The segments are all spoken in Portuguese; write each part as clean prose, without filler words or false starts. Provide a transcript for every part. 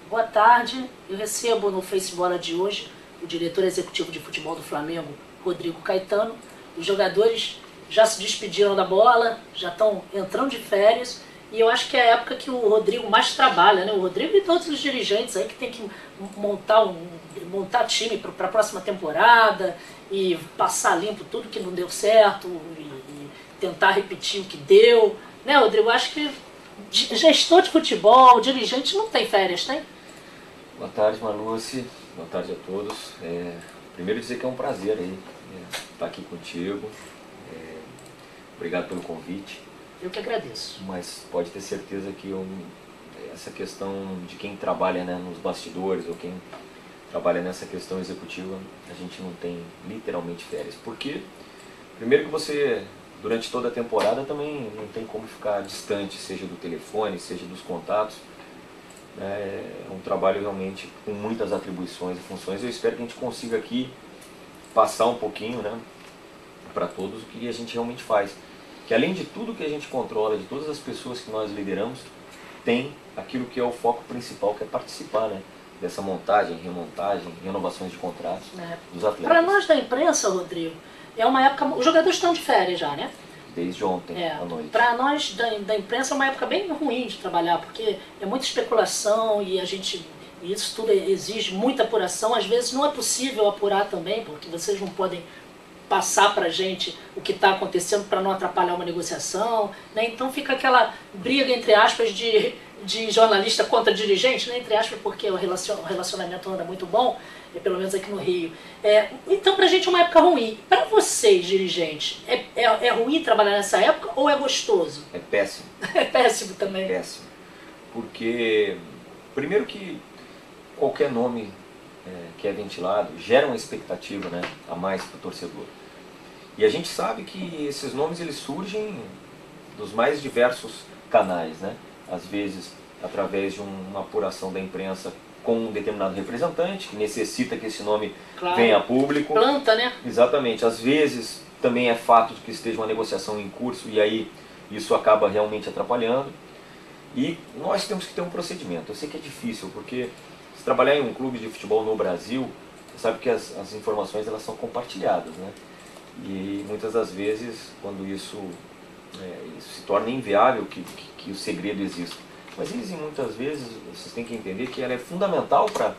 Boa tarde, eu recebo no Facebook de hoje o diretor executivo de futebol do Flamengo, Rodrigo Caetano. Os jogadores já se despediram da bola, já estão entrando de férias e eu acho que é a época que o Rodrigo mais trabalha, né? O Rodrigo e todos os dirigentes aí que tem que montar time para a próxima temporada e passar limpo tudo que não deu certo e tentar repetir o que deu, né, Rodrigo? Eu acho que gestor de futebol, dirigente não tem férias, tem? Boa tarde, Maluce. Boa tarde a todos. Primeiro dizer que é um prazer aí estar aqui contigo. Obrigado pelo convite. Eu que agradeço. Mas pode ter certeza que essa questão de quem trabalha, né, nos bastidores ou quem trabalha nessa questão executiva, a gente não tem literalmente férias. Porque, primeiro que você, durante toda a temporada, também não tem como ficar distante, seja do telefone, seja dos contatos. É um trabalho realmente com muitas atribuições e funções. Eu espero que a gente consiga aqui passar um pouquinho, né, para todos o que a gente realmente faz. Que além de tudo que a gente controla, de todas as pessoas que nós lideramos, tem aquilo que é o foco principal, que é participar, né, dessa montagem, remontagem, renovações de contratos dos atletas. Para nós da imprensa, Rodrigo, é uma época... Os jogadores estão de férias já, né? Desde ontem à noite. Para nós da imprensa é uma época bem ruim de trabalhar, porque é muita especulação e isso tudo exige muita apuração. Às vezes não é possível apurar também, porque vocês não podem passar para a gente o que está acontecendo para não atrapalhar uma negociação, né? Então fica aquela briga, entre aspas, de jornalista contra dirigente, né? Entre aspas, porque o relacionamento anda muito bom, pelo menos aqui no Rio. Então, para a gente é uma época ruim. Para vocês, dirigentes, é ruim trabalhar nessa época ou é gostoso? É péssimo. É péssimo também. É péssimo. Porque, primeiro que qualquer nome que é ventilado gera uma expectativa, né, a mais para o torcedor. E a gente sabe que esses nomes eles surgem dos mais diversos canais, né? Às vezes através de uma apuração da imprensa com um determinado representante, que necessita que esse nome venha a público. Planta, né? Exatamente. Às vezes também é fato de que esteja uma negociação em curso e aí isso acaba realmente atrapalhando. E nós temos que ter um procedimento. Eu sei que é difícil, porque se trabalhar em um clube de futebol no Brasil, você sabe que as informações elas são compartilhadas, né? E muitas das vezes, quando isso se torna inviável que o segredo exista. Mas existem muitas vezes, vocês têm que entender que ela é fundamental para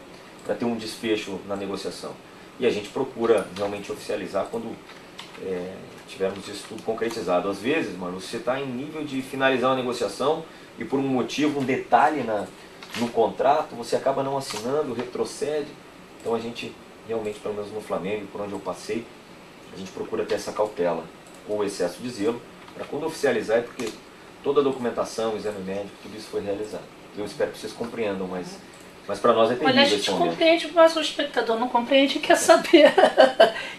ter um desfecho na negociação. E a gente procura realmente oficializar quando tivermos isso tudo concretizado. Às vezes, mano, você está em nível de finalizar uma negociação e por um motivo, um detalhe no contrato, você acaba não assinando, retrocede. Então a gente realmente, pelo menos no Flamengo, por onde eu passei, a gente procura ter essa cautela ou excesso de zelo para quando oficializar, porque toda a documentação, exame médico, tudo isso foi realizado. Eu espero que vocês compreendam, mas para nós é terrível. Olha, a gente compreende, mas o espectador não compreende e quer saber.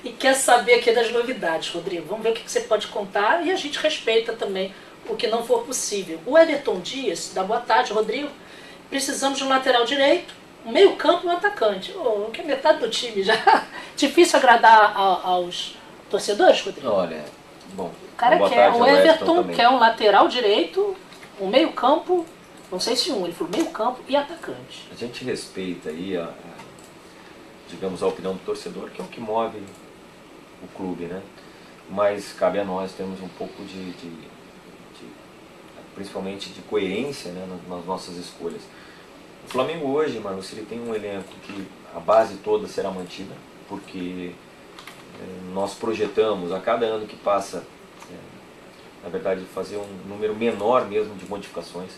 E quer saber aqui das novidades, Rodrigo. Vamos ver o que você pode contar e a gente respeita também o que não for possível. O Everton Dias, dá boa tarde, Rodrigo. Precisamos de um lateral direito, um meio campo e um atacante. Que é metade do time já. Difícil agradar aos torcedores, Rodrigo? Olha, bom. O cara quer, o Everton quer um lateral direito, um meio campo, não sei se ele falou meio campo e atacante. A gente respeita aí digamos, a opinião do torcedor, que é o que move o clube, né? Mas cabe a nós termos um pouco principalmente de coerência, né, nas nossas escolhas. O Flamengo hoje, mano, ele tem um elenco que a base toda será mantida, porque nós projetamos a cada ano que passa, na verdade, fazer um número menor mesmo de modificações.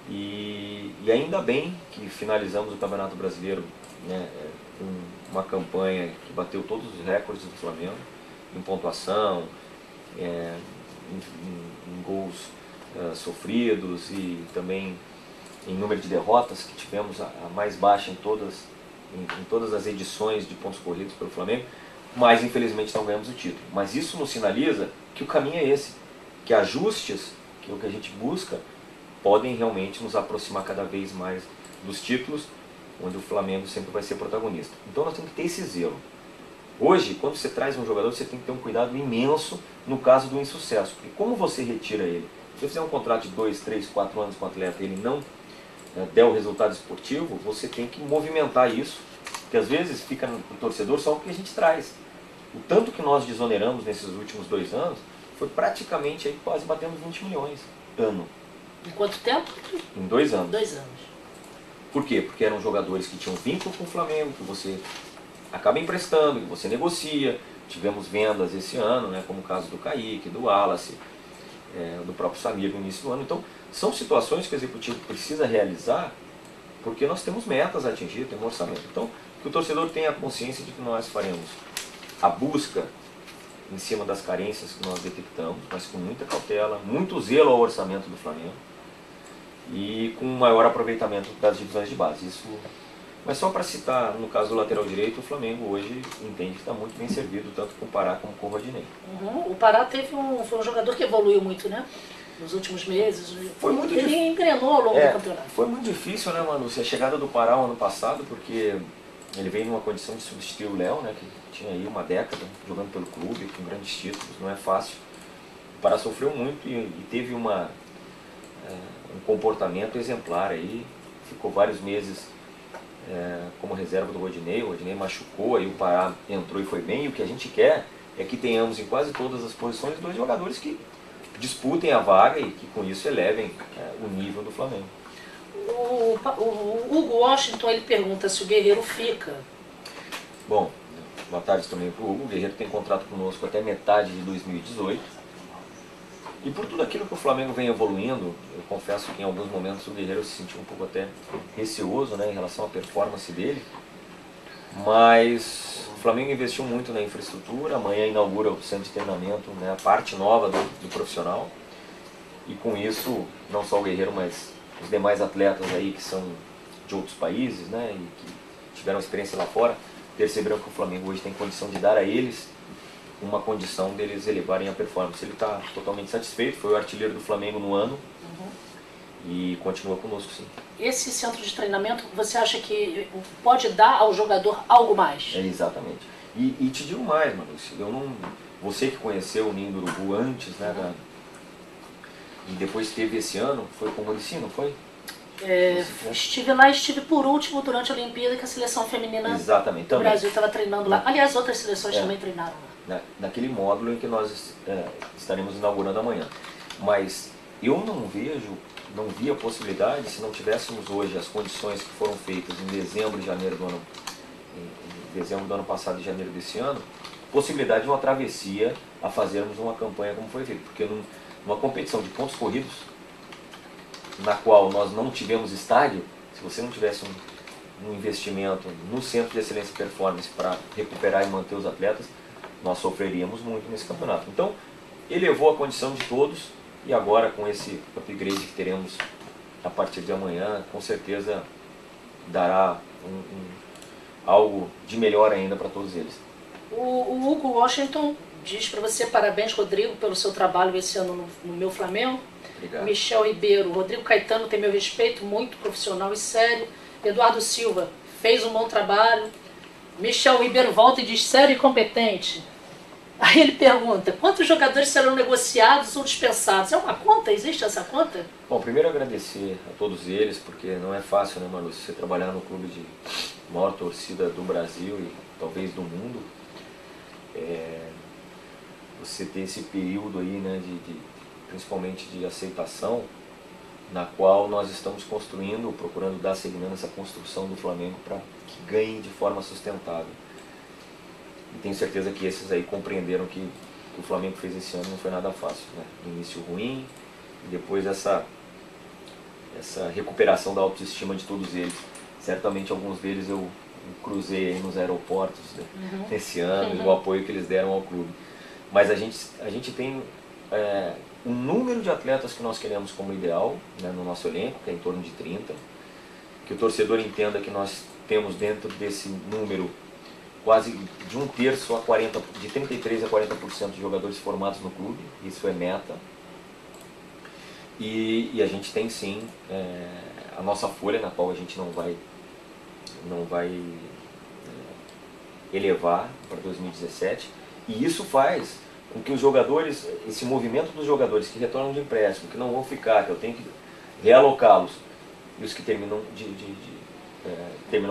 E ainda bem que finalizamos o Campeonato Brasileiro, né, com uma campanha que bateu todos os recordes do Flamengo, em pontuação, em gols sofridos e também em número de derrotas, que tivemos a mais baixa em todas as edições de pontos corridos pelo Flamengo, mas infelizmente não ganhamos o título. Mas isso nos sinaliza que o caminho é esse, que ajustes, que é o que a gente busca, podem realmente nos aproximar cada vez mais dos títulos, onde o Flamengo sempre vai ser protagonista. Então nós temos que ter esse zelo. Hoje, quando você traz um jogador, você tem que ter um cuidado imenso no caso do insucesso, porque como você retira ele? Se você fizer um contrato de 2, 3, 4 anos com o atleta e ele não der o resultado esportivo, você tem que movimentar isso, que às vezes fica no torcedor só o que a gente traz. O tanto que nós desoneramos nesses últimos 2 anos foi praticamente aí quase batendo 20 milhões ano. Em quanto tempo? Em 2 anos. 2 anos. Por quê? Porque eram jogadores que tinham vínculo com o Flamengo, que você acaba emprestando, que você negocia. Tivemos vendas esse ano, né, como o caso do Kaique, do Wallace, do próprio Samir no início do ano. Então, são situações que o executivo precisa realizar porque nós temos metas a atingir, temos um orçamento. Então, que o torcedor tenha a consciência de que nós faremos a busca em cima das carências que nós detectamos, mas com muita cautela, muito zelo ao orçamento do Flamengo e com um maior aproveitamento das divisões de base. Isso, mas só para citar, no caso do lateral direito, o Flamengo hoje entende que está muito bem servido, tanto com o Pará como com o Rodinei. O Pará foi um jogador que evoluiu muito, né? Nos últimos meses. Foi muito ele engrenou ao longo do campeonato. Foi muito difícil, né, Manu? A chegada do Pará ano passado, porque ele veio numa condição de substituir o Léo, né, que tinha aí uma década jogando pelo clube, com grandes títulos, não é fácil. O Pará sofreu muito e teve um comportamento exemplar aí, ficou vários meses como reserva do Rodinei, o Rodinei machucou, aí o Pará entrou e foi bem, e o que a gente quer é que tenhamos em quase todas as posições 2 jogadores que disputem a vaga e que com isso elevem o nível do Flamengo. O Hugo Washington, ele pergunta se o Guerreiro fica. Bom, boa tarde também para o Hugo. O Guerreiro tem contrato conosco até metade de 2018. E por tudo aquilo que o Flamengo vem evoluindo, eu confesso que em alguns momentos o Guerreiro se sentiu um pouco até receoso, né, em relação à performance dele. Mas o Flamengo investiu muito na infraestrutura, amanhã inaugura o centro de treinamento, né, a parte nova do profissional. E com isso, não só o Guerreiro, mas os demais atletas aí que são de outros países, né, e que tiveram experiência lá fora, perceberam que o Flamengo hoje tem condição de dar a eles uma condição deles elevarem a performance. Ele está totalmente satisfeito, foi o artilheiro do Flamengo no ano e continua conosco, sim. Esse centro de treinamento, você acha que pode dar ao jogador algo mais? Exatamente. E te digo mais, Manu, você que conheceu o Ninho do Urubu antes, né, e depois teve esse ano, foi com o Muricy, não foi? Estive lá, estive por último durante a Olimpíada, que a seleção feminina do Brasil estava treinando lá. Aliás, outras seleções também treinaram lá. Naquele módulo em que nós estaremos inaugurando amanhã. Mas eu não vi a possibilidade, se não tivéssemos hoje as condições que foram feitas em dezembro e janeiro do ano passado e janeiro desse ano, possibilidade de uma travessia a fazermos uma campanha como foi feito. Porque numa competição de pontos corridos, na qual nós não tivemos estádio, se você não tivesse um investimento no Centro de Excelência e Performance para recuperar e manter os atletas, nós sofreríamos muito nesse campeonato. Então, elevou a condição de todos e agora com esse upgrade que teremos a partir de amanhã, com certeza dará algo de melhor ainda para todos eles. O Hugo Washington diz para você: parabéns, Rodrigo, pelo seu trabalho esse ano no meu Flamengo. Obrigado. Michel Ribeiro: Rodrigo Caetano tem meu respeito, muito profissional e sério. Eduardo Silva: fez um bom trabalho. Michel Ribeiro volta e diz: sério e competente. Aí ele pergunta: quantos jogadores serão negociados ou dispensados? É uma conta? Existe essa conta? Bom, primeiro agradecer a todos eles, porque não é fácil, né, Manu, você trabalhar no clube de maior torcida do Brasil e talvez do mundo. Você ter esse período aí, né, principalmente de aceitação, na qual nós estamos construindo, procurando dar seguimento nessa construção do Flamengo para que ganhe de forma sustentável. E tenho certeza que esses aí compreenderam que o Flamengo fez esse ano não foi nada fácil, né? Início ruim e depois essa recuperação da autoestima de todos eles. Certamente alguns deles eu cruzei aí nos aeroportos, né, nesse ano, e o apoio que eles deram ao clube. Mas a gente tem um número de atletas que nós queremos como ideal, né, no nosso elenco, que é em torno de 30. Que o torcedor entenda que nós temos dentro desse número quase de 1/3 a 40%, de 33% a 40% de jogadores formados no clube. Isso é meta. E a gente tem sim a nossa folha, na qual a gente não vai elevar para 2017. E isso faz com que os jogadores, esse movimento dos jogadores que retornam de empréstimo, que não vão ficar, que eu tenho que realocá-los, e os que terminam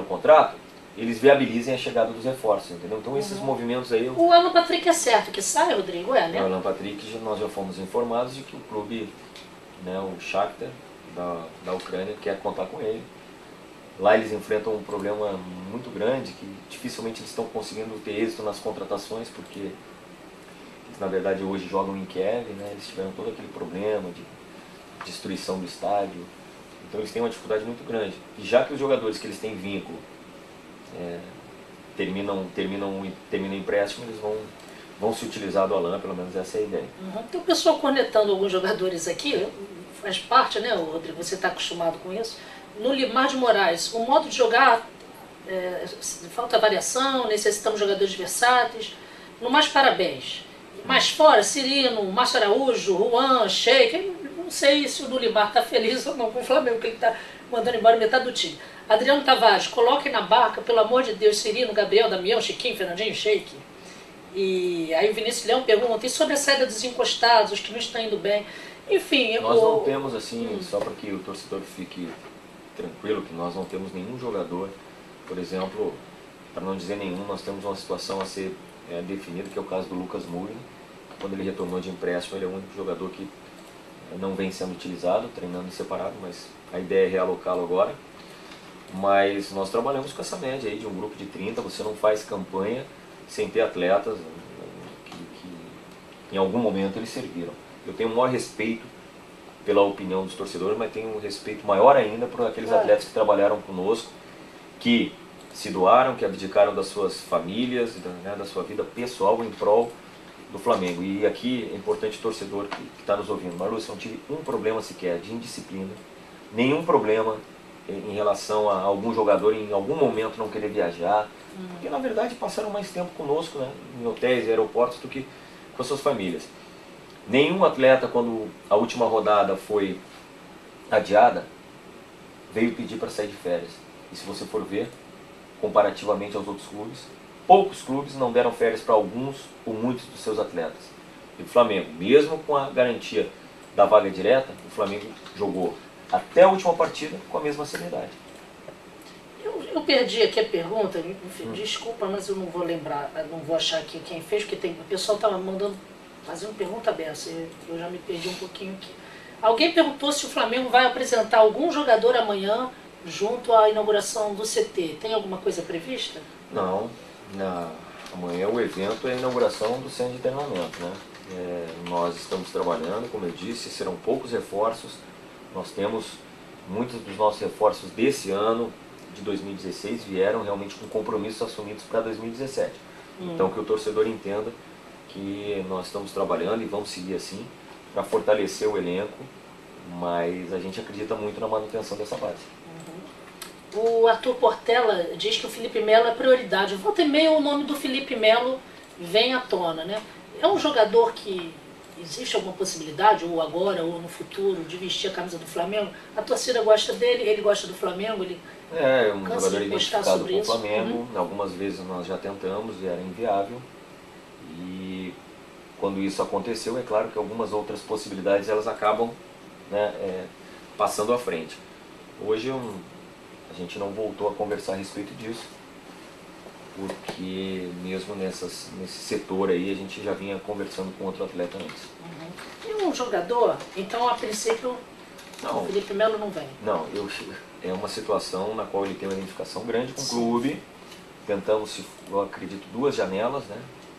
o contrato, eles viabilizem a chegada dos reforços, entendeu? Então esses movimentos aí... O Alan Patrick é certo que sai, Rodrigo, né? O Alan Patrick, nós já fomos informados de que o clube, né, o Shakhtar da Ucrânia, quer contar com ele. Lá eles enfrentam um problema muito grande, que dificilmente eles estão conseguindo ter êxito nas contratações, porque eles na verdade hoje jogam em Kiev, né? Eles tiveram todo aquele problema de destruição do estádio, então eles têm uma dificuldade muito grande. E já que os jogadores que eles têm vínculo terminam o empréstimo, eles vão se utilizar do Alan, pelo menos essa é a ideia. Tem o pessoal cornetando alguns jogadores aqui, faz parte, né, Rodrigo, você está acostumado com isso. No Limar de Moraes, o modo de jogar, falta variação, necessitamos de jogadores versáteis. No Mais Parabéns, mais fora, Cirino, Márcio Araújo, Juan, Sheik, não sei se o do Limar está feliz ou não com o Flamengo, que ele está mandando embora metade do time. Adriano Tavares, coloquem na barca, pelo amor de Deus, Cirino, Gabriel, Damião, Chiquinho, Fernandinho, Sheik. E aí o Vinícius Leão pergunta, e sobre a saída dos encostados, os que não estão indo bem? Enfim... Nós não temos, assim, só para que o torcedor fique tranquilo, que nós não temos nenhum jogador, por exemplo, para não dizer nenhum, nós temos uma situação a ser definida, que é o caso do Lucas Moura. Quando ele retornou de empréstimo, ele é o único jogador que não vem sendo utilizado, treinando separado, mas a ideia é realocá-lo agora. Mas nós trabalhamos com essa média aí de um grupo de 30, você não faz campanha sem ter atletas que em algum momento eles serviram. Eu tenho o maior respeito pela opinião dos torcedores, mas tenho um respeito maior ainda por aqueles atletas que trabalharam conosco, que se doaram, que abdicaram das suas famílias, né, da sua vida pessoal em prol do Flamengo. E aqui é importante o torcedor que está nos ouvindo. Marlúcio, não tive um problema sequer de indisciplina, nenhum problema em relação a algum jogador em algum momento não querer viajar, porque na verdade passaram mais tempo conosco, né, em hotéis e aeroportos do que com as suas famílias. Nenhum atleta, quando a última rodada foi adiada, veio pedir para sair de férias. E se você for ver, comparativamente aos outros clubes, poucos clubes não deram férias para alguns ou muitos dos seus atletas. E o Flamengo, mesmo com a garantia da vaga direta, o Flamengo jogou até a última partida com a mesma seriedade. Eu perdi aqui a pergunta, enfim, desculpa, mas eu não vou lembrar, não vou achar aqui quem fez, porque o pessoal estava fazendo pergunta aberta, eu já me perdi um pouquinho aqui. Alguém perguntou se o Flamengo vai apresentar algum jogador amanhã junto à inauguração do CT. Tem alguma coisa prevista? Não, amanhã o evento é a inauguração do centro de treinamento, né? Nós estamos trabalhando, como eu disse, serão poucos reforços. Nós temos muitos dos nossos reforços desse ano, de 2016, vieram realmente com compromissos assumidos para 2017. Então que o torcedor entenda que nós estamos trabalhando e vamos seguir assim para fortalecer o elenco, mas a gente acredita muito na manutenção dessa base. O Arthur Portela diz que o Felipe Melo é prioridade. Volta e meia o nome do Felipe Melo vem à tona, né? É um jogador que existe alguma possibilidade, ou agora ou no futuro, de vestir a camisa do Flamengo? A torcida gosta dele, ele gosta do Flamengo, ele é um jogador identificado com o isso. Flamengo. Algumas vezes nós já tentamos e era inviável. E quando isso aconteceu, é claro que algumas outras possibilidades elas acabam, né, passando à frente. Hoje a gente não voltou a conversar a respeito disso, porque mesmo nesse setor aí a gente já vinha conversando com outro atleta antes. E um jogador, então a princípio o Felipe Melo não vem? Não, é uma situação na qual ele tem uma identificação grande com o clube. Tentamos, eu acredito, 2 janelas, né?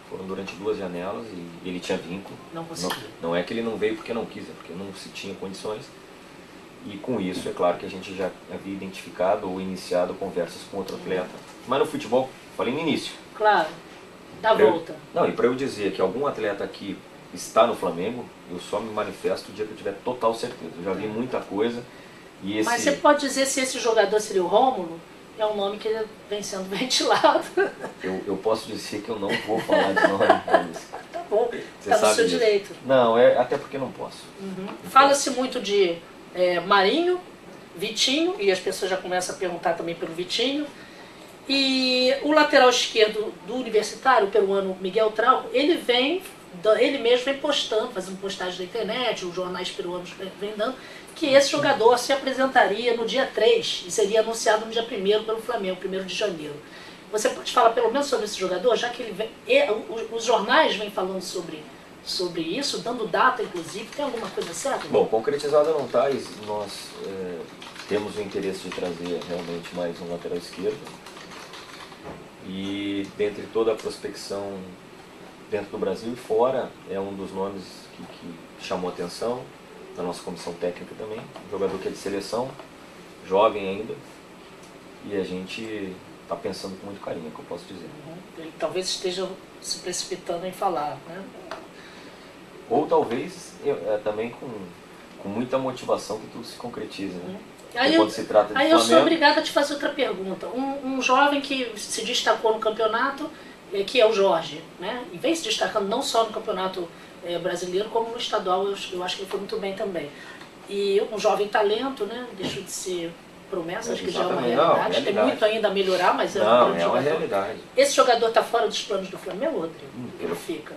Foram durante 2 janelas e ele tinha vínculo. Não conseguiu. Não é que ele não veio porque não quis, é porque não se tinha condições. E com isso, é claro que a gente já havia identificado ou iniciado conversas com outro atleta. Mas no futebol, falei no início. Claro, dá volta. E para eu dizer que algum atleta aqui está no Flamengo, eu só me manifesto o dia que eu tiver total certeza. Eu já vi muita coisa. Mas você pode dizer se esse jogador seria o Rômulo? É um nome que vem sendo ventilado. Eu posso dizer que eu não vou falar de nome. Tá bom, está no seu direito. Não, até porque não posso. Fala-se muito de Marinho, Vitinho, e as pessoas já começam a perguntar também pelo Vitinho. E o lateral esquerdo do Universitário, o peruano Miguel Trauco, ele mesmo vem postando, fazendo postagem na internet, os jornais peruanos vêm dando, que esse jogador se apresentaria no dia 3 e seria anunciado no dia 1º pelo Flamengo, 1º de janeiro. Você pode falar pelo menos sobre esse jogador, já que ele vem, os jornais vêm falando sobre isso, dando data inclusive, tem alguma coisa certa? Bom, concretizada não está, nós temos o interesse de trazer realmente mais um lateral esquerdo. E dentre toda a prospecção dentro do Brasil e fora, é um dos nomes que chamou atenção, da nossa comissão técnica também, um jogador que é de seleção, jovem ainda, e a gente está pensando com muito carinho, é o que eu posso dizer. Ele talvez esteja se precipitando em falar, né? Ou talvez também com muita motivação que tudo se concretize, né? Aí, se trata de eu sou Flamengo, obrigada a te fazer outra pergunta. Um jovem que se destacou no campeonato, que é o Jorge, né? E vem se destacando não só no campeonato brasileiro, como no estadual, eu acho que ele foi muito bem também. E um jovem talento, né? Deixou de ser promessa, acho que já é uma realidade. Tem muito ainda a melhorar, mas é um grande jogador. Realidade. Esse jogador está fora dos planos do Flamengo, Rodrigo? Ele fica?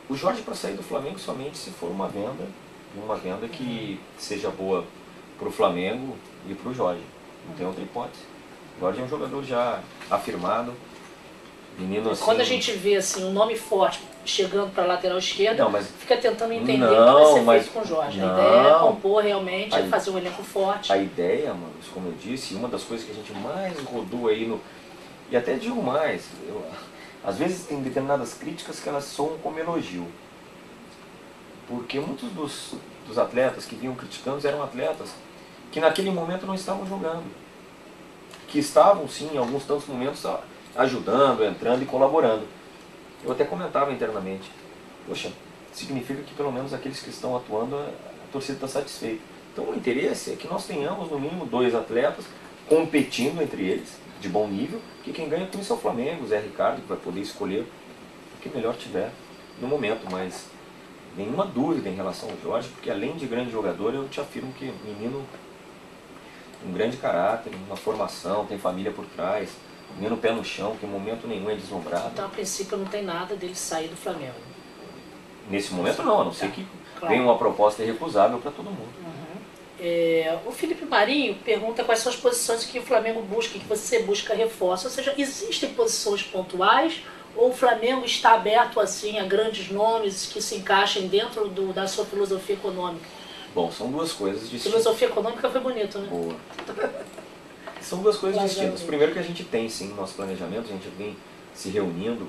O Jorge, para sair do Flamengo somente se for uma venda que seja boa para o Flamengo e para o Jorge. Não tem outra hipótese. O Jorge é um jogador já afirmado, menino assim... Quando a gente vê assim, um nome forte chegando para a lateral esquerda, fica tentando entender o que vai ser feito com o Jorge. A ideia é compor realmente, é fazer um elenco forte. A ideia, mano, como eu disse, uma das coisas que a gente mais rodou aí e até digo mais, às vezes tem determinadas críticas que elas soam como elogio. Porque muitos dos atletas que vinham criticando eram atletas que naquele momento não estavam jogando. Que estavam, sim, em alguns tantos momentos, ajudando, entrando e colaborando. Eu até comentava internamente, poxa, significa que pelo menos aqueles que estão atuando, a torcida está satisfeita. Então o interesse é que nós tenhamos no mínimo 2 atletas competindo entre eles, de bom nível, que quem ganha com isso é o Flamengo, o Zé Ricardo, que vai poder escolher o que melhor tiver no momento, mas nenhuma dúvida em relação ao Jorge, porque além de grande jogador, eu te afirmo que menino, um grande caráter, uma formação, tem família por trás, menino pé no chão, que em momento nenhum é deslumbrado. Então a princípio não tem nada dele sair do Flamengo. Nesse momento não, a não ser que venha uma proposta irrecusável para todo mundo. O Felipe Marinho pergunta quais são as posições que o Flamengo busca, que você busca reforço. Ou seja, existem posições pontuais ou o Flamengo está aberto assim a grandes nomes que se encaixem dentro da sua filosofia econômica? Bom, são duas coisas distintas. Filosofia econômica foi bonito, né? Boa. São duas coisas distintas. Primeiro que a gente tem sim no nosso planejamento, a gente vem se reunindo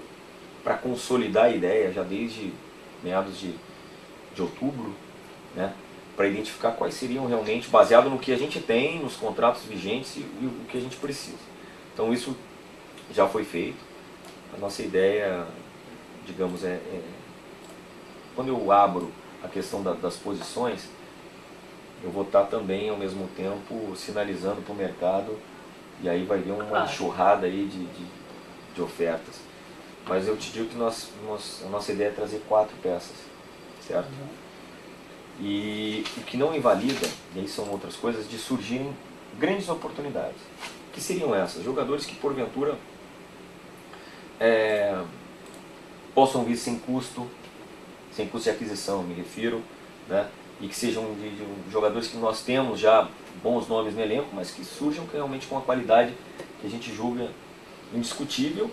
para consolidar a ideia já desde meados de outubro, né? Para identificar quais seriam realmente, baseado no que a gente tem, nos contratos vigentes e o que a gente precisa. Então isso já foi feito. A nossa ideia, digamos, quando eu abro a questão das posições, eu vou estar também ao mesmo tempo sinalizando para o mercado e aí vai vir uma enxurrada aí de ofertas. Mas eu te digo que a nossa ideia é trazer 4 peças, certo? E o que não invalida, e aí são outras coisas, de surgirem grandes oportunidades. Que seriam essas? Jogadores que porventura possam vir sem custo de aquisição, me refiro, né? E que sejam de jogadores que nós temos já bons nomes no elenco, mas que surjam realmente com uma qualidade que a gente julga indiscutível,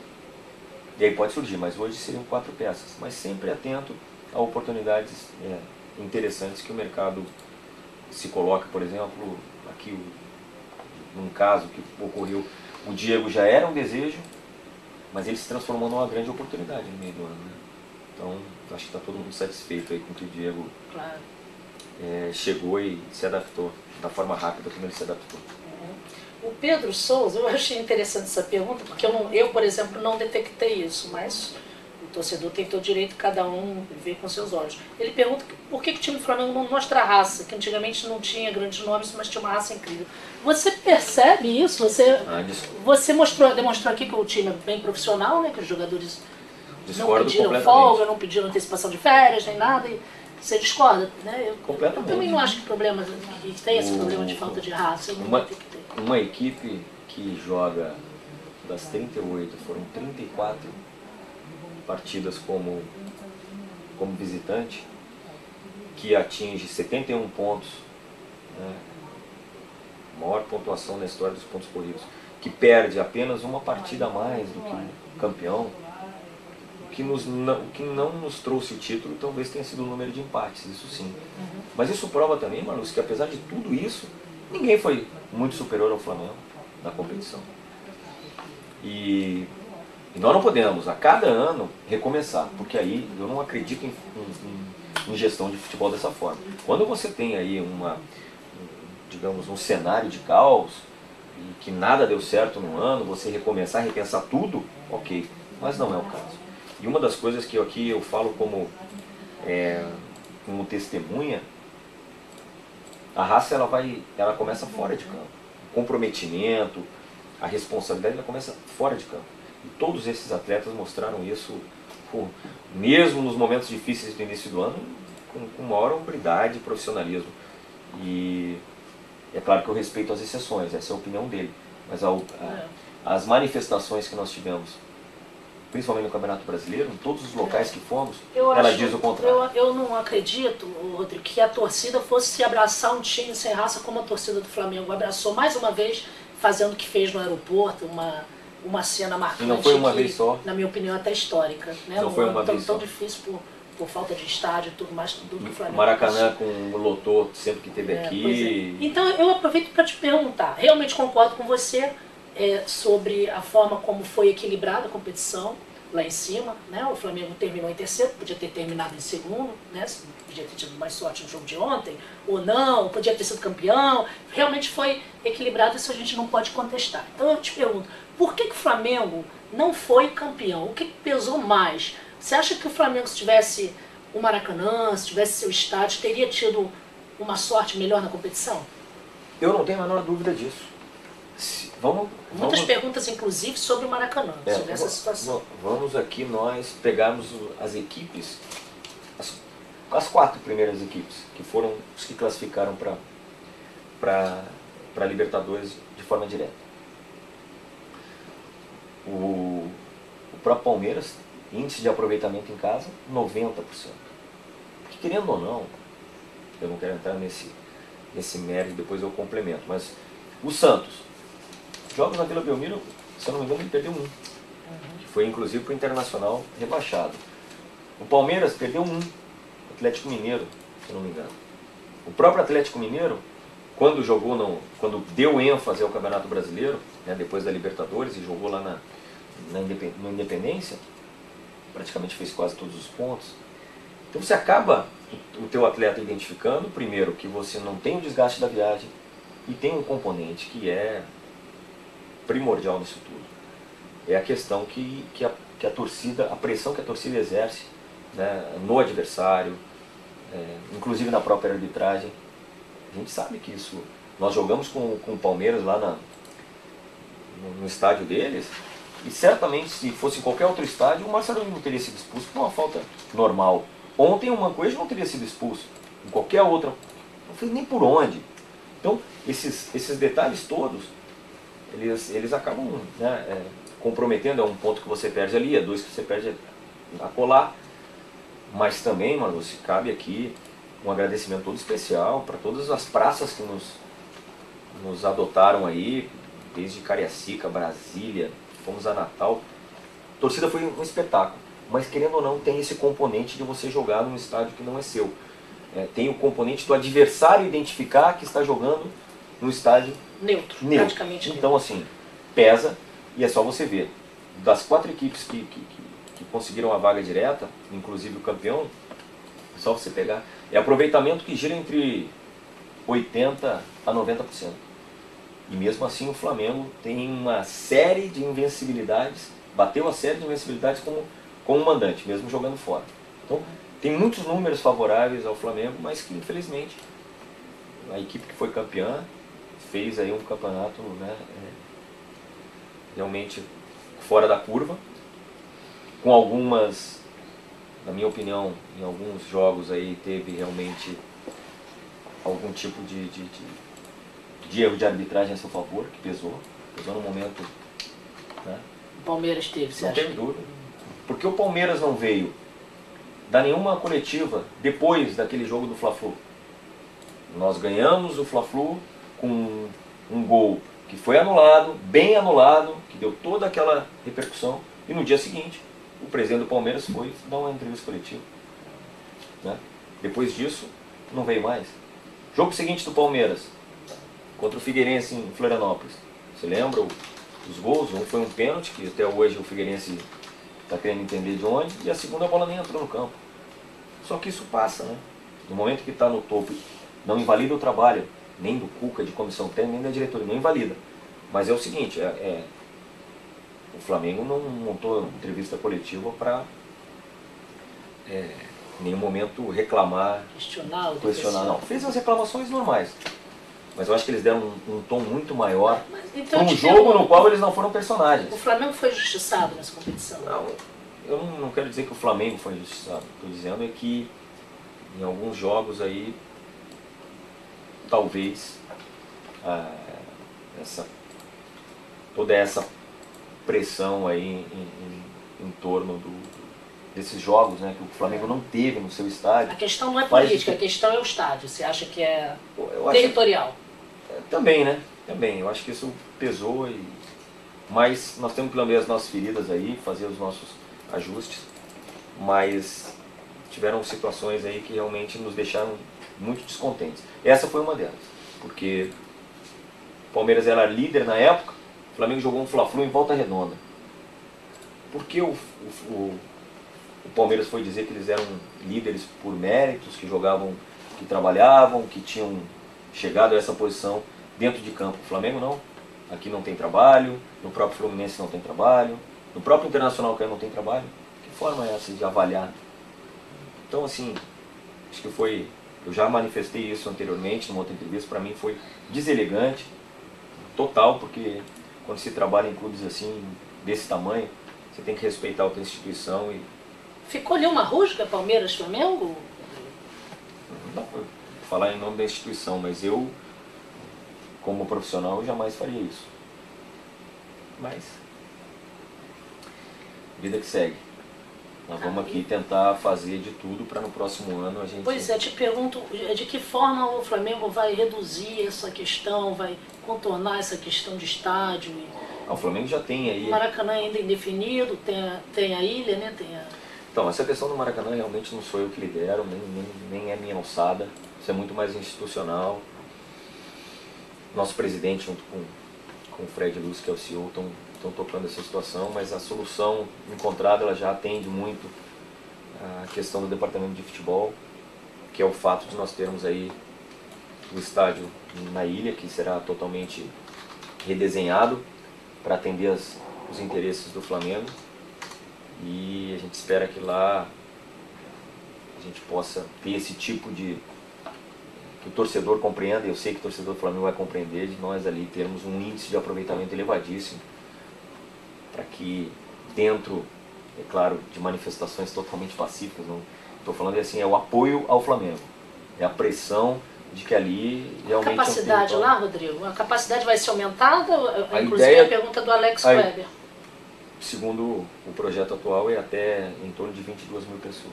e aí pode surgir, mas hoje seriam 4 peças, mas sempre atento a oportunidades interessantes que o mercado se coloca. Por exemplo, aqui num caso que ocorreu, o Diego já era um desejo, mas ele se transformou numa grande oportunidade no meio do ano, né? Então acho que está todo mundo satisfeito aí com que o Diego chegou e se adaptou da forma rápida como ele se adaptou. O Pedro Souza, eu achei interessante essa pergunta, porque eu, por exemplo, não detectei isso, mas o torcedor tem todo o direito, cada um ver com seus olhos. Ele pergunta por que o time do Flamengo não mostra raça, que antigamente não tinha grandes nomes, mas tinha uma raça incrível. Você percebe isso? Você demonstrou aqui que o time é bem profissional, né? Que os jogadores não pediram folga, não pediram antecipação de férias, nem nada. E você discorda, né? Eu também não acho que tem esse problema de falta de raça. Uma equipe que joga das 38, foram 34 partidas como visitante, que atinge 71 pontos né, maior pontuação na história dos pontos corridos, que perde apenas uma partida a mais do que o campeão, o que não nos trouxe o título talvez tenha sido o número de empates, isso sim. Mas isso prova também, Marluz, que apesar de tudo isso, ninguém foi muito superior ao Flamengo na competição. E nós não podemos, a cada ano, recomeçar, porque aí eu não acredito em gestão de futebol dessa forma. Quando você tem aí digamos, um cenário de caos, e que nada deu certo no ano, você recomeçar, repensar tudo, ok, mas não é o caso. E uma das coisas que aqui eu falo como testemunha, a raça ela começa fora de campo. O comprometimento, a responsabilidade ela começa fora de campo. E todos esses atletas mostraram isso, mesmo nos momentos difíceis do início do ano, com maior hombridade e profissionalismo. E é claro que eu respeito as exceções, essa é a opinião dele. Mas as manifestações que nós tivemos, principalmente no Campeonato Brasileiro, em todos os locais que fomos, ela diz o contrário. Eu não acredito, Rodrigo, que a torcida fosse se abraçar um time sem raça como a torcida do Flamengo abraçou mais uma vez, fazendo o que fez no aeroporto, uma cena marcante. E não foi uma vez só. Na minha opinião, até histórica. Né? Não foi uma vez tão só. difícil por falta de estádio e tudo mais, tudo que o Flamengo Maracanã com o lotou sempre que teve aqui. Então eu aproveito para te perguntar, realmente concordo com você sobre a forma como foi equilibrada a competição lá em cima, né? O Flamengo terminou em terceiro, podia ter terminado em segundo, né? Podia ter tido mais sorte no jogo de ontem, ou não, podia ter sido campeão, realmente foi equilibrado, isso a gente não pode contestar. Então eu te pergunto, por que o Flamengo não foi campeão? O que pesou mais? Você acha que o Flamengo, se tivesse o Maracanã, se tivesse seu estádio, teria tido uma sorte melhor na competição? Eu não tenho a menor dúvida disso. Muitas perguntas, inclusive, sobre o Maracanã, sobre essa situação. Vamos aqui nós pegarmos as equipes, as 4 primeiras equipes, que foram os que classificaram para Libertadores de forma direta. O próprio Palmeiras, índice de aproveitamento em casa, 90%. Porque, querendo ou não, eu não quero entrar nesse mérito, depois eu complemento, mas o Santos, jogos na Vila Belmiro, se eu não me engano, ele perdeu um, que foi inclusive para o Internacional rebaixado. O Palmeiras perdeu um, o Atlético Mineiro, se eu não me engano. O próprio Atlético Mineiro, quando deu ênfase ao Campeonato Brasileiro, né, depois da Libertadores, e jogou lá na Independência, praticamente fez quase todos os pontos. Então você acaba o teu atleta identificando, primeiro, que você não tem o desgaste da viagem, e tem um componente que é primordial nisso tudo. É a questão que a torcida, a pressão que a torcida exerce, né, no adversário, inclusive na própria arbitragem. A gente sabe que isso... Nós jogamos com o Palmeiras lá no estádio deles, e certamente se fosse em qualquer outro estádio, o Marcelo não teria sido expulso por uma falta normal. Ontem o Mancoejo não teria sido expulso, em qualquer outra, não fez nem por onde. Então, esses detalhes todos, eles acabam, né, comprometendo. É um ponto que você perde ali, é 2 que você perde a colar. Mas também, mano, se cabe aqui um agradecimento todo especial para todas as praças que nos adotaram aí, desde Cariacica, Brasília, fomos a Natal. A torcida foi um espetáculo, mas querendo ou não tem esse componente de você jogar num estádio que não é seu. Tem o componente do adversário identificar que está jogando num estádio neutro. Praticamente neutro. Então assim, pesa, e é só você ver. Das 4 equipes que conseguiram a vaga direta, inclusive o campeão, é só você pegar. É aproveitamento que gira entre 80% a 90%. E mesmo assim o Flamengo tem uma série de invencibilidades, bateu a série de invencibilidades como mandante, mesmo jogando fora. Então tem muitos números favoráveis ao Flamengo, mas que infelizmente a equipe que foi campeã fez aí um campeonato, né, realmente fora da curva, com algumas, na minha opinião, em alguns jogos aí teve realmente algum tipo de erro de arbitragem a seu favor, que pesou no momento, né? O Palmeiras teve, você não acha? teve dúvida. Porque o Palmeiras não veio dar nenhuma coletiva depois daquele jogo do Fla-Flu. Nós ganhamos o Fla-Flu com um gol que foi anulado, bem anulado, que deu toda aquela repercussão. E no dia seguinte, o presidente do Palmeiras foi dar uma entrevista coletiva. Né? Depois disso, não veio mais. Jogo seguinte do Palmeiras, contra o Figueirense em Florianópolis. Você lembra os gols? Um foi um pênalti, que até hoje o Figueirense está querendo entender de onde, e a segunda bola nem entrou no campo. Só que isso passa, né? No momento que está no topo, não invalida o trabalho, nem do Cuca, de comissão técnica, nem da diretoria, não invalida. Mas é o seguinte, o Flamengo não montou entrevista coletiva para em nenhum momento reclamar, questionar, não. Fez as reclamações normais. Mas eu acho que eles deram um tom muito maior então, para um jogo no qual eles não foram personagens. O Flamengo foi injustiçado nessa competição? Não, eu não quero dizer que o Flamengo foi injustiçado. Estou dizendo é que em alguns jogos aí, talvez, toda essa pressão aí em torno desses jogos, né, que o Flamengo não teve no seu estádio. A questão não é política, a questão é o estádio. Você acha que é territorial? Também, né? Também. Eu acho que isso pesou, mas nós temos que lamber as nossas feridas aí, fazer os nossos ajustes, mas tiveram situações aí que realmente nos deixaram muito descontentes. Essa foi uma delas, porque o Palmeiras era líder na época, o Flamengo jogou um Fla-Flu em Volta Redonda. Por que o Palmeiras foi dizer que eles eram líderes por méritos, que jogavam, que trabalhavam, que tinham chegado a essa posição dentro de campo? O Flamengo não. Aqui não tem trabalho, no próprio Fluminense não tem trabalho, no próprio Internacional que não tem trabalho. Que forma é essa de avaliar? Então, assim, acho que foi... Eu já manifestei isso anteriormente, numa outra entrevista, para mim foi deselegante, total, porque quando se trabalha em clubes assim, desse tamanho, você tem que respeitar outra instituição e... Ficou ali uma rusga, Palmeiras, Flamengo? Não vou falar em nome da instituição, mas eu, como profissional, eu jamais faria isso. Mas, vida que segue. Nós vamos aqui tentar fazer de tudo para no próximo ano a gente... Pois é, te pergunto, de que forma o Flamengo vai reduzir essa questão, vai contornar essa questão de estádio? O Flamengo já tem aí... O Maracanã ainda indefinido, tem a ilha, né? Então, essa questão do Maracanã realmente não sou eu que lidero, nem é minha alçada. Isso é muito mais institucional. Nosso presidente, junto com o Fred Luz, que é o CEO, estão tocando essa situação, mas a solução encontrada ela já atende muito a questão do departamento de futebol, que é o fato de nós termos aí o estádio na ilha, que será totalmente redesenhado para atender os interesses do Flamengo, e a gente espera que lá a gente possa ter esse tipo de... que o torcedor compreenda, eu sei que o torcedor do Flamengo vai compreender, de nós ali termos um índice de aproveitamento elevadíssimo, para que dentro, é claro, de manifestações totalmente pacíficas, não estou falando assim, é o apoio ao Flamengo, é a pressão de que ali realmente... A capacidade lá, Rodrigo, a capacidade vai ser aumentada? Inclusive ideia, a pergunta do Alex Weber. Segundo o projeto atual, é até em torno de 22 mil pessoas.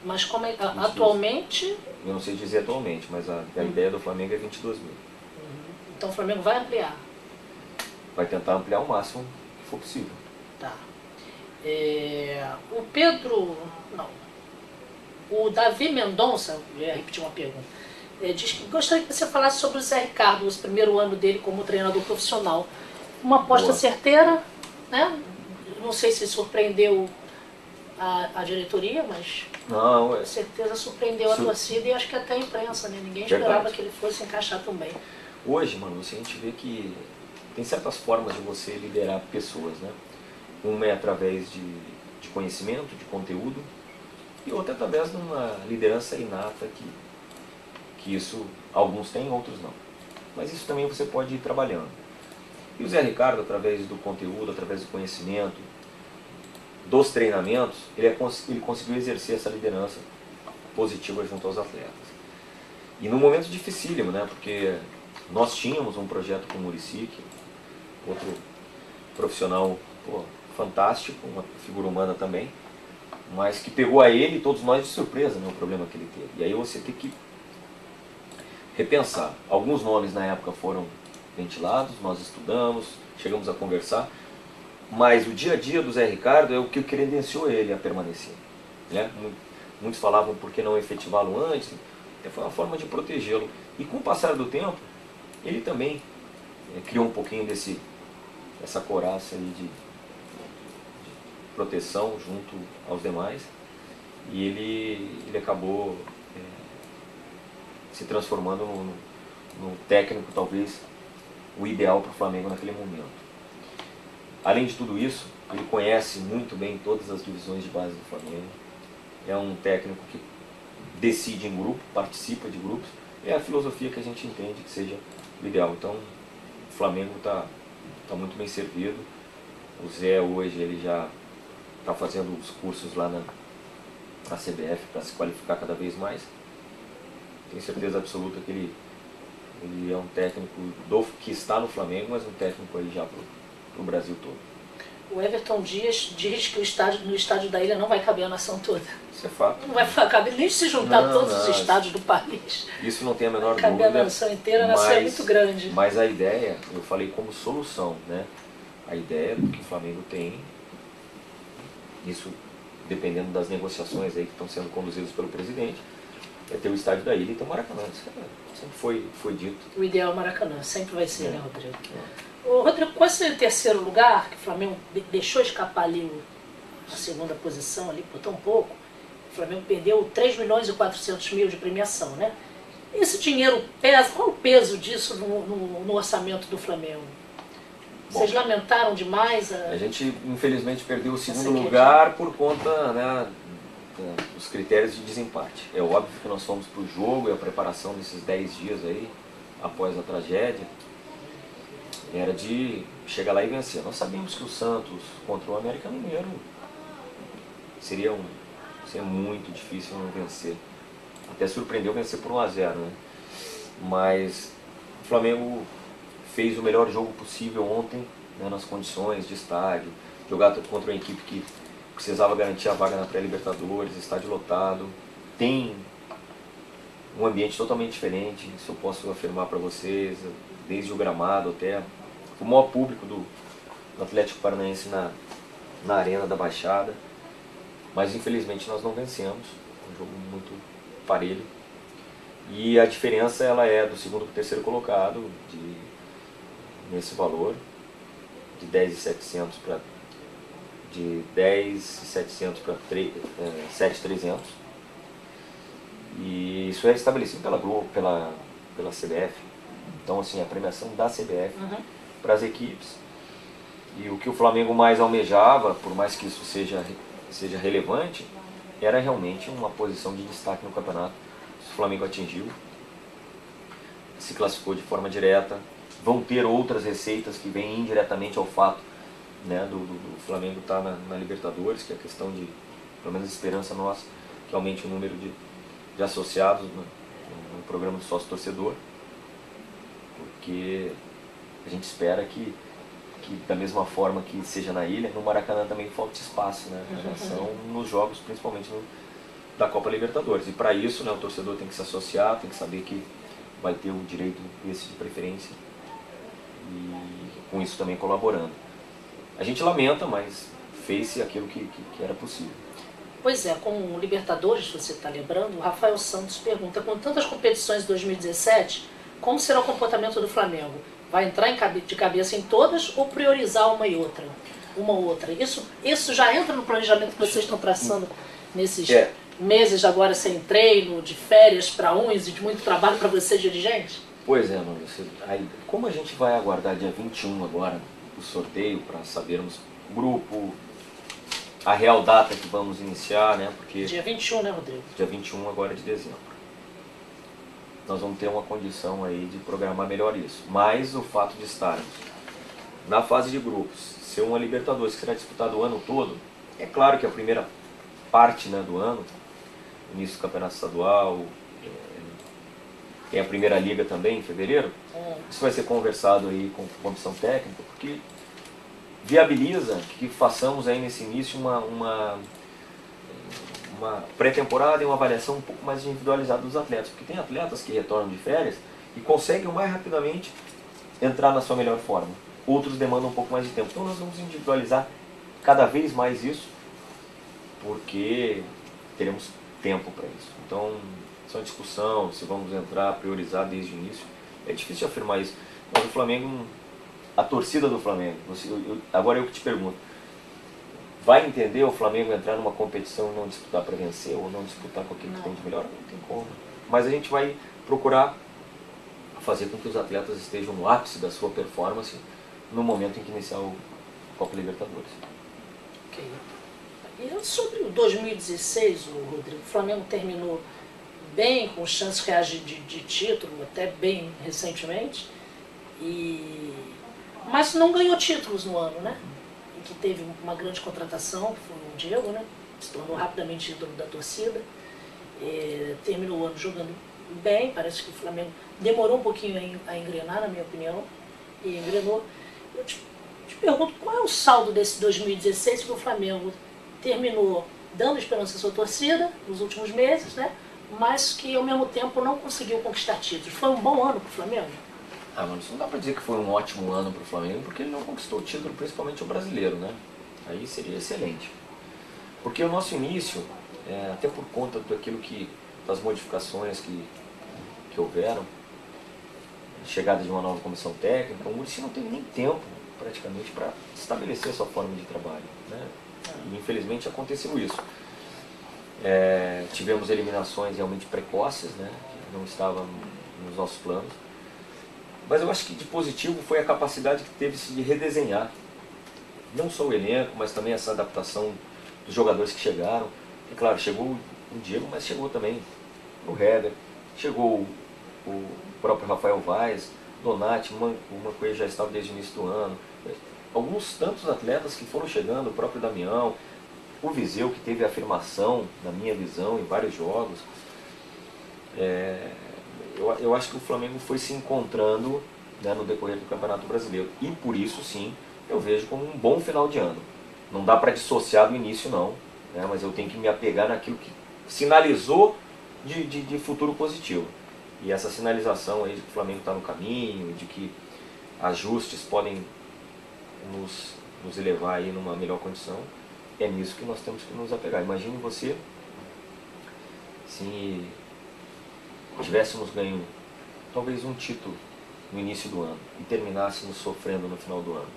Mas como é, atualmente... Eu não sei dizer atualmente, mas a ideia do Flamengo é 22 mil. Então o Flamengo vai ampliar? Vai tentar ampliar o máximo que for possível. Tá. O Pedro... Não. O Davi Mendonça, eu ia repetir uma pergunta, diz que gostaria que você falasse sobre o Zé Ricardo, o primeiro ano dele como treinador profissional. Uma aposta certeira, né? Não sei se surpreendeu a diretoria, mas não, com certeza surpreendeu a torcida e acho que até a imprensa, né? Ninguém esperava que ele fosse encaixar tão bem. Hoje, mano, a gente vê que tem certas formas de você liderar pessoas, né? Uma é através de conhecimento, de conteúdo, e outra através de uma liderança inata que isso alguns têm, outros não. Mas isso também você pode ir trabalhando. E o Zé Ricardo, através do conteúdo, através do conhecimento, dos treinamentos, ele conseguiu exercer essa liderança positiva junto aos atletas. E num momento dificílimo, né? Porque nós tínhamos um projeto com o Muricy, outro profissional fantástico, uma figura humana também, mas que pegou a ele e todos nós de surpresa, né, o problema que ele teve. E aí você tem que repensar. Alguns nomes na época foram ventilados, nós estudamos, chegamos a conversar, mas o dia a dia do Zé Ricardo é o que credenciou ele a permanecer, né? Muitos falavam por que não efetivá-lo antes, foi uma forma de protegê-lo. E com o passar do tempo, ele também criou um pouquinho essa coraça aí de proteção junto aos demais, e ele acabou se transformando no técnico, talvez, o ideal para o Flamengo naquele momento. Além de tudo isso, ele conhece muito bem todas as divisões de base do Flamengo, é um técnico que decide em grupo, participa de grupos, é a filosofia que a gente entende que seja o ideal. Então, o Flamengo está muito bem servido. O Zé hoje ele já está fazendo os cursos lá na CBF para se qualificar cada vez mais. Tenho certeza absoluta que ele é um técnico que está no Flamengo, mas um técnico aí já para o Brasil todo. O Everton Dias diz que no estádio da Ilha não vai caber a nação toda. Isso é fato. Não vai caber nem se juntar todos os estádios do país. Isso não tem a menor dúvida. Caber a nação inteira, a nação é muito grande. Mas a ideia, eu falei como solução, né? A ideia do que o Flamengo tem, isso dependendo das negociações aí que estão sendo conduzidas pelo presidente, é ter o estádio da Ilha e ter o Maracanã. Isso sempre foi dito. O ideal é o Maracanã, sempre vai ser, né, Rodrigo? Ô, Rodrigo, com esse terceiro lugar, que o Flamengo deixou escapar ali a segunda posição, ali por tão pouco, o Flamengo perdeu 3 milhões e 400 mil de premiação, né? Esse dinheiro pesa, qual o peso disso no orçamento do Flamengo? Vocês lamentaram demais? A gente, infelizmente, perdeu o segundo lugar por conta, né, dos critérios de desempate. É óbvio que nós fomos para o jogo e a preparação desses 10 dias aí, após a tragédia, era de chegar lá e vencer. Nós sabíamos que o Santos contra o América Mineiro seria muito difícil não vencer. Até surpreendeu vencer por 1-0, né? Mas o Flamengo fez o melhor jogo possível ontem, né, nas condições de estádio, jogar contra uma equipe que precisava garantir a vaga na pré-Libertadores, estádio lotado, tem um ambiente totalmente diferente, isso eu posso afirmar para vocês, desde o gramado até o maior público do Atlético Paranaense na Arena da Baixada, mas infelizmente nós não vencemos, um jogo muito parelho, e a diferença ela é do segundo para o terceiro colocado, nesse valor, de 10.700 para 7.300, e isso é estabelecido pela Globo, pela CBF. Então, assim, a premiação da CBF para as equipes, e o que o Flamengo mais almejava, por mais que isso seja relevante, era realmente uma posição de destaque no campeonato. O Flamengo atingiu, se classificou de forma direta. Vão ter outras receitas que vêm indiretamente ao fato, né, do Flamengo estar na Libertadores, que é a questão de, pelo menos a esperança nossa, que aumente o número de associados no programa do sócio-torcedor, porque a gente espera que da mesma forma que seja na Ilha, no Maracanã também falte espaço, né, na nação, nos jogos, principalmente da Copa Libertadores. E para isso, né, o torcedor tem que se associar, tem que saber que vai ter o direito esse de preferência, e com isso também colaborando. A gente lamenta, mas fez-se aquilo que era possível. Pois é, com o Libertadores, você está lembrando, o Rafael Santos pergunta, com tantas competições em 2017, como será o comportamento do Flamengo? Vai entrar de cabeça em todas ou priorizar uma ou outra? Isso já entra no planejamento que vocês estão traçando nesses meses agora sem treino, de férias para uns e de muito trabalho para vocês, dirigentes? Pois é, Maurício. Como a gente vai aguardar dia 21 agora o sorteio para sabermos o grupo, a real data que vamos iniciar, né? Porque dia 21, né, Rodrigo? Dia 21 agora de dezembro. Nós vamos ter uma condição aí de programar melhor isso. Mas o fato de estarmos na fase de grupos, ser uma Libertadores que será disputada o ano todo, é claro que a primeira parte, né, do ano, início do campeonato estadual, tem a primeira liga também em fevereiro, isso vai ser conversado aí com a comissão técnica, porque viabiliza que façamos aí nesse início uma uma pré-temporada e uma avaliação um pouco mais individualizada dos atletas, porque tem atletas que retornam de férias e conseguem mais rapidamente entrar na sua melhor forma. Outros demandam um pouco mais de tempo. Então nós vamos individualizar cada vez mais isso, porque teremos tempo para isso. Então, essa é uma discussão, se vamos entrar, priorizar desde o início. É difícil afirmar isso. Mas o Flamengo, a torcida do Flamengo, agora eu que te pergunto, vai entender o Flamengo entrar numa competição e não disputar para vencer, ou não disputar com aquilo que tem de melhor? Não tem como. Mas a gente vai procurar fazer com que os atletas estejam no ápice da sua performance no momento em que iniciar o Copa Libertadores. Ok. E sobre o 2016, Rodrigo, o Flamengo terminou bem, com chances reais de título, até bem recentemente, mas não ganhou títulos no ano, né? Em que teve uma grande contratação, que foi o Diego, né? Se tornou rapidamente ídolo da torcida. Terminou o ano jogando bem, parece que o Flamengo demorou um pouquinho a engrenar, na minha opinião, e engrenou. Eu te pergunto, qual é o saldo desse 2016 que o Flamengo terminou dando esperança à sua torcida nos últimos meses, né? Mas que ao mesmo tempo não conseguiu conquistar títulos? Foi um bom ano para o Flamengo? Mas isso não dá para dizer que foi um ótimo ano para o Flamengo, porque ele não conquistou o título, principalmente o brasileiro, né? Aí seria excelente. Porque o nosso início, até por conta das modificações que houveram, chegada de uma nova comissão técnica, o Muricy não teve nem tempo, praticamente, para estabelecer a sua forma de trabalho, né? E infelizmente aconteceu isso. Tivemos eliminações realmente precoces, né? Que não estavam nos nossos planos. Mas eu acho que de positivo foi a capacidade que teve-se de redesenhar, não só o elenco, mas também essa adaptação dos jogadores que chegaram. E claro, chegou o Diego, mas chegou também o Heber, chegou o próprio Rafael Vaz, Donati, o Manquez já estava desde o início do ano. Alguns tantos atletas que foram chegando, o próprio Damião, o Viseu, que teve afirmação, na minha visão, em vários jogos. Eu acho que o Flamengo foi se encontrando, né, no decorrer do Campeonato Brasileiro. E por isso, sim, eu vejo como um bom final de ano. Não dá para dissociar do início, não, né, mas eu tenho que me apegar naquilo que sinalizou de futuro positivo. E essa sinalização aí de que o Flamengo está no caminho, de que ajustes podem nos elevar aí numa melhor condição, é nisso que nós temos que nos apegar. Imagine você se tivéssemos ganho talvez um título no início do ano e terminássemos sofrendo no final do ano.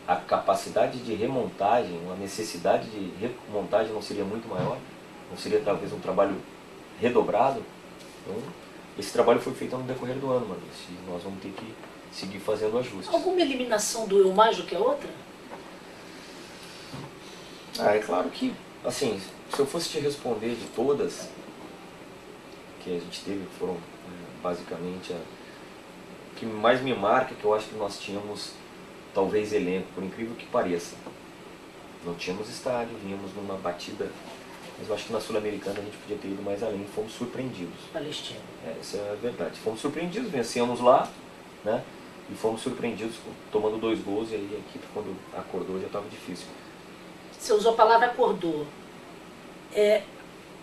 A capacidade de remontagem, a necessidade de remontagem não seria muito maior? Não seria talvez um trabalho redobrado? Então, esse trabalho foi feito no decorrer do ano, Maurício, e nós vamos ter que seguir fazendo ajustes. Alguma eliminação doeu mais do que a outra? É claro que, assim, se eu fosse te responder de todas que a gente teve, que foram basicamente o que mais me marca, que eu acho que nós tínhamos talvez elenco, por incrível que pareça. Não tínhamos estádio, vínhamos numa batida, mas eu acho que na Sul-Americana a gente podia ter ido mais além, fomos surpreendidos. Palestina. Isso é verdade. Fomos surpreendidos, vencemos lá, né? E fomos surpreendidos tomando 2 gols, e aí a equipe, quando acordou, já estava difícil. Você usou a palavra acordou.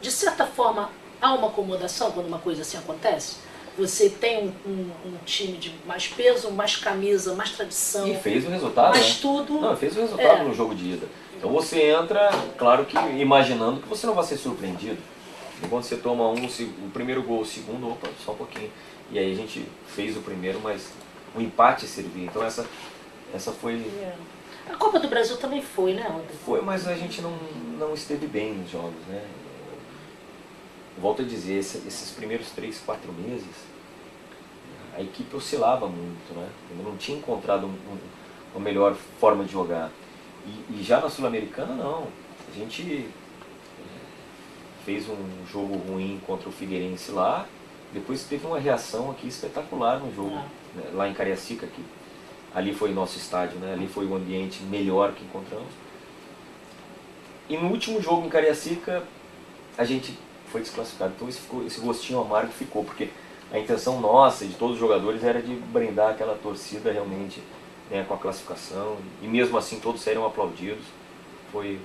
De certa forma, há uma acomodação quando uma coisa assim acontece? Você tem um time de mais peso, mais camisa, mais tradição. E fez o resultado, mais né? tudo. Não, fez o resultado no jogo de ida. Então você entra, claro que imaginando que você não vai ser surpreendido. E quando você toma o primeiro gol, o segundo, opa, só um pouquinho. E aí a gente fez o primeiro, mas o empate servia. Então essa foi... A Copa do Brasil também foi, né, Rodrigo? Foi, mas a gente não esteve bem nos jogos, né? Volto a dizer, esses primeiros 3, 4 meses, a equipe oscilava muito, né? Eu não tinha encontrado uma melhor forma de jogar. E já na Sul-Americana, não. A gente fez um jogo ruim contra o Figueirense lá, depois teve uma reação aqui espetacular no jogo, né? Lá em Cariacica, que ali foi nosso estádio, né? Ali foi o ambiente melhor que encontramos. E no último jogo em Cariacica, a gente foi desclassificado. Então esse gostinho amargo ficou, porque a intenção nossa e de todos os jogadores era de brindar aquela torcida realmente, né, com a classificação. E mesmo assim todos saíram aplaudidos. Foi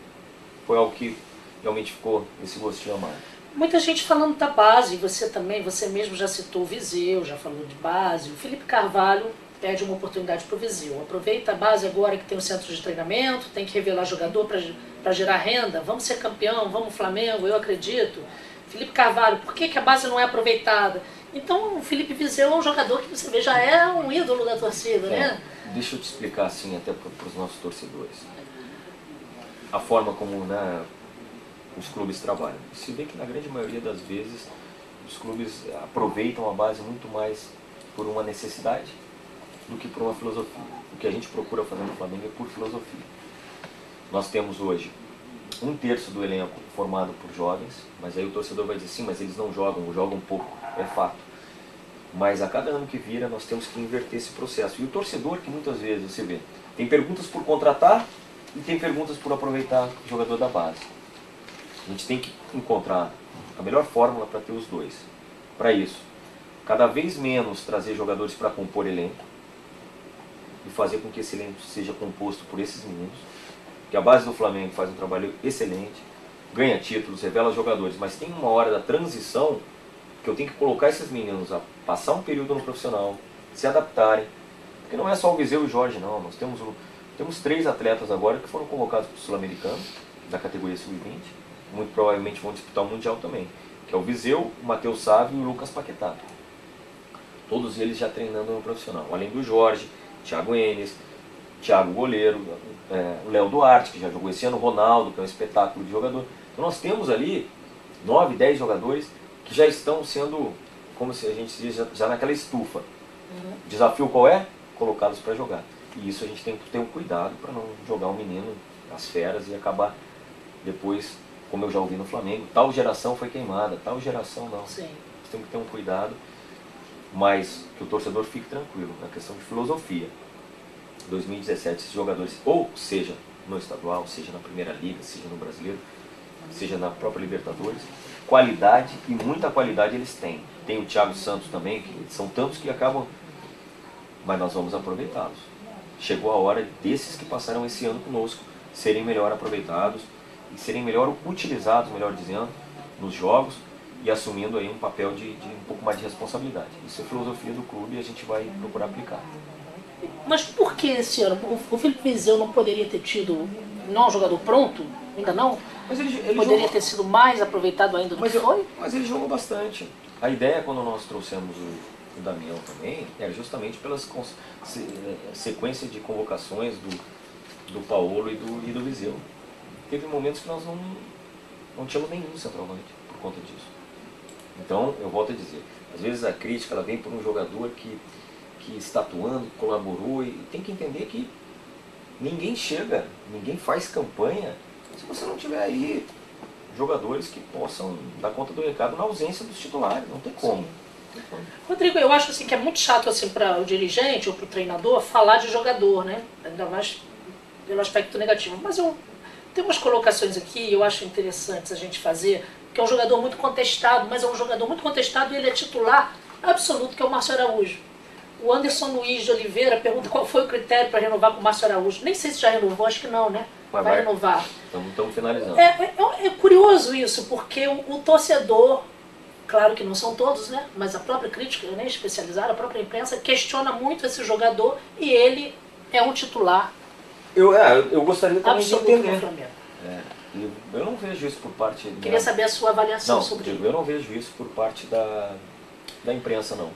algo que realmente ficou esse gostinho a mais. Muita gente falando da base, você também, você mesmo já citou o Viseu, já falou de base. O Felipe Carvalho pede uma oportunidade para o Viseu. Aproveita a base agora que tem o centro de treinamento, tem que revelar jogador para gerar renda. Vamos ser campeão, vamos Flamengo, eu acredito. Felipe Carvalho, por que a base não é aproveitada? Então o Felipe Viseu é um jogador que você vê, já é um ídolo da torcida, né? Deixa eu te explicar assim, até para os nossos torcedores. A forma como, né, os clubes trabalham. Se vê que na grande maioria das vezes os clubes aproveitam a base muito mais por uma necessidade do que por uma filosofia. O que a gente procura fazer no Flamengo é por filosofia. Nós temos hoje 1/3 do elenco formado por jovens, mas aí o torcedor vai dizer, sim, mas eles não jogam, ou jogam pouco, é fato. Mas a cada ano que vira nós temos que inverter esse processo. E o torcedor, que muitas vezes você vê, tem perguntas por contratar e tem perguntas por aproveitar o jogador da base. A gente tem que encontrar a melhor fórmula para ter os dois. Para isso, cada vez menos trazer jogadores para compor elenco e fazer com que esse elenco seja composto por esses meninos, que a base do Flamengo faz um trabalho excelente, ganha títulos, revela jogadores, mas tem uma hora da transição que eu tenho que colocar esses meninos a passar um período no profissional, se adaptarem, porque não é só o Viseu e o Jorge, não. Nós temos 3 atletas agora que foram convocados para o Sul-Americano, da categoria Sub-20, muito provavelmente vão disputar o Mundial também, que é o Viseu, o Matheus Sávio e o Lucas Paquetá. Todos eles já treinando no profissional, além do Jorge, Thiago Enes, Thiago Goleiro, o Léo Duarte, que já jogou esse ano, o Ronaldo, que é um espetáculo de jogador. Então nós temos ali 9, 10 jogadores que já estão sendo, como se a gente diz, já naquela estufa. O desafio qual é? Colocá-los para jogar. E isso a gente tem que ter um cuidado para não jogar o menino às feras e acabar depois, como eu já ouvi no Flamengo, tal geração foi queimada, tal geração não. Sim. Nós temos que ter um cuidado, mas que o torcedor fique tranquilo, na questão de filosofia. 2017, esses jogadores, ou seja no estadual, seja na Primeira Liga, seja no Brasileiro, seja na própria Libertadores, qualidade e muita qualidade eles têm. Tem o Thiago Santos também, que são tantos que acabam, mas nós vamos aproveitá-los. Chegou a hora desses que passaram esse ano conosco serem melhor aproveitados e serem melhor utilizados, melhor dizendo, nos jogos e assumindo aí um papel de um pouco mais de responsabilidade. Isso é filosofia do clube e a gente vai procurar aplicar. Mas por que esse ano? O Felipe Viseu não poderia ter tido, não é um jogador pronto? Ainda não? Mas ele poderia jogou, ter sido mais aproveitado ainda do que foi? Mas ele jogou bastante. A ideia, quando nós trouxemos o Damião também, era justamente pelas sequências de convocações do Paulo e do Viseu. Teve momentos que nós não tínhamos nenhum centroavante por conta disso. Então, eu volto a dizer, às vezes a crítica ela vem por um jogador que está atuando, colaborou, e tem que entender que ninguém chega, ninguém faz campanha se você não tiver aí jogadores que possam dar conta do recado na ausência dos titulares, não tem como. Rodrigo, eu acho assim, que é muito chato assim, para o dirigente ou para o treinador falar de jogador, né? Ainda mais pelo aspecto negativo. Mas eu tenho umas colocações aqui, eu acho interessantes a gente fazer, que é um jogador muito contestado, mas é um jogador muito contestado e ele é titular absoluto, que é o Márcio Araújo. O Anderson Luiz de Oliveira pergunta qual foi o critério para renovar com o Márcio Araújo. Nem sei se já renovou, acho que não, né? Vai renovar. Estamos finalizando. É curioso isso, porque o torcedor, claro que não são todos, né? Mas a própria crítica, né, especializada, a própria imprensa, questiona muito esse jogador e ele é um titular. Eu gostaria também de entender. Eu não vejo isso por parte... Queria saber a sua avaliação sobre isso. Eu não vejo isso por parte da imprensa, não.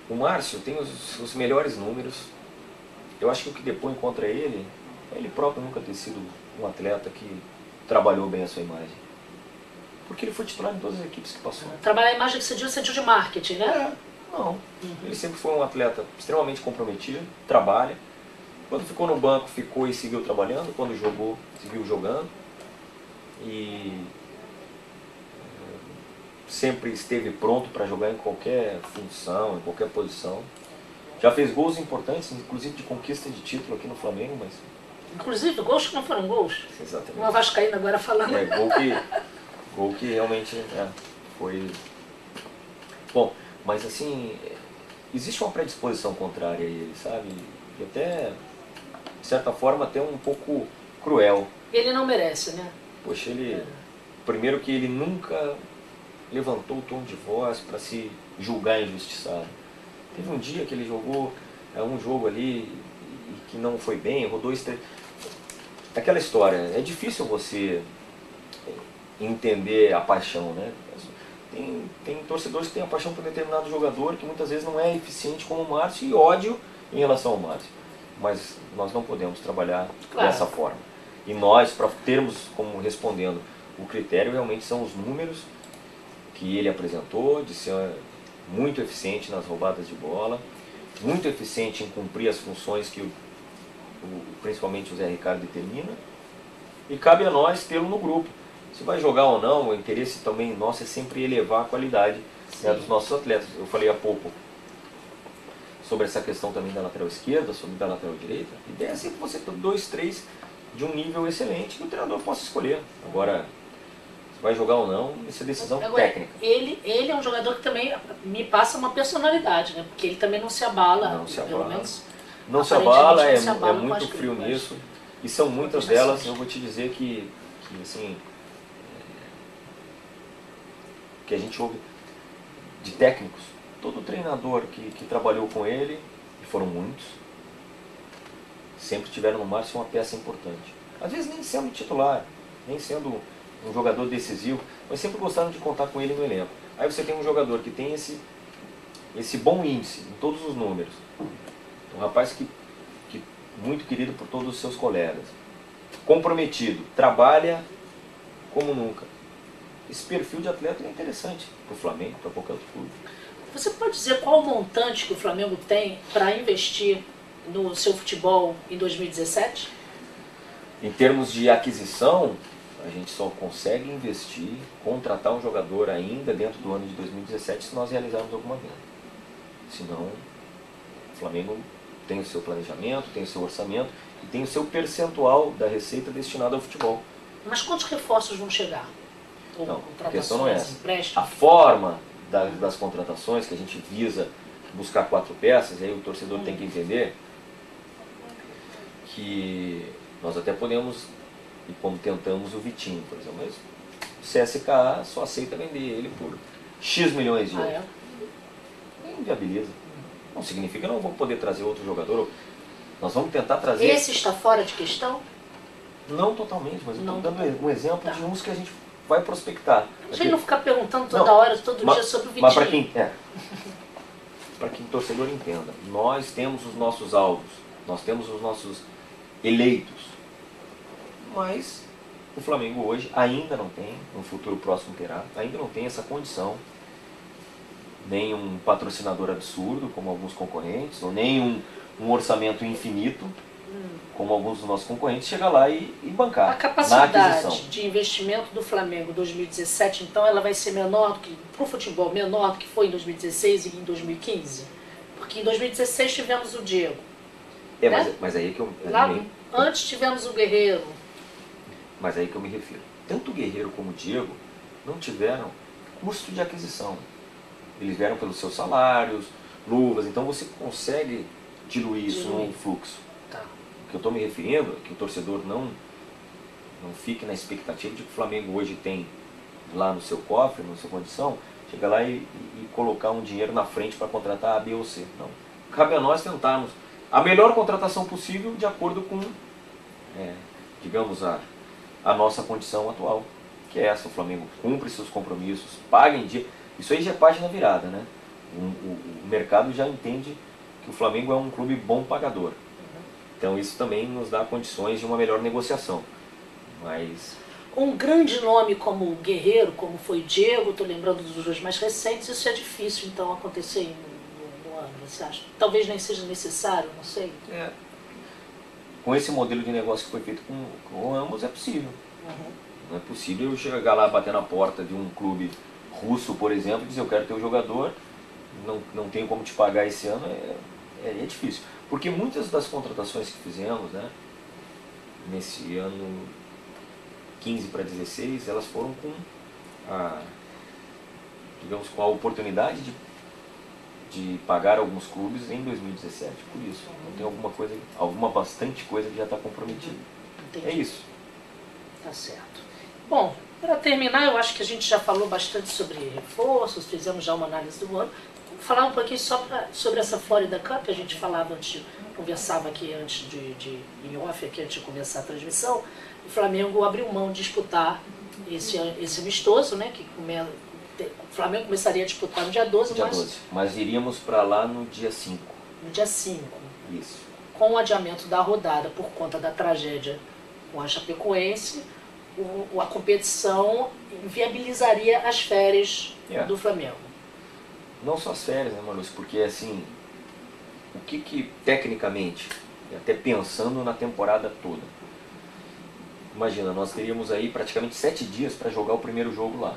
O Márcio tem os melhores números. Eu acho que o que depõe contra ele é ele próprio nunca ter sido um atleta que trabalhou bem a sua imagem. Porque ele foi titular em todas as equipes que passou. Trabalhar a imagem que você diz de marketing, né? Não. Ele sempre foi um atleta extremamente comprometido, trabalha. Quando ficou no banco, ficou e seguiu trabalhando. Quando jogou, seguiu jogando. E sempre esteve pronto para jogar em qualquer função, em qualquer posição. Já fez gols importantes, inclusive de conquista de título aqui no Flamengo, mas... Inclusive, gols que não foram gols. Exatamente. Uma vascaína agora falando. Gol que realmente foi... Bom, mas assim, existe uma predisposição contrária a ele, sabe? E até, de certa forma, até um pouco cruel. Ele não merece, né? Poxa, ele... Primeiro que ele nunca levantou o tom de voz para se julgar injustiçado. Teve um dia que ele jogou um jogo ali e que não foi bem, errou 2, 3... Aquela história, é difícil você entender a paixão, né? Tem torcedores que têm a paixão por determinado jogador que muitas vezes não é eficiente como o Márcio e ódio em relação ao Márcio. Mas nós não podemos trabalhar dessa forma. E nós, para termos, como respondendo, o critério realmente são os números que ele apresentou, de ser muito eficiente nas roubadas de bola, muito eficiente em cumprir as funções que principalmente o Zé Ricardo determina, e cabe a nós tê-lo no grupo. Se vai jogar ou não, o interesse também nosso é sempre elevar a qualidade, né, dos nossos atletas. Eu falei há pouco sobre essa questão também da lateral esquerda, sobre da lateral direita. A ideia é sempre você ter 2, 3 de um nível excelente que o treinador possa escolher. Agora, se vai jogar ou não, isso é decisão técnica. Ele é um jogador que também me passa uma personalidade, né? Porque ele também não se abala. Não se pelo abala. menos, Não se abala, não se abala é muito frio nisso. E são muitas delas, eu vou te dizer que assim, que a gente ouve de técnicos. Todo treinador que trabalhou com ele, e foram muitos, sempre tiveram no Márcio uma peça importante. Às vezes nem sendo titular, nem sendo um jogador decisivo, mas sempre gostaram de contar com ele no elenco. Aí você tem um jogador que tem esse bom índice em todos os números. Um rapaz que muito querido por todos os seus colegas. Comprometido, trabalha como nunca. Esse perfil de atleta é interessante para o Flamengo, para qualquer outro clube. Você pode dizer qual o montante que o Flamengo tem para investir no seu futebol em 2017? Em termos de aquisição, a gente só consegue investir, contratar um jogador ainda dentro do ano de 2017 se nós realizarmos alguma venda. Senão, o Flamengo tem o seu planejamento, tem o seu orçamento e tem o seu percentual da receita destinada ao futebol. Mas quantos reforços vão chegar? Ou não, a questão não é essa. Empréstimos? A forma das contratações, que a gente visa buscar 4 peças, e aí o torcedor tem que entender que nós até podemos, e como tentamos o Vitinho, por exemplo, mas o CSKA só aceita vender ele por X milhões de euros. Inviabiliza. Não significa que eu não vou poder trazer outro jogador. Nós vamos tentar trazer... Esse está fora de questão? Não totalmente, mas eu estou dando um exemplo de uns que a gente vai prospectar. A gente não ficar perguntando toda hora, todo dia sobre o Vitinho. Mas para quem o torcedor entenda, nós temos os nossos alvos, nós temos os nossos eleitos, mas o Flamengo hoje ainda não tem, no futuro próximo terá, ainda não tem essa condição, nem um patrocinador absurdo, como alguns concorrentes, ou nem um orçamento infinito, como alguns dos nossos concorrentes, chegar lá e bancar. A capacidade de investimento do Flamengo em 2017, então, ela vai ser menor do que, para o futebol, menor do que foi em 2016 e em 2015? Porque em 2016 tivemos o Diego. Né? Mas aí é que eu... Antes tivemos o Guerreiro. Mas aí que eu me refiro. Tanto o Guerreiro como o Diego não tiveram custo de aquisição. Eles vieram pelos seus salários, luvas, então você consegue diluir isso num fluxo. Tá. O que eu estou me referindo é que o torcedor não fique na expectativa de que o Flamengo hoje tem lá no seu cofre, na sua condição, chegar lá e colocar um dinheiro na frente para contratar A, B ou C. Não. Cabe a nós tentarmos a melhor contratação possível de acordo com, digamos, a nossa condição atual, que é essa. O Flamengo cumpre seus compromissos, paga em dia. Isso aí já é página virada, né? O mercado já entende que o Flamengo é um clube bom pagador. Então isso também nos dá condições de uma melhor negociação. Mas... um grande nome como o Guerreiro, como foi o Diego, estou lembrando dos dois mais recentes, isso é difícil então acontecer no ano, você acha? Talvez nem seja necessário, não sei. Com esse modelo de negócio que foi feito com ambos é possível. Não é possível eu chegar lá, bater na porta de um clube russo, por exemplo, e dizer eu quero ter um jogador, não tenho como te pagar esse ano, é difícil. Porque muitas das contratações que fizemos, né, nesse ano 15 para 16, elas foram com com a oportunidade de pagar alguns clubes em 2017, por isso. Então tem bastante coisa que já está comprometida. Entendi. É isso. Tá certo. Bom, para terminar, eu acho que a gente já falou bastante sobre reforços, fizemos já uma análise do ano. Vou falar um pouquinho só sobre essa Florida Cup, a gente falava antes, conversava aqui antes em off, aqui antes de começar a transmissão. O Flamengo abriu mão de disputar esse amistoso, né? O Flamengo começaria a disputar no dia 12, Dia 12. Mas iríamos para lá no dia 5. No dia 5. Isso. Com o adiamento da rodada por conta da tragédia com a Chapecoense, a competição viabilizaria as férias do Flamengo. Não só as férias, né, Manus? Porque, assim, o que tecnicamente, até pensando na temporada toda, imagina, nós teríamos aí praticamente 7 dias para jogar o primeiro jogo lá.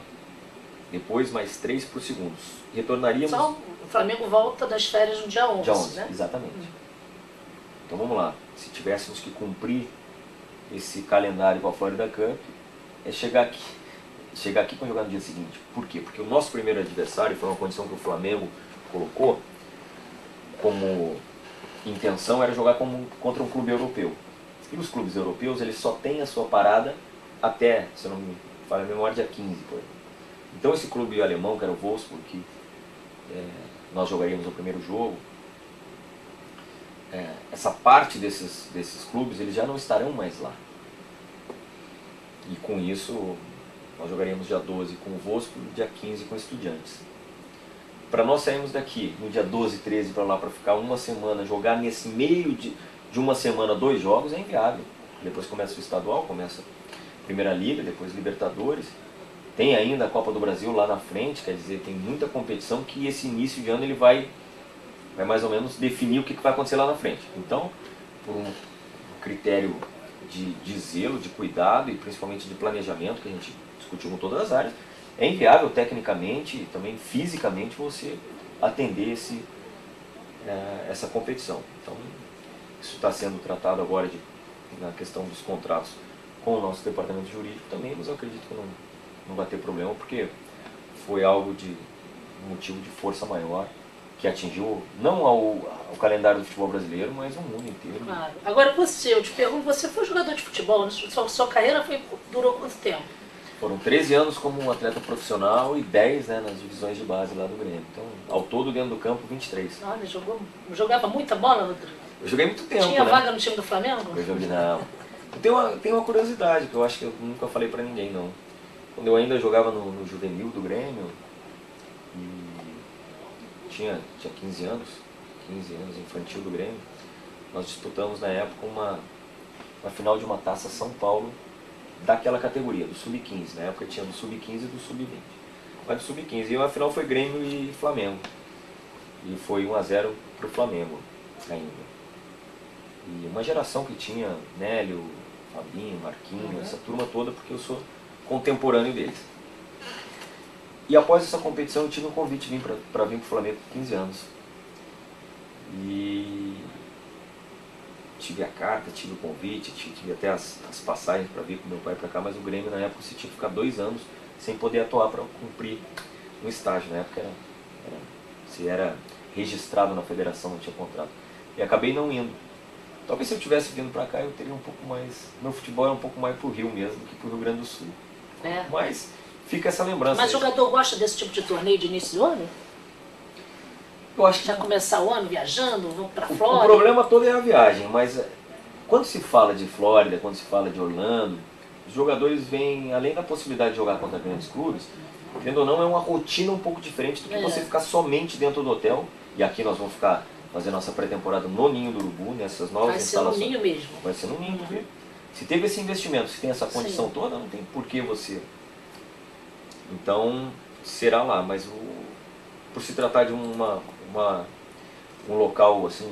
Depois mais 3 para o segundo. Retornaríamos... Só o Flamengo volta das férias no dia 11, dia 11, né? Exatamente. Então vamos lá. Se tivéssemos que cumprir esse calendário com a Florida Cup, é chegar aqui para jogar no dia seguinte. Por quê? Porque o nosso primeiro adversário foi uma condição que o Flamengo colocou como intenção, era jogar contra um clube europeu. E os clubes europeus, eles só têm a sua parada até, se eu não me falha a memória, dia 15. Por aí. Então esse clube alemão, que era o Wolfsburg, que nós jogaríamos o primeiro jogo, essa parte desses clubes, eles já não estarão mais lá. E com isso, nós jogaríamos dia 12 com o Wolfsburg, dia 15 com o Estudiantes. Para nós sairmos daqui no dia 12, 13 para lá, para ficar uma semana, jogar nesse meio de uma semana 2 jogos, é inviável. Depois começa o estadual, começa a Primeira Liga, depois Libertadores. Tem ainda a Copa do Brasil lá na frente, quer dizer, tem muita competição que esse início de ano ele vai mais ou menos definir o que vai acontecer lá na frente. Então, por um critério de zelo, de cuidado e principalmente de planejamento, que a gente discutiu com todas as áreas, é inviável tecnicamente e também fisicamente você atender essa competição. Então, isso está sendo tratado agora na questão dos contratos com o nosso departamento jurídico também, mas eu acredito que não vai ter problema, porque foi algo um motivo de força maior, que atingiu não ao calendário do futebol brasileiro, mas o mundo inteiro. Claro. Agora eu te pergunto, você foi jogador de futebol, sua carreira durou quanto tempo? Foram 13 anos como um atleta profissional e 10 nas divisões de base lá do Grêmio. Então, ao todo dentro do campo, 23. Olha, jogava muita bola, Rodrigo? Eu joguei muito tempo, Tinha vaga no time do Flamengo? Eu joguei, não. Tem uma curiosidade que eu acho que eu nunca falei pra ninguém, não. Quando eu ainda jogava no juvenil do Grêmio, e tinha 15 anos, infantil do Grêmio, nós disputamos na época uma final de uma Taça São Paulo daquela categoria, do Sub-15. Na época tinha do Sub-15 e do Sub-20. Mas do Sub-15, e a final foi Grêmio e Flamengo. E foi 1-0 pro Flamengo ainda. E uma geração que tinha Nélio, Fabinho, Marquinhos, essa turma toda, porque eu sou contemporâneo deles. E após essa competição eu tive um convite para vir para o Flamengo com 15 anos. E tive a carta, tive o convite, tive até as passagens para vir com meu pai para cá, mas o Grêmio na época você tinha que ficar 2 anos sem poder atuar para cumprir um estágio. Na época você era registrado na federação, não tinha contrato. E acabei não indo. Talvez se eu tivesse vindo para cá eu teria um pouco mais... Meu futebol é um pouco mais pro Rio mesmo do que pro Rio Grande do Sul. Mas fica essa lembrança. Mas o jogador gosta desse tipo de torneio de início do ano? Eu acho que já começar o ano viajando, vão para Flórida? O problema todo é a viagem, mas quando se fala de Flórida, quando se fala de Orlando, os jogadores vêm, além da possibilidade de jogar contra grandes clubes, querendo ou não, é uma rotina um pouco diferente do que você ficar somente dentro do hotel. E aqui nós vamos ficar fazendo nossa pré-temporada no Ninho do Urubu, nessas novas instalações. Vai ser no Ninho mesmo. Vai ser no Ninho, porque se teve esse investimento, se tem essa condição toda, não tem por que você... Então, será lá, mas por se tratar de um local assim,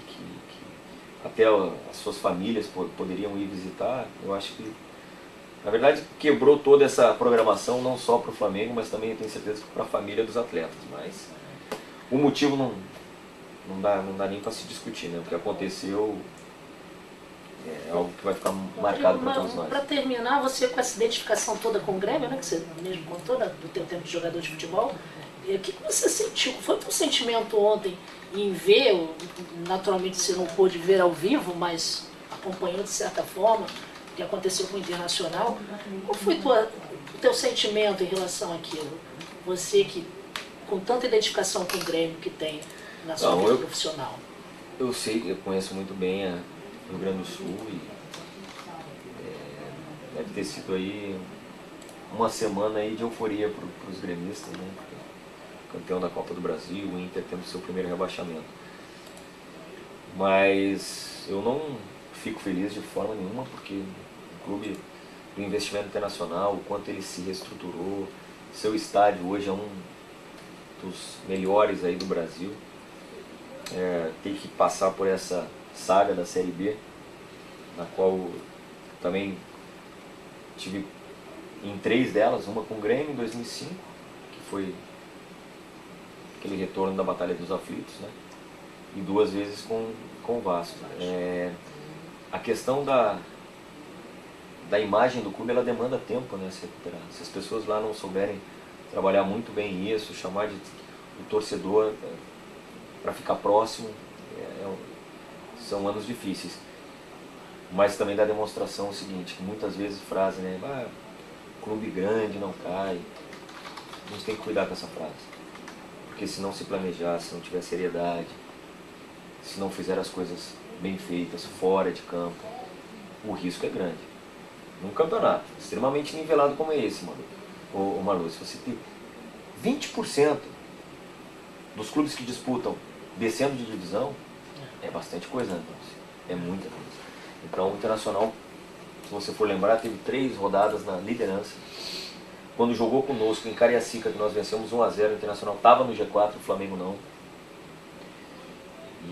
que até as suas famílias poderiam ir visitar, eu acho que, na verdade, quebrou toda essa programação, não só para o Flamengo, mas também, eu tenho certeza, para a família dos atletas. Mas o motivo não dá nem para se discutir, né? O que aconteceu é algo que vai ficar marcado para todos nós. Para terminar, você com essa identificação toda com o Grêmio, né, que você mesmo contou do teu tempo de jogador de futebol, o que você sentiu? Foi um sentimento ontem em ver, naturalmente você não pôde ver ao vivo, mas acompanhou de certa forma, que aconteceu com o Internacional. Qual foi o teu sentimento em relação àquilo? Você que, com tanta identificação com o Grêmio que tem na sua vida profissional. Eu sei, eu conheço muito bem o Rio Grande do Sul e deve ter sido aí uma semana aí de euforia para os gremistas, né? Campeão da Copa do Brasil, o Inter tendo seu primeiro rebaixamento. Mas eu não fico feliz de forma nenhuma, porque o clube do investimento internacional, o quanto ele se reestruturou, seu estádio hoje é um dos melhores aí do Brasil. Tem que passar por essa saga da Série B, na qual também tive em 3 delas, uma com o Grêmio em 2005, que foi aquele retorno da Batalha dos Aflitos, né? E 2 vezes com o Vasco. A questão da imagem do clube, ela demanda tempo, né, se recuperar. Se as pessoas lá não souberem trabalhar muito bem isso, chamar o torcedor para ficar próximo, são anos difíceis. Mas também dá demonstração o seguinte, que muitas vezes frase, né, clube grande não cai. A gente tem que cuidar com essa frase, porque se não se planejar, se não tiver seriedade, se não fizer as coisas bem feitas fora de campo, o risco é grande. Num campeonato extremamente nivelado como é esse, Malu, se você tem 20% dos clubes que disputam descendo de divisão, é bastante coisa, né? É muita coisa. Então o Internacional, se você for lembrar, teve 3 rodadas na liderança. Quando jogou conosco em Cariacica, que nós vencemos 1-0, o Internacional estava no G4, o Flamengo não.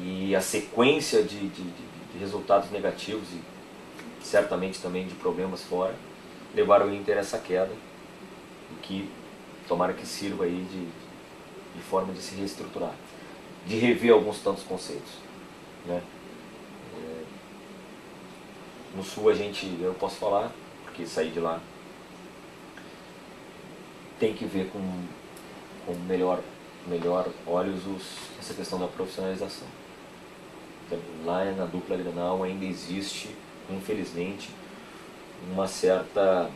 E a sequência de resultados negativos e certamente também de problemas fora, levaram o Inter a essa queda, o que tomara que sirva aí de forma de se reestruturar, de rever alguns tantos conceitos, né? No Sul eu posso falar, porque saí de lá, tem que ver com melhor olhos essa questão da profissionalização. Então, lá na dupla Grenal ainda existe, infelizmente, uma certa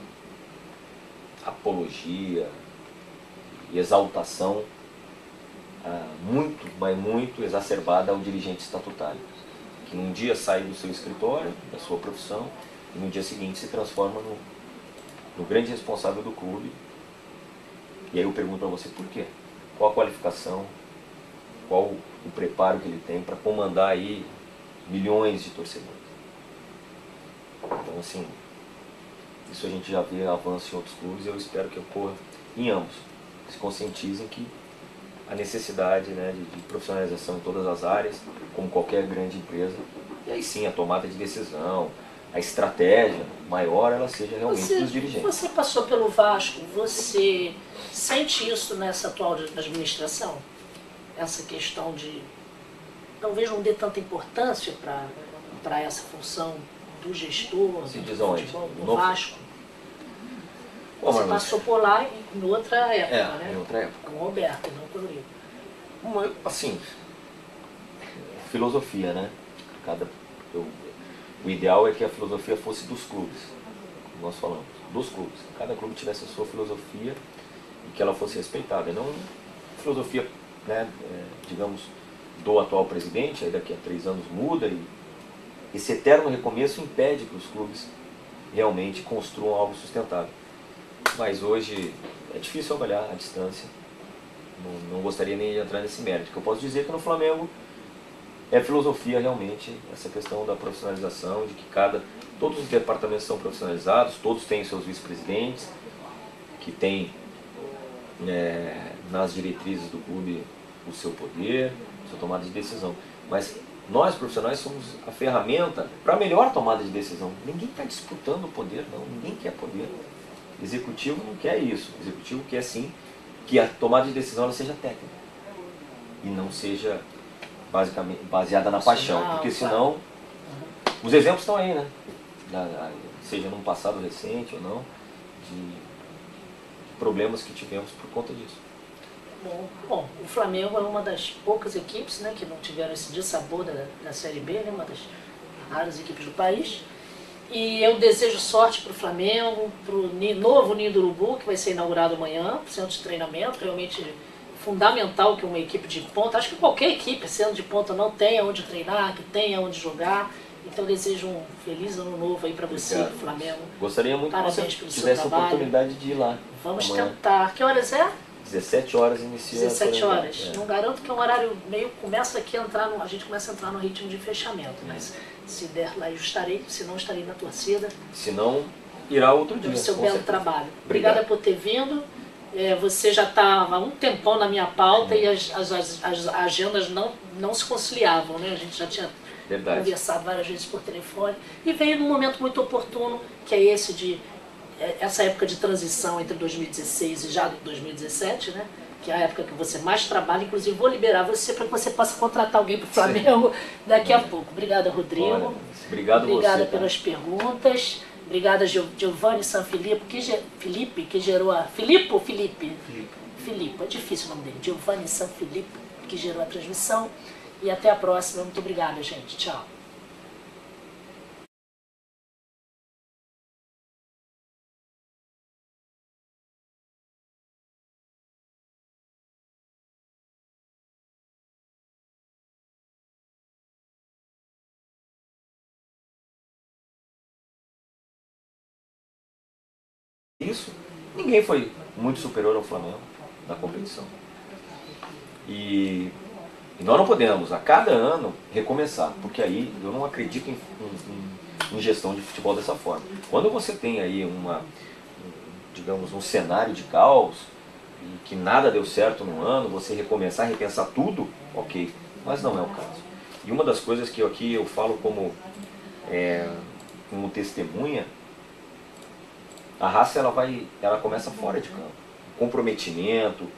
apologia e exaltação muito exacerbada ao dirigente estatutário, que um dia sai do seu escritório, da sua profissão, e no dia seguinte se transforma no grande responsável do clube. E aí eu pergunto para você, por quê? Qual a qualificação, qual o preparo que ele tem para comandar aí milhões de torcedores? Então, assim, isso a gente já vê avanço em outros clubes e eu espero que ocorra em ambos. Que se conscientizem que a necessidade, né, de profissionalização em todas as áreas, como qualquer grande empresa, e aí sim a tomada de decisão, a estratégia maior, ela seja realmente dos dirigentes. Você passou pelo Vasco, você sente isso nessa atual administração? Essa questão de talvez não dê tanta importância para essa função do gestor, do Vasco? Você passou por lá em outra época, né? Em outra época. Com o Roberto, não com o Eurico. Assim, filosofia, né? O ideal é que a filosofia fosse dos clubes, como nós falamos, dos clubes. Cada clube tivesse a sua filosofia e que ela fosse respeitada. E não filosofia, né, digamos, do atual presidente, aí daqui a 3 anos muda e esse eterno recomeço impede que os clubes realmente construam algo sustentável. Mas hoje é difícil avaliar a distância, não gostaria nem de entrar nesse mérito. O que eu posso dizer é que no Flamengo é filosofia realmente, essa questão da profissionalização, de que todos os departamentos são profissionalizados, todos têm seus vice-presidentes, que têm nas diretrizes do clube o seu poder, a sua tomada de decisão. Mas nós profissionais somos a ferramenta para a melhor tomada de decisão. Ninguém está disputando o poder, não, ninguém quer poder. Executivo não quer isso. O executivo quer sim que a tomada de decisão ela seja técnica e não seja basicamente baseada na paixão, porque senão os exemplos estão aí, né? Seja num passado recente ou não, de problemas que tivemos por conta disso. Bom, o Flamengo é uma das poucas equipes, né, que não tiveram esse dissabor da Série B, né, uma das raras equipes do país. E eu desejo sorte para o Flamengo, para o novo Ninho do Urubu, que vai ser inaugurado amanhã, centro de treinamento, realmente fundamental que uma equipe de ponta, acho que qualquer equipe, sendo de ponta, não tenha onde treinar, que tenha onde jogar. Então eu desejo um feliz ano novo aí para você, Flamengo. Gostaria muito Parabéns que você tivesse a oportunidade de ir lá. Vamos amanhã. Tentar. Que horas é? 17 horas inicia. 17 horas. Não garanto que é um horário meio... Começa aqui a entrar a gente começa a entrar no ritmo de fechamento, mas se der lá eu estarei, se não estarei na torcida. Se não, irá outro dia. Pelo seu belo trabalho. Obrigado. Obrigada por ter vindo. Você já está há um tempão na minha pauta e as agendas não se conciliavam, né? A gente já tinha conversado várias vezes por telefone e veio num momento muito oportuno, que é essa época de transição entre 2016 e já 2017, né? Que é a época que você mais trabalha. Inclusive vou liberar você para que você possa contratar alguém para o Flamengo daqui a pouco. Obrigada, Rodrigo. Olha, obrigado Obrigada você, pelas perguntas. Obrigada, Giovanni Sanfilippo, que gerou a... Filipe ou Felipe? Filipe, é difícil o nome dele. Giovanni Sanfilippo, que gerou a transmissão. E até a próxima. Muito obrigada, gente. Tchau. Isso, ninguém foi muito superior ao Flamengo na competição. E nós não podemos, a cada ano, recomeçar, porque aí eu não acredito em gestão de futebol dessa forma. Quando você tem aí digamos, um cenário de caos, e que nada deu certo no ano, você recomeçar, repensar tudo, ok, mas não é o caso. E uma das coisas que aqui eu falo como testemunha, a raça ela começa fora de campo. O comprometimento,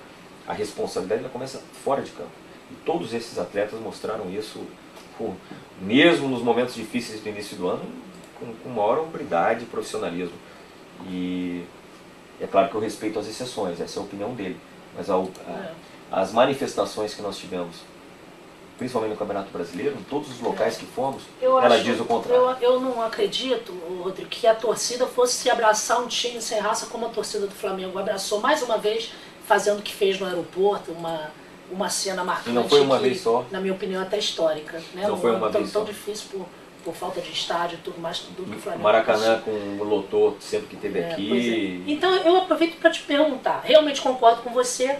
a responsabilidade, ela começa fora de campo. E todos esses atletas mostraram isso, mesmo nos momentos difíceis do início do ano, com maior hombridade e profissionalismo. E é claro que eu respeito as exceções, essa é a opinião dele. Mas as manifestações que nós tivemos, principalmente no Campeonato Brasileiro, em todos os locais que fomos, ela diz o contrário. Eu não acredito, Rodrigo, que a torcida fosse se abraçar um time sem raça como a torcida do Flamengo abraçou mais uma vez, fazendo o que fez no aeroporto, uma cena marcante. E não foi uma vez só. Na minha opinião, até histórica. Né? Não foi uma vez tão só. difícil por falta de estádio e tudo mais, tudo que o Flamengo Maracanã com o lotou sempre que teve aqui. Então eu aproveito para te perguntar, realmente concordo com você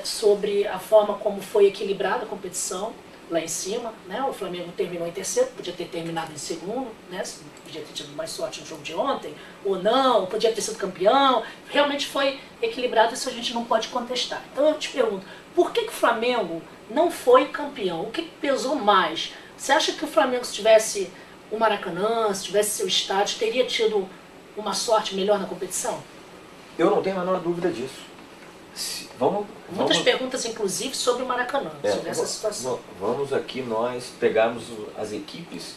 sobre a forma como foi equilibrada a competição lá em cima, né? O Flamengo terminou em terceiro, podia ter terminado em segundo, né? Podia ter tido mais sorte no jogo de ontem, ou não, podia ter sido campeão. Realmente foi equilibrado, isso a gente não pode contestar. Então eu te pergunto, por que o Flamengo não foi campeão? O que pesou mais? Você acha que o Flamengo, se tivesse o Maracanã, se tivesse seu estádio, teria tido uma sorte melhor na competição? Eu não tenho a menor dúvida disso. Muitas perguntas, inclusive, sobre o Maracanã, sobre essa situação. Vamos aqui nós pegarmos as equipes,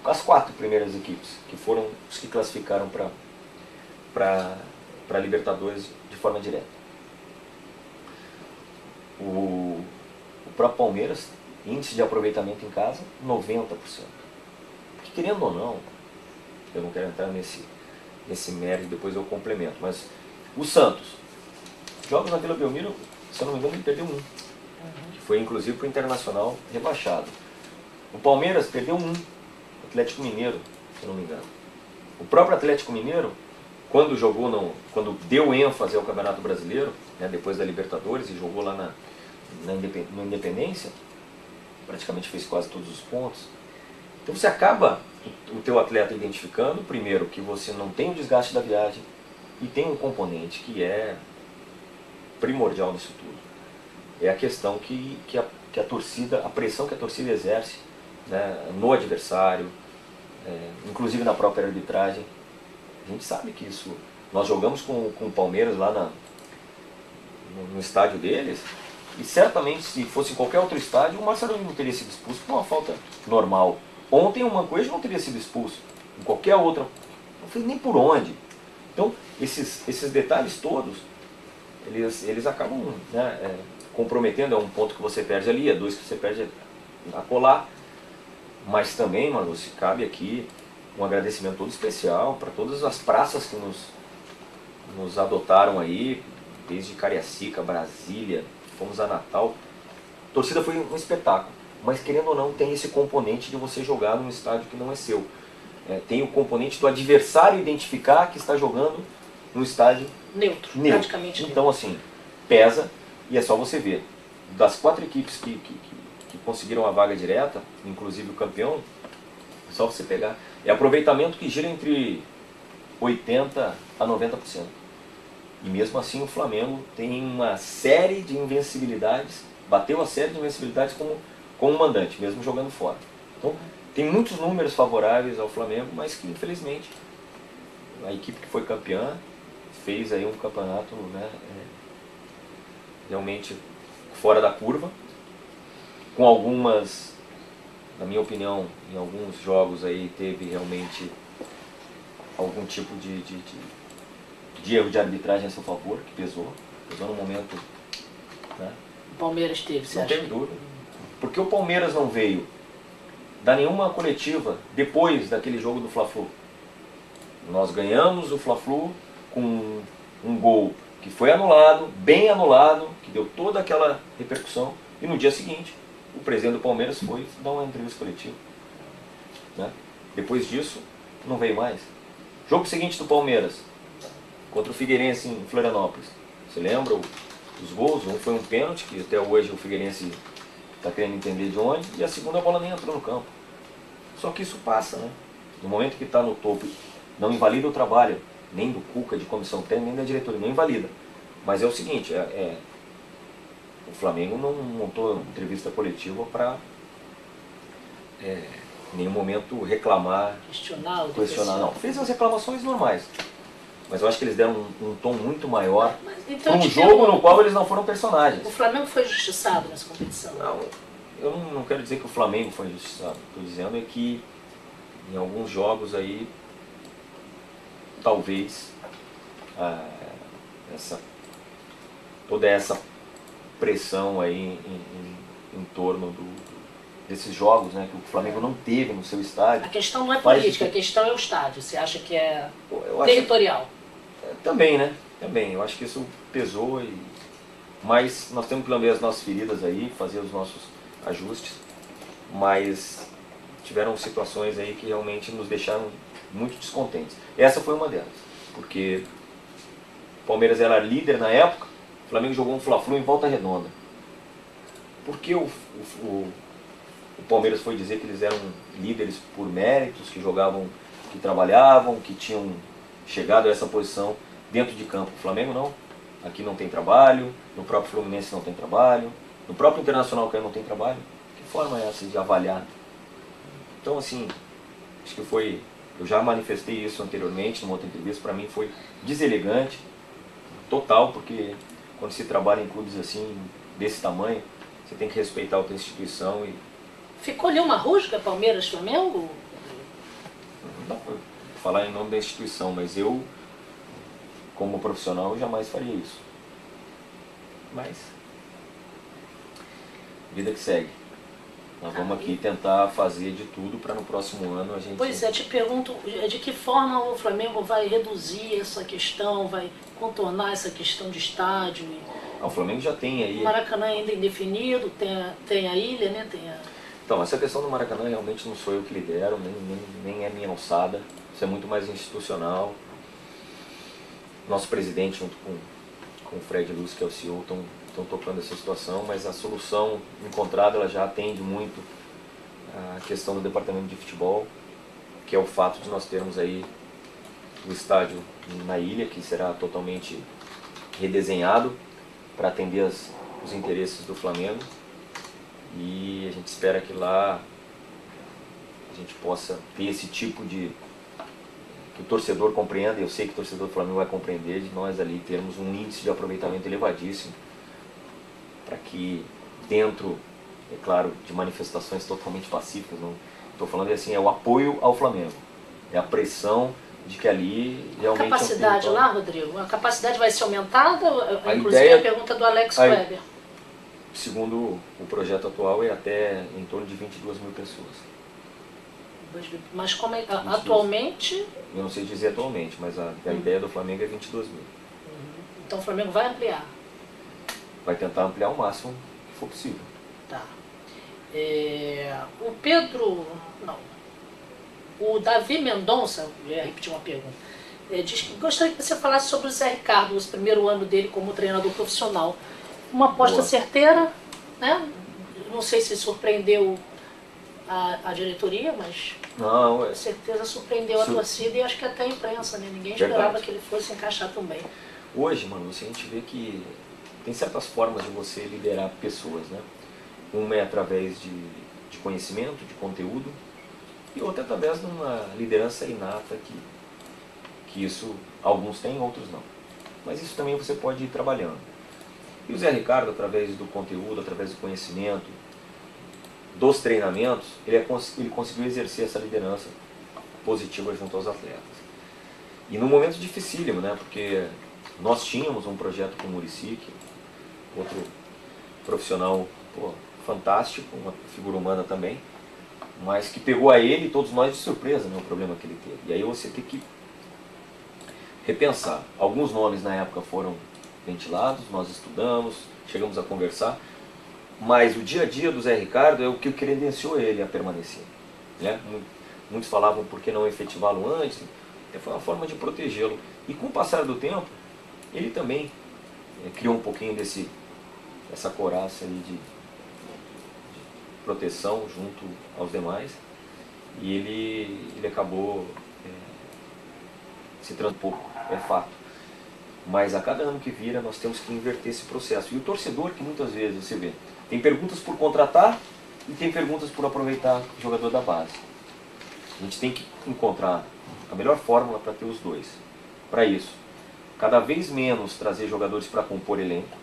as 4 primeiras equipes, que foram os que classificaram para Libertadores de forma direta. O próprio Palmeiras, índice de aproveitamento em casa, 90%. Porque, querendo ou não, eu não quero entrar nesse mérito, depois eu complemento, mas o Santos, jogos na Vila Belmiro, se eu não me engano, ele perdeu 1. Que foi inclusive para o Internacional rebaixado. O Palmeiras perdeu 1. O Atlético Mineiro, se eu não me engano. O próprio Atlético Mineiro, quando deu ênfase ao Campeonato Brasileiro, né, depois da Libertadores, e jogou lá no Independência, praticamente fez quase todos os pontos. Então você acaba o teu atleta identificando, primeiro, que você não tem o desgaste da viagem, e tem um componente que é primordial nisso tudo. É a questão que a torcida, a pressão que a torcida exerce, né, no adversário, inclusive na própria arbitragem. A gente sabe que isso... Nós jogamos com o Palmeiras lá no estádio deles, e certamente se fosse em qualquer outro estádio, o Marcelinho não teria sido expulso por uma falta normal. Ontem o Mancoejo não teria sido expulso, em qualquer outra... Não fez nem por onde. Então, esses detalhes todos, eles acabam, né, comprometendo. É um ponto que você perde ali, é 2 que você perde a colar. Mas também, mano, se cabe aqui um agradecimento todo especial para todas as praças que nos adotaram aí, desde Cariacica, Brasília, fomos a Natal. A torcida foi um espetáculo, mas querendo ou não tem esse componente de você jogar num estádio que não é seu. Tem o componente do adversário identificar que está jogando num estádio neutro. Praticamente neutro. Então assim, pesa, e é só você ver. Das 4 equipes que conseguiram a vaga direta, inclusive o campeão, é só você pegar. É aproveitamento que gira entre 80% a 90%. E mesmo assim o Flamengo tem uma série de invencibilidades, bateu a série de invencibilidades como mandante, mesmo jogando fora. Então tem muitos números favoráveis ao Flamengo, mas que infelizmente a equipe que foi campeã fez aí um campeonato, né, realmente fora da curva, com algumas, na minha opinião, em alguns jogos aí teve realmente algum tipo de erro de arbitragem a seu favor, que pesou no momento, né? O Palmeiras teve, você acha? Não teve dúvida. Porque o Palmeiras não veio dar nenhuma coletiva depois daquele jogo do Fla-Flu. Nós ganhamos o Fla-Flu com um gol que foi anulado, bem anulado, que deu toda aquela repercussão, e no dia seguinte o presidente do Palmeiras foi dar uma entrevista coletiva, né? Depois disso não veio mais. Jogo seguinte do Palmeiras contra o Figueirense em Florianópolis, você lembra os gols? Um foi um pênalti, que até hoje o Figueirense está querendo entender de onde, e a segunda bola nem entrou no campo. Só que isso passa, né? No momento que está no topo, não invalida o trabalho nem do Cuca, de comissão técnica, nem da diretoria, não invalida. Mas é o seguinte, o Flamengo não montou entrevista coletiva para em nenhum momento reclamar, questionar, não. Fez as reclamações normais, mas eu acho que eles deram um tom muito maior para um jogo no qual eles não foram personagens. O Flamengo foi injustiçado nessa competição? Não, eu não quero dizer que o Flamengo foi injustiçado. Estou dizendo é que em alguns jogos aí, talvez toda essa pressão aí em torno desses jogos, né, que o Flamengo não teve no seu estádio. A questão não é política, a questão é o estádio. Você acha que é territorial? Também, né? Também. Eu acho que isso pesou, mas nós temos que lamber as nossas feridas aí, fazer os nossos ajustes, mas tiveram situações aí que realmente nos deixaram muito descontentes. Essa foi uma delas, porque o Palmeiras era líder na época, o Flamengo jogou um Fla-Flu em Volta Redonda. Por que o Palmeiras foi dizer que eles eram líderes por méritos, que jogavam, que trabalhavam, que tinham chegado a essa posição dentro de campo? O Flamengo não. Aqui não tem trabalho, no próprio Fluminense não tem trabalho, no próprio Internacional não tem trabalho. Que forma é essa de avaliar? Então, assim, acho que foi... Eu já manifestei isso anteriormente, numa outra entrevista, para mim foi deselegante, total, porque quando se trabalha em clubes assim, desse tamanho, você tem que respeitar a outra instituição e... Ficou ali uma rusga, Palmeiras-Flamengo? Não dá para falar em nome da instituição, mas eu, como profissional, eu jamais faria isso. Mas, vida que segue. Nós vamos aqui tentar fazer de tudo para no próximo ano a gente... Pois é, te pergunto, de que forma o Flamengo vai reduzir essa questão, vai contornar essa questão de estádio? O Flamengo já tem aí... O Maracanã ainda indefinido, tem a ilha, né? Então, essa questão do Maracanã realmente não sou eu que lidero, nem é minha alçada. Isso é muito mais institucional. Nosso presidente, junto com o Fred Luz, que é o CEO, estão tocando essa situação, mas a solução encontrada ela já atende muito a questão do departamento de futebol, que é o fato de nós termos aí o estádio na ilha, que será totalmente redesenhado para atender os interesses do Flamengo, e a gente espera que lá a gente possa ter esse tipo de... que o torcedor compreenda, eu sei que o torcedor do Flamengo vai compreender, de nós ali termos um índice de aproveitamento elevadíssimo, para que dentro, é claro, de manifestações totalmente pacíficas, não estou falando assim, é o apoio ao Flamengo, é a pressão de que ali realmente... A capacidade lá, Rodrigo, a capacidade vai ser aumentada? Inclusive ideia, a pergunta do Alex Weber. Segundo o projeto atual, é até em torno de 22 mil pessoas. Mas como é, atualmente... Eu não sei dizer atualmente, mas a ideia do Flamengo é 22 mil. Então o Flamengo vai ampliar? Vai tentar ampliar o máximo que for possível. Tá. O Pedro... Não. O Davi Mendonça, eu ia repetir uma pergunta, diz que gostaria que você falasse sobre o Zé Ricardo, o primeiro ano dele como treinador profissional. Uma aposta certeira, né? Não sei se surpreendeu a diretoria, mas não, com certeza surpreendeu a torcida e acho que até a imprensa, né? Ninguém esperava que ele fosse encaixar tão bem. Hoje, mano, a gente vê que tem certas formas de você liderar pessoas, né? Uma é através de conhecimento, de conteúdo, e outra através de uma liderança inata que isso alguns têm, outros não. Mas isso também você pode ir trabalhando. E o Zé Ricardo, através do conteúdo, através do conhecimento, dos treinamentos, ele conseguiu exercer essa liderança positiva junto aos atletas. E num momento dificílimo, né? Porque nós tínhamos um projeto com o Muricy, outro profissional fantástico, uma figura humana também, mas que pegou a ele e todos nós de surpresa, né, o problema que ele teve. E aí você tem que repensar. Alguns nomes na época foram ventilados, nós estudamos, chegamos a conversar, mas o dia a dia do Zé Ricardo é o que credenciou ele a permanecer. Né? Muitos falavam por que não efetivá-lo antes, foi uma forma de protegê-lo. E com o passar do tempo, ele também criou um pouquinho dessa coraça aí de proteção junto aos demais, e ele acabou se transformando um pouco, é fato. Mas a cada ano que vira nós temos que inverter esse processo. E o torcedor, que muitas vezes você vê, tem perguntas por contratar e tem perguntas por aproveitar o jogador da base. A gente tem que encontrar a melhor fórmula para ter os dois. Para isso, cada vez menos trazer jogadores para compor elenco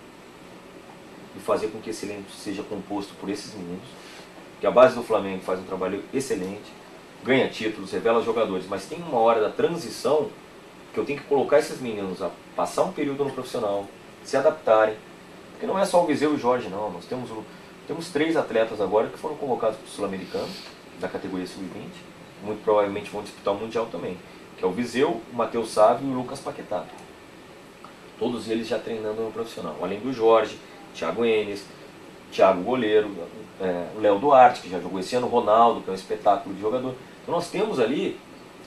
e fazer com que esse elenco seja composto por esses meninos, que a base do Flamengo faz um trabalho excelente, ganha títulos, revela jogadores, mas tem uma hora da transição que eu tenho que colocar esses meninos a passar um período no profissional, se adaptarem, porque não é só o Viseu e o Jorge não, nós temos 3 atletas agora que foram convocados para o Sul-Americano, da categoria Sub-20, muito provavelmente vão disputar o Mundial também, que é o Viseu, o Matheus Sávio e o Lucas Paquetá. Todos eles já treinando no profissional, além do Jorge, Thiago Enes, Thiago Goleiro, o Léo Duarte, que já jogou esse ano, o Ronaldo, que é um espetáculo de jogador. Então nós temos ali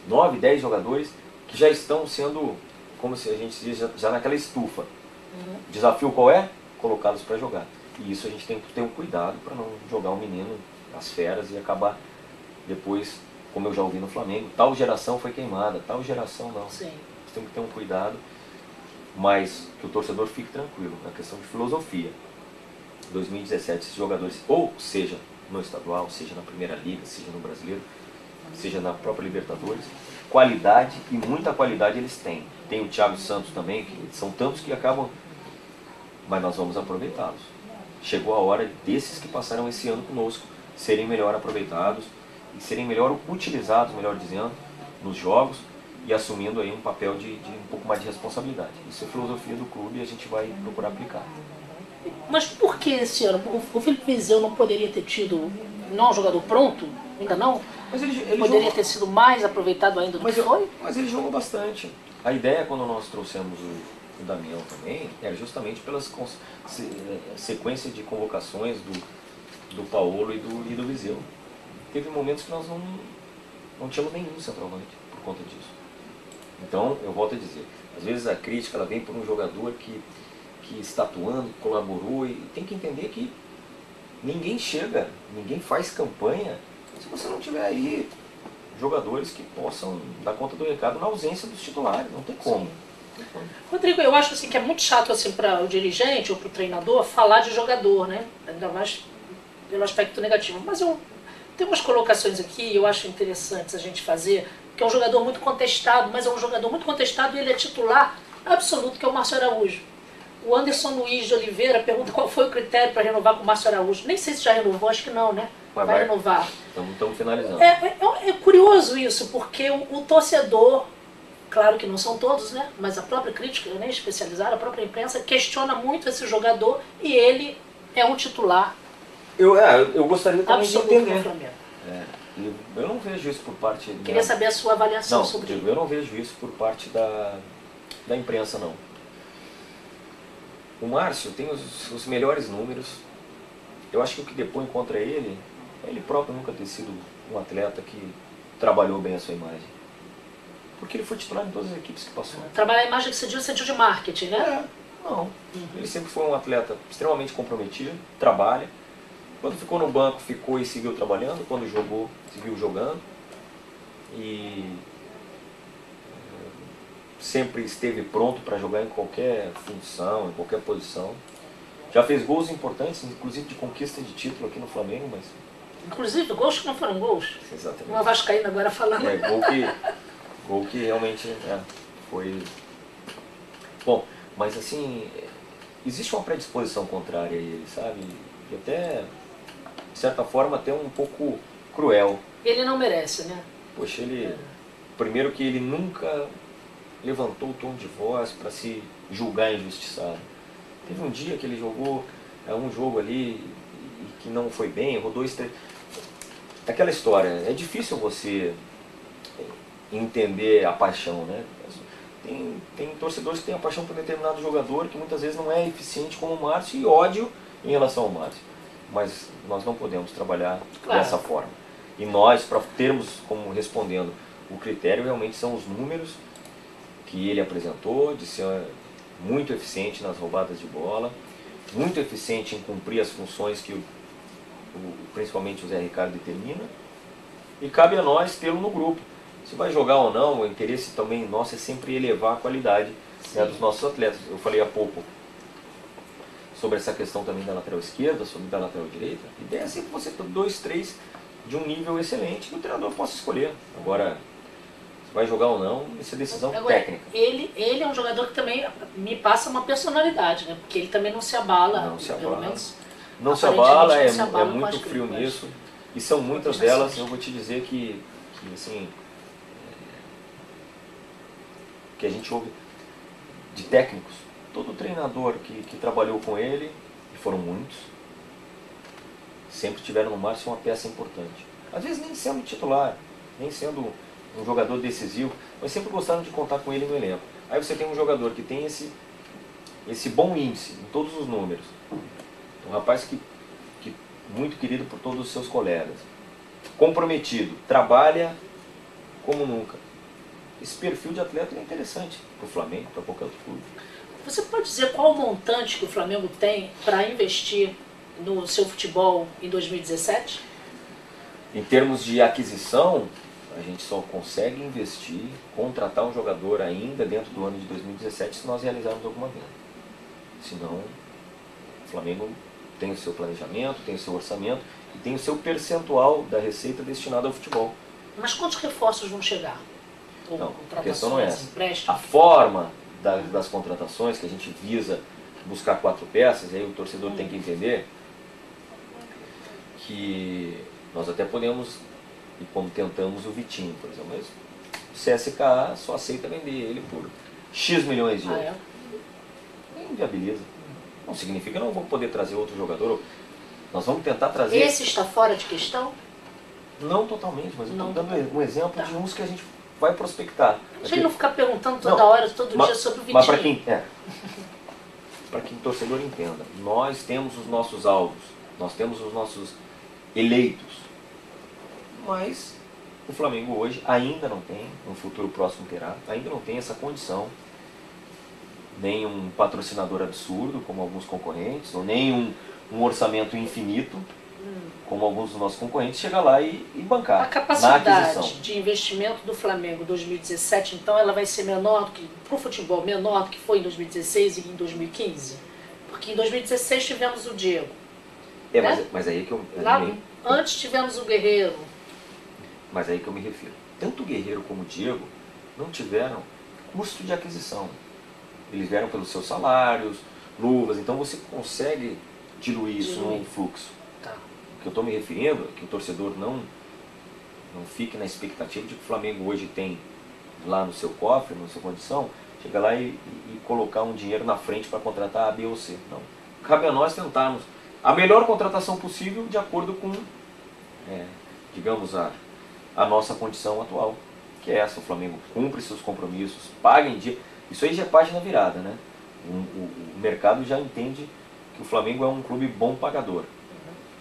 9, 10 jogadores que já estão sendo, como se a gente diz, já naquela estufa. O desafio qual é? Colocá-los para jogar. E isso a gente tem que ter um cuidado para não jogar um menino às feras e acabar depois, como eu já ouvi no Flamengo, tal geração foi queimada, tal geração não. Sim. Nós temos que ter um cuidado, mas que o torcedor fique tranquilo, na questão de filosofia. 2017, esses jogadores, ou seja no estadual, seja na Primeira Liga, seja no Brasileiro, seja na própria Libertadores, qualidade, e muita qualidade eles têm. Tem o Thiago Santos também, que são tantos que acabam, mas nós vamos aproveitá-los. Chegou a hora desses que passaram esse ano conosco serem melhor aproveitados e serem melhor utilizados, melhor dizendo, nos jogos e assumindo aí um papel de um pouco mais de responsabilidade. Isso é filosofia do clube e a gente vai procurar aplicar. Mas por que esse ano? O Felipe Viseu não poderia ter tido, não é um jogador pronto? Ainda não? Mas ele poderia jogou... ter sido mais aproveitado ainda do que foi? Mas ele jogou bastante. A ideia, quando nós trouxemos o Damião também, era justamente pelas sequência de convocações do Paulo e do Viseu. Teve momentos que nós não tínhamos nenhum centroavante por conta disso. Então, eu volto a dizer, às vezes a crítica ela vem por um jogador que está atuando, colaborou, e tem que entender que ninguém chega, ninguém faz campanha se você não tiver aí jogadores que possam dar conta do recado na ausência dos titulares, não tem como. Rodrigo, eu acho assim, que é muito chato assim, para o dirigente ou para o treinador falar de jogador, né? Ainda mais pelo aspecto negativo. Mas eu tenho umas colocações aqui, eu acho interessantes a gente fazer, que é um jogador muito contestado, mas é um jogador muito contestado e ele é titular absoluto, que é o Márcio Araújo. O Anderson Luiz de Oliveira pergunta qual foi o critério para renovar com o Márcio Araújo. Nem sei se já renovou, acho que não, né? Vai renovar. Estamos finalizando. É curioso isso, porque o torcedor, claro que não são todos, né? Mas a própria crítica, né, especializada, a própria imprensa, questiona muito esse jogador e ele é um titular. Eu gostaria também de entender. Flamengo. Eu não vejo isso por parte... Queria saber a sua avaliação sobre isso. Eu não vejo isso por parte da imprensa, não. O Márcio tem os melhores números. Eu acho que o que depõe contra ele é ele próprio nunca ter sido um atleta que trabalhou bem a sua imagem. Porque ele foi titular em todas as equipes que passou. Trabalhar a imagem que você diz de marketing, né? Não. Ele sempre foi um atleta extremamente comprometido, trabalha. Quando ficou no banco, ficou e seguiu trabalhando. Quando jogou, seguiu jogando. E sempre esteve pronto para jogar em qualquer função, em qualquer posição. Já fez gols importantes, inclusive de conquista de título aqui no Flamengo, mas... Inclusive, gols que não foram gols. Exatamente. Uma vascaína agora falando. Gol que realmente foi... Bom, mas assim, existe uma predisposição contrária a ele, sabe? E até, de certa forma, até um pouco cruel. Ele não merece, né? Poxa, primeiro que ele nunca levantou o tom de voz para se julgar injustiçado. Teve um dia que ele jogou um jogo ali e que não foi bem, errou 2, 3... Aquela história, é difícil você entender a paixão, né? Tem torcedores que têm a paixão por determinado jogador que muitas vezes não é eficiente como o Márcio e ódio em relação ao Márcio. Mas nós não podemos trabalhar dessa forma. E nós, para termos como respondendo o critério, realmente são os números que ele apresentou, de ser muito eficiente nas roubadas de bola, muito eficiente em cumprir as funções que principalmente o Zé Ricardo determina, e cabe a nós tê-lo no grupo. Se vai jogar ou não, o interesse também nosso é sempre elevar a qualidade, né, dos nossos atletas. Eu falei há pouco sobre essa questão também da lateral esquerda, sobre da lateral direita. A ideia é sempre você ter 2, 3 de um nível excelente que o treinador possa escolher. Agora, se vai jogar ou não, isso é decisão técnica. Ele é um jogador que também me passa uma personalidade, né? Porque ele também não se abala, não se abala. Pelo menos. Não se abala, não se abala, é muito frio nisso. E são muitas delas, eu vou te dizer que assim, que a gente ouve de técnicos. Todo treinador que trabalhou com ele, e foram muitos, sempre tiveram no Márcio uma peça importante. Às vezes nem sendo titular, nem sendo um jogador decisivo, mas sempre gostaram de contar com ele no elenco. Aí você tem um jogador que tem esse bom índice em todos os números. Um rapaz que muito querido por todos os seus colegas. Comprometido, trabalha como nunca. Esse perfil de atleta é interessante para o Flamengo, para qualquer outro clube. Você pode dizer qual o montante que o Flamengo tem para investir no seu futebol em 2017? Em termos de aquisição, a gente só consegue investir, contratar um jogador ainda dentro do ano de 2017 se nós realizarmos alguma venda. Senão, o Flamengo tem o seu planejamento, tem o seu orçamento e tem o seu percentual da receita destinada ao futebol. Mas quantos reforços vão chegar? Não, a questão não é essa. Empréstimos? A forma das contratações, que a gente visa buscar 4 peças, aí o torcedor tem que entender que nós até podemos, e como tentamos o Vitinho, por exemplo, mas o CSKA só aceita vender ele por X milhões de euros. Inviabiliza. Não significa que não vou poder trazer outro jogador. Nós vamos tentar trazer... Esse está fora de questão? Não totalmente, mas eu estou dando um exemplo de uns que a gente vai prospectar. A gente não ficar perguntando toda hora, todo dia sobre o Vitinho. Mas para quem o torcedor entenda, nós temos os nossos alvos, nós temos os nossos eleitos, mas o Flamengo hoje ainda não tem, no futuro próximo terá, ainda não tem essa condição, nem um patrocinador absurdo, como alguns concorrentes, ou nem um orçamento infinito, como alguns dos nossos concorrentes, chegar lá e bancar. A capacidade de investimento do Flamengo em 2017, então, ela vai ser menor do que, para o futebol, menor do que foi em 2016 e em 2015? Porque em 2016 tivemos o Diego. Né? Mas aí que eu... Antes tivemos o Guerreiro. Mas aí que eu me refiro. Tanto o Guerreiro como o Diego não tiveram custo de aquisição. Eles vieram pelos seus salários, luvas, então você consegue diluir isso num fluxo. Tá. O que eu estou me referindo é que o torcedor não fique na expectativa de que o Flamengo hoje tem lá no seu cofre, na sua condição, chegar lá e colocar um dinheiro na frente para contratar A, B ou C. Não. Cabe a nós tentarmos a melhor contratação possível de acordo com, digamos, a a nossa condição atual, que é essa: o Flamengo cumpre seus compromissos, paga em dia. Isso aí já é página virada, né? O mercado já entende que o Flamengo é um clube bom pagador.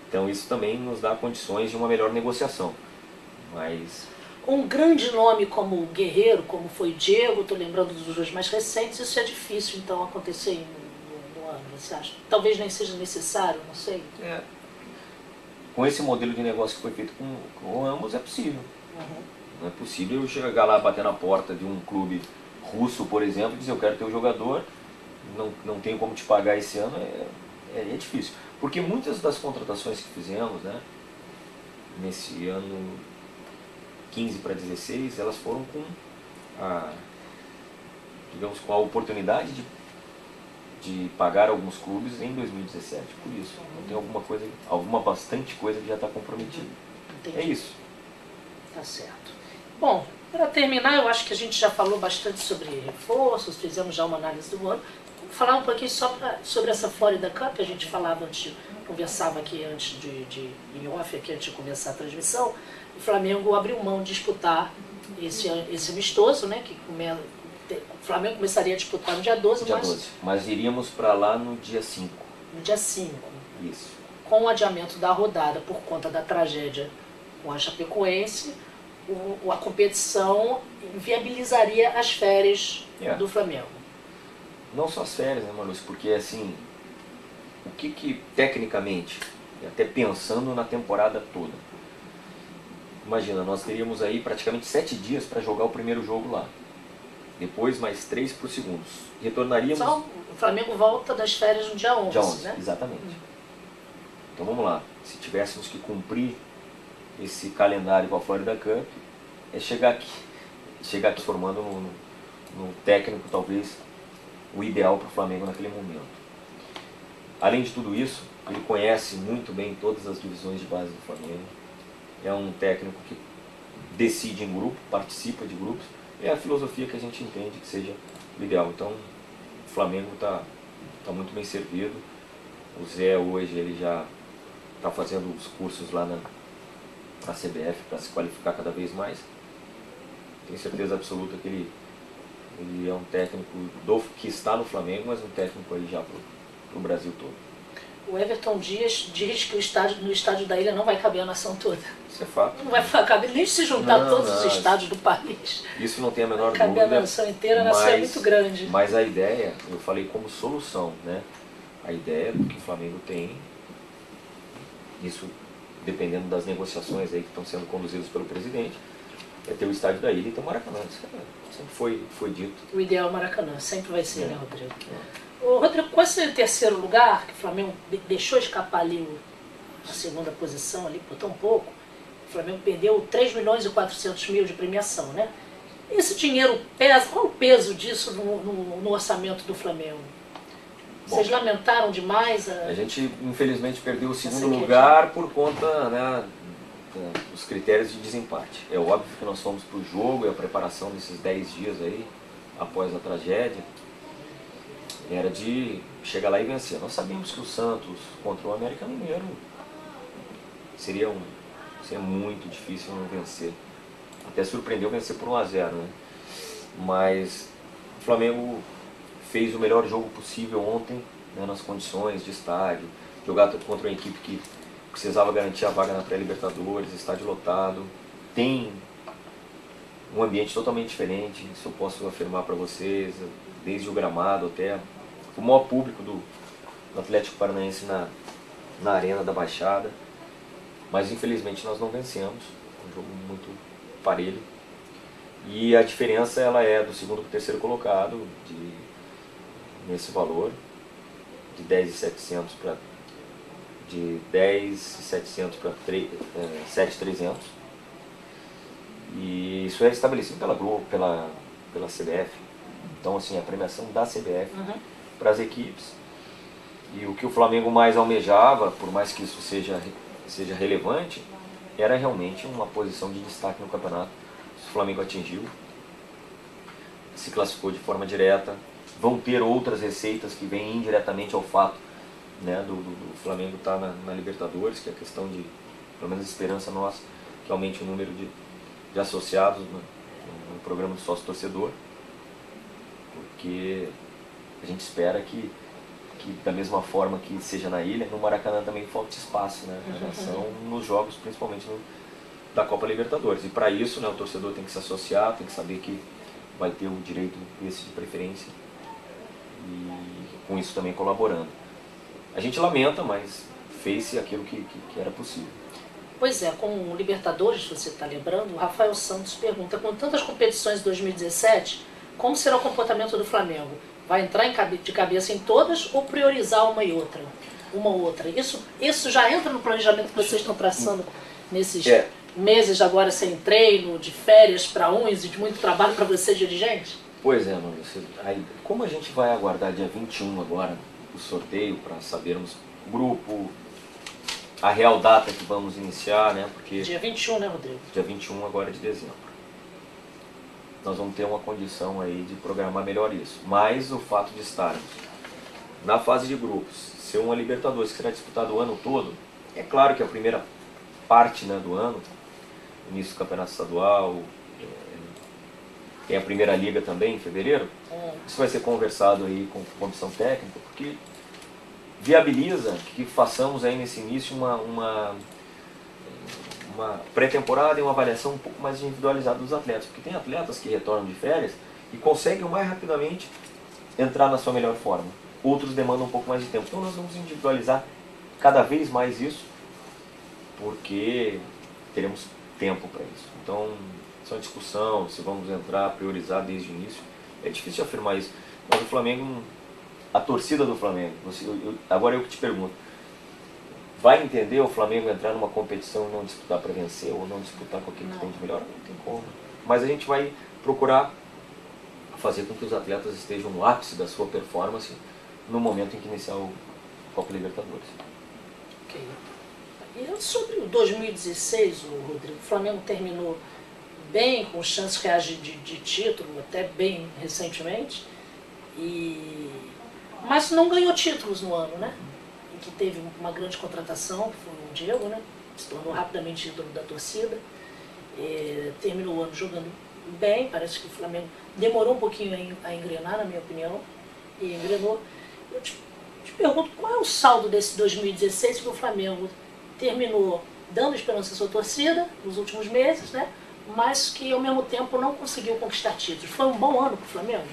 Então isso também nos dá condições de uma melhor negociação. Mas um grande nome como o Guerreiro, como foi Diego, estou lembrando dos dois mais recentes, isso é difícil então acontecer no ano, você acha? Talvez nem seja necessário, não sei. Com esse modelo de negócio que foi feito com ambos é possível. Não é possível eu chegar lá, bater na porta de um clube russo, por exemplo, e dizer: eu quero ter um jogador, não tenho como te pagar esse ano. É difícil. Porque muitas das contratações que fizemos, né, nesse ano 15 para 16, elas foram com com a oportunidade de pagar alguns clubes em 2017. Por isso, tem bastante coisa que já está comprometida. Entendi. É isso. Tá certo. Bom, para terminar, eu acho que a gente já falou bastante sobre reforços, fizemos já uma análise do ano. Vou falar um pouquinho só sobre essa Florida Cup. A gente falava antes, conversava aqui antes em off, aqui antes de começar a transmissão. O Flamengo abriu mão de disputar esse amistoso, né? O Flamengo começaria a disputar no dia 12, mas iríamos para lá no dia 5. No dia 5. Isso. Com o adiamento da rodada por conta da tragédia com a Chapecoense, a competição viabilizaria as férias do Flamengo. Não só as férias, né, Marlúcio? Porque assim, o que tecnicamente, até pensando na temporada toda, imagina, nós teríamos aí praticamente 7 dias para jogar o primeiro jogo lá. Depois mais 3 para o segundo. Retornaríamos... Só o Flamengo volta das férias no dia 11, dia 11, né? Exatamente. Então vamos lá. Se tivéssemos que cumprir esse calendário com a Florida Cup, é chegar aqui formando no técnico, talvez, o ideal para o Flamengo naquele momento. Além de tudo isso, ele conhece muito bem todas as divisões de base do Flamengo. É um técnico que decide em grupo, participa de grupos. É a filosofia que a gente entende que seja o ideal. Então, o Flamengo está muito bem servido. O Zé hoje ele já está fazendo os cursos lá na CBF para se qualificar cada vez mais. Tenho certeza absoluta que ele é um técnico que está no Flamengo, mas um técnico aí já para o Brasil todo. O Everton Dias diz que no estádio da Ilha não vai caber a nação toda. Isso é fato. Não vai caber nem se juntar todos os estádios do país. Isso não tem a menor dúvida. Caber a nação inteira, a nação é muito grande. Mas a ideia, eu falei como solução, né? A ideia que o Flamengo tem, isso dependendo das negociações aí que estão sendo conduzidas pelo presidente, é ter o estádio da Ilha e ter o Maracanã. Isso sempre foi dito. O ideal é o Maracanã, sempre vai ser, né, Rodrigo? Ô, Rodrigo, com esse terceiro lugar, que o Flamengo deixou escapar ali a segunda posição, ali por tão pouco, o Flamengo perdeu 3 milhões e 400 mil de premiação, né? Esse dinheiro pesa, qual o peso disso no orçamento do Flamengo? Vocês lamentaram demais? A gente, infelizmente, perdeu o segundo lugar por conta, né, dos critérios de desempate. É óbvio que nós fomos para o jogo e a preparação desses 10 dias aí, após a tragédia, era de chegar lá e vencer. Nós sabíamos que o Santos contra o América Mineiro seria muito difícil não vencer. Até surpreendeu vencer por 1-0, né? Mas o Flamengo fez o melhor jogo possível ontem, né, nas condições de estádio, jogar contra uma equipe que precisava garantir a vaga na pré-Libertadores, estádio lotado, tem um ambiente totalmente diferente, isso eu posso afirmar para vocês, desde o gramado até o maior público do Atlético Paranaense na Arena da Baixada, mas infelizmente nós não vencemos, um jogo muito parelho, e a diferença ela é do segundo para o terceiro colocado, nesse valor, de 10.700 para 7.300, e isso é estabelecido pela Globo, pela CBF. Então assim, a premiação da CBF para as equipes, e o que o Flamengo mais almejava, por mais que isso seja relevante, era realmente uma posição de destaque no campeonato. O Flamengo atingiu, se classificou de forma direta. Vão ter outras receitas que vêm indiretamente ao fato, né, do Flamengo estar na Libertadores, que é a questão de, pelo menos, esperança nossa, que aumente o número de associados no programa do sócio-torcedor, porque a gente espera que da mesma forma que seja na ilha, no Maracanã também falte espaço, né, em relação nos jogos, principalmente da Copa Libertadores. E para isso, né, o torcedor tem que se associar, tem que saber que vai ter o direito esse de preferência e com isso também colaborando. A gente lamenta, mas fez-se aquilo que era possível. Pois é, com o Libertadores, você está lembrando, o Rafael Santos pergunta, com tantas competições em 2017, como será o comportamento do Flamengo? Vai entrar de cabeça em todas ou priorizar uma ou outra? Isso já entra no planejamento que vocês estão traçando nesses meses agora sem treino, de férias para uns e de muito trabalho para você, dirigente? Pois é, Maurício. Como a gente vai aguardar dia 21 agora o sorteio para sabermos o grupo, a real data que vamos iniciar, né? Porque dia 21, né, Rodrigo? Dia 21 agora de dezembro. Nós vamos ter uma condição aí de programar melhor isso. Mas o fato de estarmos na fase de grupos, ser uma Libertadores que será disputada o ano todo, é claro que a primeira parte, né, do ano, início do Campeonato Estadual, tem a Primeira Liga também em fevereiro, isso vai ser conversado aí com a comissão técnica, porque viabiliza que façamos aí nesse início uma pré-temporada e uma avaliação um pouco mais individualizada dos atletas, porque tem atletas que retornam de férias e conseguem mais rapidamente entrar na sua melhor forma. Outros demandam um pouco mais de tempo. Então nós vamos individualizar cada vez mais isso, porque teremos tempo para isso. Então, isso é uma discussão, se vamos entrar, priorizar desde o início. É difícil afirmar isso. Mas o Flamengo, a torcida do Flamengo, agora eu que te pergunto, vai entender o Flamengo entrar numa competição e não disputar para vencer, ou não disputar com aquilo que tem de melhor? Não tem como. Mas a gente vai procurar fazer com que os atletas estejam no ápice da sua performance no momento em que iniciar o Copa Libertadores. Ok. E sobre o 2016, Rodrigo, o Flamengo terminou bem, com chances reais de título, até bem recentemente, mas não ganhou títulos no ano, né? Em que teve uma grande contratação, que foi o Diego, né? Se tornou rapidamente ídolo da torcida. Terminou o ano jogando bem, parece que o Flamengo demorou um pouquinho a engrenar, na minha opinião, e engrenou. Eu te pergunto, qual é o saldo desse 2016 que o Flamengo terminou dando esperança à sua torcida nos últimos meses, né? Mas que ao mesmo tempo não conseguiu conquistar títulos? Foi um bom ano para o Flamengo?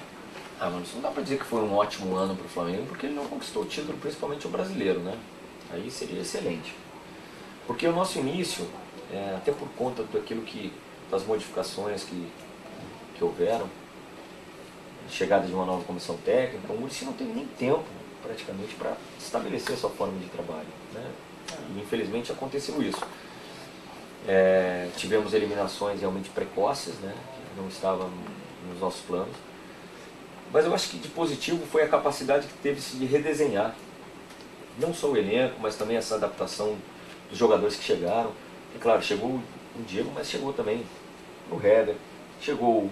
Mas não dá para dizer que foi um ótimo ano para o Flamengo, porque ele não conquistou o título, principalmente o brasileiro, né? Aí seria excelente. Porque o nosso início, até por conta das modificações que houveram, chegada de uma nova comissão técnica, o Muricy não teve nem tempo, praticamente, para estabelecer a sua forma de trabalho, né? E infelizmente aconteceu isso. Tivemos eliminações realmente precoces, né? Que não estavam nos nossos planos. Mas eu acho que de positivo foi a capacidade que teve-se de redesenhar, não só o elenco, mas também essa adaptação dos jogadores que chegaram. E claro, chegou o Diego, mas chegou também o Heber, chegou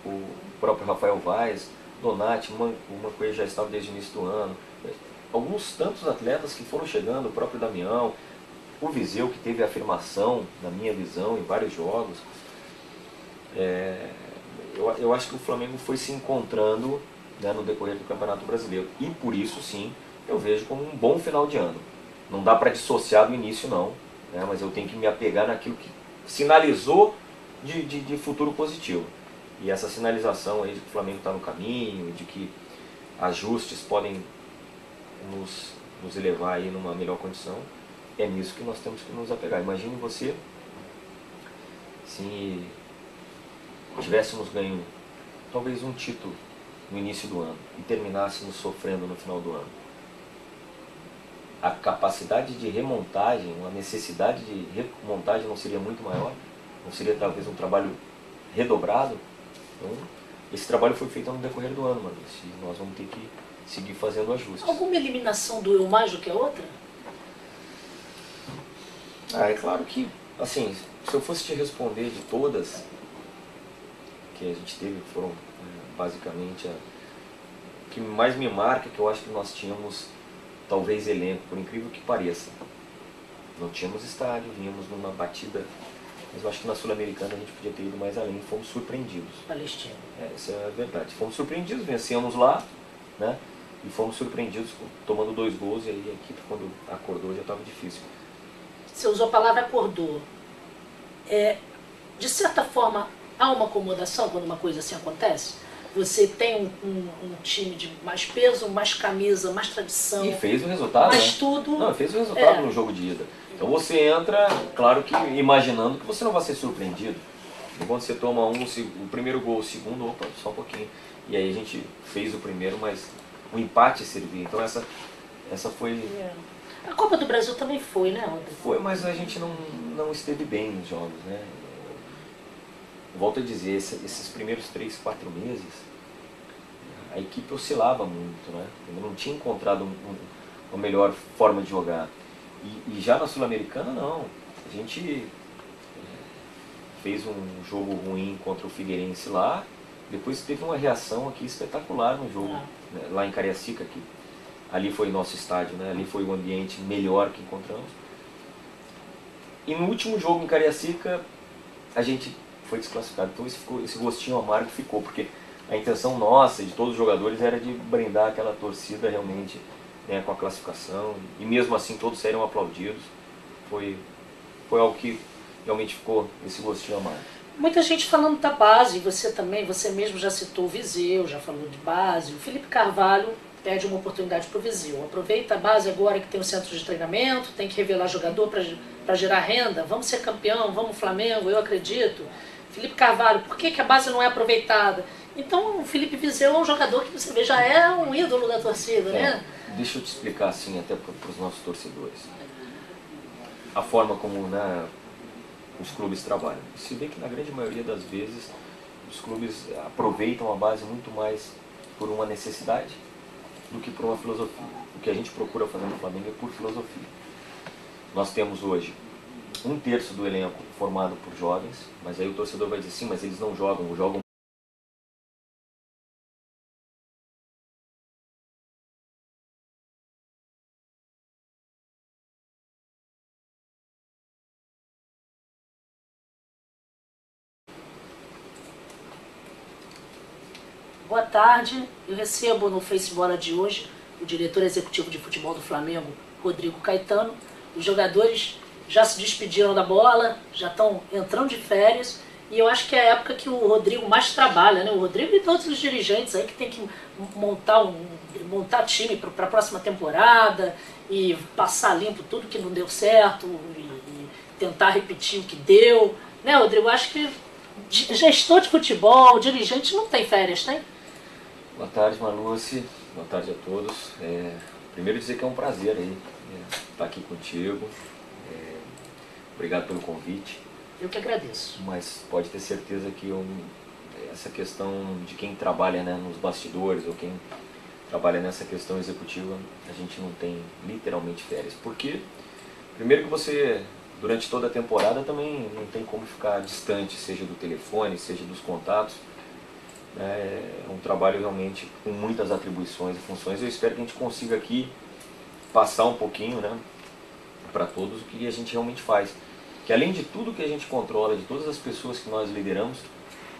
o próprio Rafael Vaz, Donati, o Mancoe já estava desde o início do ano. Alguns tantos atletas que foram chegando, o próprio Damião, o Viseu, que teve afirmação, na minha visão, em vários jogos. Eu acho que o Flamengo foi se encontrando, né, no decorrer do Campeonato Brasileiro. E por isso, sim, eu vejo como um bom final de ano. Não dá para dissociar do início, não, né, mas eu tenho que me apegar naquilo que sinalizou de futuro positivo. E essa sinalização aí de que o Flamengo está no caminho, de que ajustes podem nos elevar aí numa melhor condição, é nisso que nós temos que nos apegar. Imagine você se tivéssemos ganho talvez um título no início do ano e terminássemos sofrendo no final do ano. A capacidade de remontagem, a necessidade de remontagem não seria muito maior? Não seria talvez um trabalho redobrado? Então, esse trabalho foi feito no decorrer do ano, Maurício, e nós vamos ter que seguir fazendo ajustes. Alguma eliminação doeu mais do que a outra? É claro que, assim, se eu fosse te responder de todas que a gente teve, foram basicamente o que mais me marca, que eu acho que nós tínhamos talvez elenco, por incrível que pareça. Não tínhamos estádio, vínhamos numa batida mas eu acho que na Sul-Americana a gente podia ter ido mais além e fomos surpreendidos. Palestino. Essa é a verdade. Fomos surpreendidos, vencemos lá, né? E fomos surpreendidos tomando 2 gols, e aí a equipe, quando acordou, já estava difícil. Você usou a palavra acordou. De certa forma, há uma acomodação quando uma coisa assim acontece? Você tem um time de mais peso, mais camisa, mais tradição. E fez o resultado, mas né? tudo... Não, fez o resultado no jogo de ida. Então você entra, claro que imaginando que você não vai ser surpreendido. E quando você toma o primeiro gol, o segundo, opa, só um pouquinho. E aí a gente fez o primeiro, mas o empate servia. Então essa foi... A Copa do Brasil também foi, né, Rodrigo? Foi, mas a gente não esteve bem nos jogos, né? Volto a dizer, esses primeiros 3, 4 meses, a equipe oscilava muito, né? Eu não tinha encontrado uma melhor forma de jogar. E já na Sul-Americana, não. A gente fez um jogo ruim contra o Figueirense lá, depois teve uma reação aqui espetacular no jogo, né? Lá em Cariacica, que ali foi nosso estádio, né? Ali foi o ambiente melhor que encontramos. E no último jogo em Cariacica, a gente foi desclassificado. Então esse gostinho amargo ficou, porque a intenção nossa, de todos os jogadores, era de brindar aquela torcida realmente, né, com a classificação. E mesmo assim todos saíram aplaudidos. Foi algo que realmente ficou esse gostinho amargo. Muita gente falando da base, você também, você mesmo já citou o Viseu, já falou de base. O Felipe Carvalho pede uma oportunidade para o Viseu. Aproveita a base agora que tem um centro de treinamento, tem que revelar jogador para gerar renda. Vamos ser campeão, vamos Flamengo, eu acredito. Felipe Carvalho, por que a base não é aproveitada? Então o Felipe Viseu é um jogador que você vê, já é um ídolo da torcida, né? Deixa eu te explicar assim, até para os nossos torcedores. A forma como, né, os clubes trabalham. Se vê que na grande maioria das vezes os clubes aproveitam a base muito mais por uma necessidade do que por uma filosofia. O que a gente procura fazer no Flamengo é por filosofia. Nós temos hoje 1/3 do elenco formado por jovens, mas aí o torcedor vai dizer, sim, mas eles não jogam. Boa tarde, eu recebo no Facebook de hoje o diretor executivo de futebol do Flamengo, Rodrigo Caetano. Os jogadores já se despediram da bola, já estão entrando de férias, e eu acho que é a época que o Rodrigo mais trabalha, né? O Rodrigo e todos os dirigentes aí que tem que montar time para a próxima temporada e passar limpo tudo que não deu certo e tentar repetir o que deu, né, Rodrigo? Eu acho que gestor de futebol, dirigente não tem férias, tem? Boa tarde, Maluce. Boa tarde a todos. Primeiro dizer que é um prazer aí estar aqui contigo. Obrigado pelo convite. Eu que agradeço. Mas pode ter certeza que essa questão de quem trabalha, né, nos bastidores ou quem trabalha nessa questão executiva, a gente não tem literalmente férias. Porque, primeiro que você, durante toda a temporada, também não tem como ficar distante, seja do telefone, seja dos contatos. É um trabalho realmente com muitas atribuições e funções. Eu espero que a gente consiga aqui passar um pouquinho, né, para todos o que a gente realmente faz. Que além de tudo que a gente controla, de todas as pessoas que nós lideramos,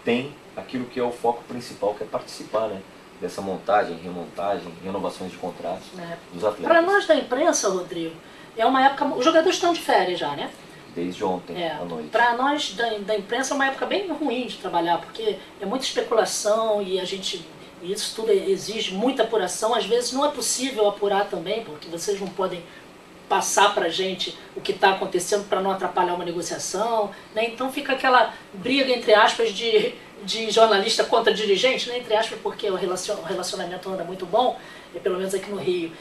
tem aquilo que é o foco principal, que é participar, né, dessa montagem, remontagem, renovações de contratos dos atletas. Para nós da imprensa, Rodrigo, é uma época... Os jogadores estão de férias já, né? Desde ontem à noite. Para nós da imprensa é uma época bem ruim de trabalhar, porque é muita especulação e isso tudo exige muita apuração. Às vezes não é possível apurar também, porque vocês não podem passar para a gente o que está acontecendo para não atrapalhar uma negociação, né? Então fica aquela briga, entre aspas, de jornalista contra dirigente, né? Entre aspas, porque o relacionamento anda muito bom, pelo menos aqui no Rio.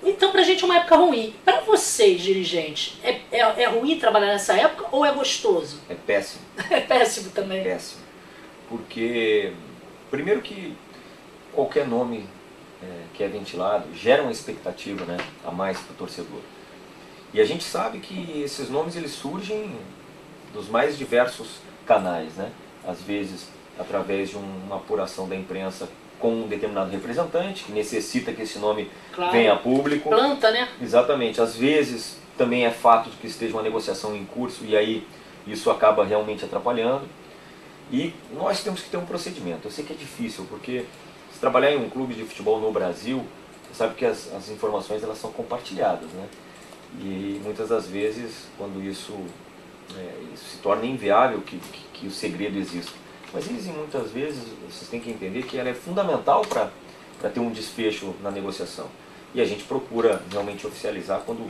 Então para a gente é uma época ruim. Para vocês, dirigentes, é ruim trabalhar nessa época ou é gostoso? É péssimo. É péssimo também. Péssimo. Porque, primeiro que qualquer nome que é ventilado gera uma expectativa, né, a mais para o torcedor. E a gente sabe que esses nomes eles surgem dos mais diversos canais, né? Às vezes através de uma apuração da imprensa com um determinado representante que necessita que esse nome venha a público. Planta, né? Exatamente. Às vezes também é fato de que esteja uma negociação em curso e aí isso acaba realmente atrapalhando. E nós temos que ter um procedimento. Eu sei que é difícil, porque se trabalhar em um clube de futebol no Brasil, você sabe que as informações elas são compartilhadas, né? E muitas das vezes, quando isso se torna inviável que o segredo exista. Mas existem muitas vezes, vocês têm que entender que ela é fundamental para ter um desfecho na negociação. E a gente procura realmente oficializar quando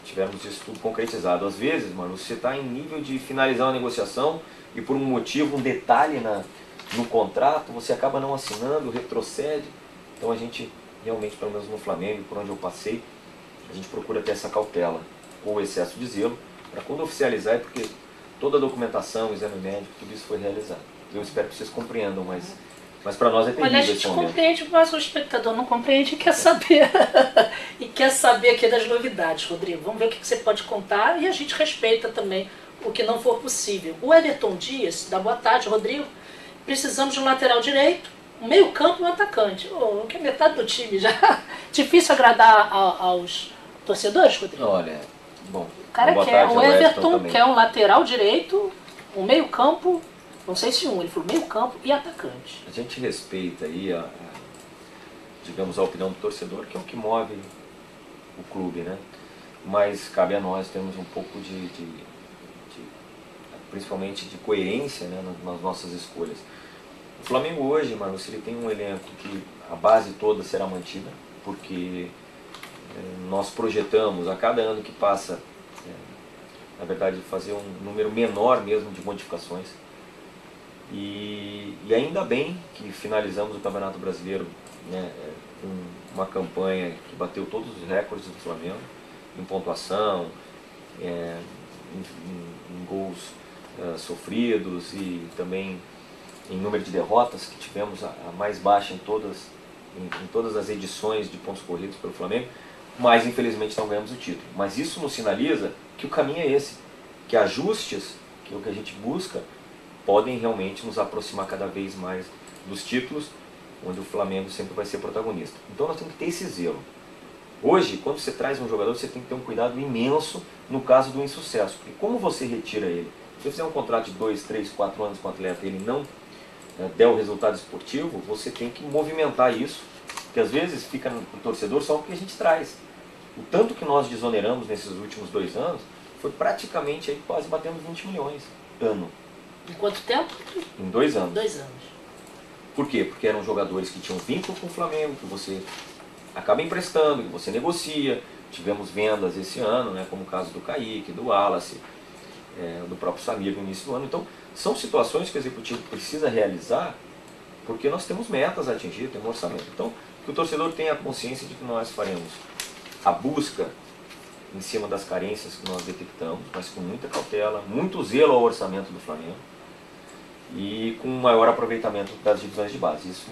tivermos isso tudo concretizado. Às vezes, mano, você está em nível de finalizar uma negociação e por um motivo, um detalhe no contrato, você acaba não assinando, retrocede. Então a gente realmente, pelo menos no Flamengo, por onde eu passei, a gente procura ter essa cautela ou excesso de zelo para quando oficializar, porque toda a documentação, exame médico, tudo isso foi realizado. Eu espero que vocês compreendam, mas para nós é terrível. Olha, a gente compreende, mas o espectador não compreende e quer saber. E quer saber aqui das novidades, Rodrigo. Vamos ver o que você pode contar e a gente respeita também o que não for possível. O Everton Dias dá boa tarde, Rodrigo. Precisamos de um lateral direito, um meio campo e um atacante. Que é metade do time já. Difícil agradar aos torcedores, Rodrigo? Olha, bom. O cara quer, o Everton quer um lateral direito, um meio campo, não sei se ele falou meio campo e atacante. A gente respeita aí digamos, a opinião do torcedor, que é o que move o clube, né? Mas cabe a nós termos um pouco principalmente de coerência, né, nas nossas escolhas. O Flamengo hoje, mano, se ele tem um elenco que a base toda será mantida, porque nós projetamos a cada ano que passa, na verdade, fazer um número menor mesmo de modificações. E ainda bem que finalizamos o Campeonato Brasileiro, né, com uma campanha que bateu todos os recordes do Flamengo, em pontuação, em gols sofridos e também em número de derrotas, que tivemos a mais baixa em todas as edições de pontos corridos pelo Flamengo, mas infelizmente não ganhamos o título. Mas isso nos sinaliza que o caminho é esse, que ajustes, que é o que a gente busca, podem realmente nos aproximar cada vez mais dos títulos, onde o Flamengo sempre vai ser protagonista. Então nós temos que ter esse zelo. Hoje, quando você traz um jogador, você tem que ter um cuidado imenso no caso do insucesso, porque como você retira ele? Se você fizer um contrato de 2, 3, 4 anos com o atleta e ele não der o resultado esportivo, você tem que movimentar isso, porque às vezes fica no torcedor só o que a gente traz. O tanto que nós desoneramos nesses últimos 2 anos foi praticamente aí quase batendo 20 milhões ano. Em quanto tempo? Em 2 anos. 2 anos. Por quê? Porque eram jogadores que tinham vínculo com o Flamengo, que você acaba emprestando, que você negocia. Tivemos vendas esse ano, né, como o caso do Kaique, do Wallace, do próprio Samir no início do ano. Então, são situações que o executivo precisa realizar porque nós temos metas a atingir, temos um orçamento. Então, que o torcedor tenha a consciência de que nós faremos a busca em cima das carências que nós detectamos, mas com muita cautela, muito zelo ao orçamento do Flamengo e com um maior aproveitamento das divisões de base. Isso,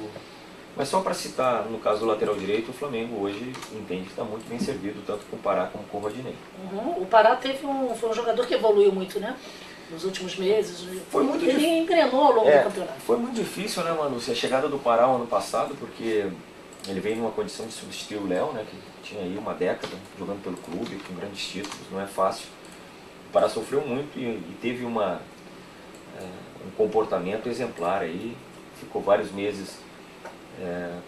mas só para citar, no caso do lateral direito, o Flamengo hoje entende que está muito bem servido, tanto com o Pará como com o Rodinei. O Pará foi um jogador que evoluiu muito, né? Nos últimos meses. Ele engrenou ao longo do campeonato. Foi muito difícil, né, Manu? A chegada do Pará ano passado, porque ele veio numa condição de substituir o Léo, né, que tinha aí uma década jogando pelo clube, com grandes títulos, não é fácil. O Pará sofreu muito e teve um comportamento exemplar aí, ficou vários meses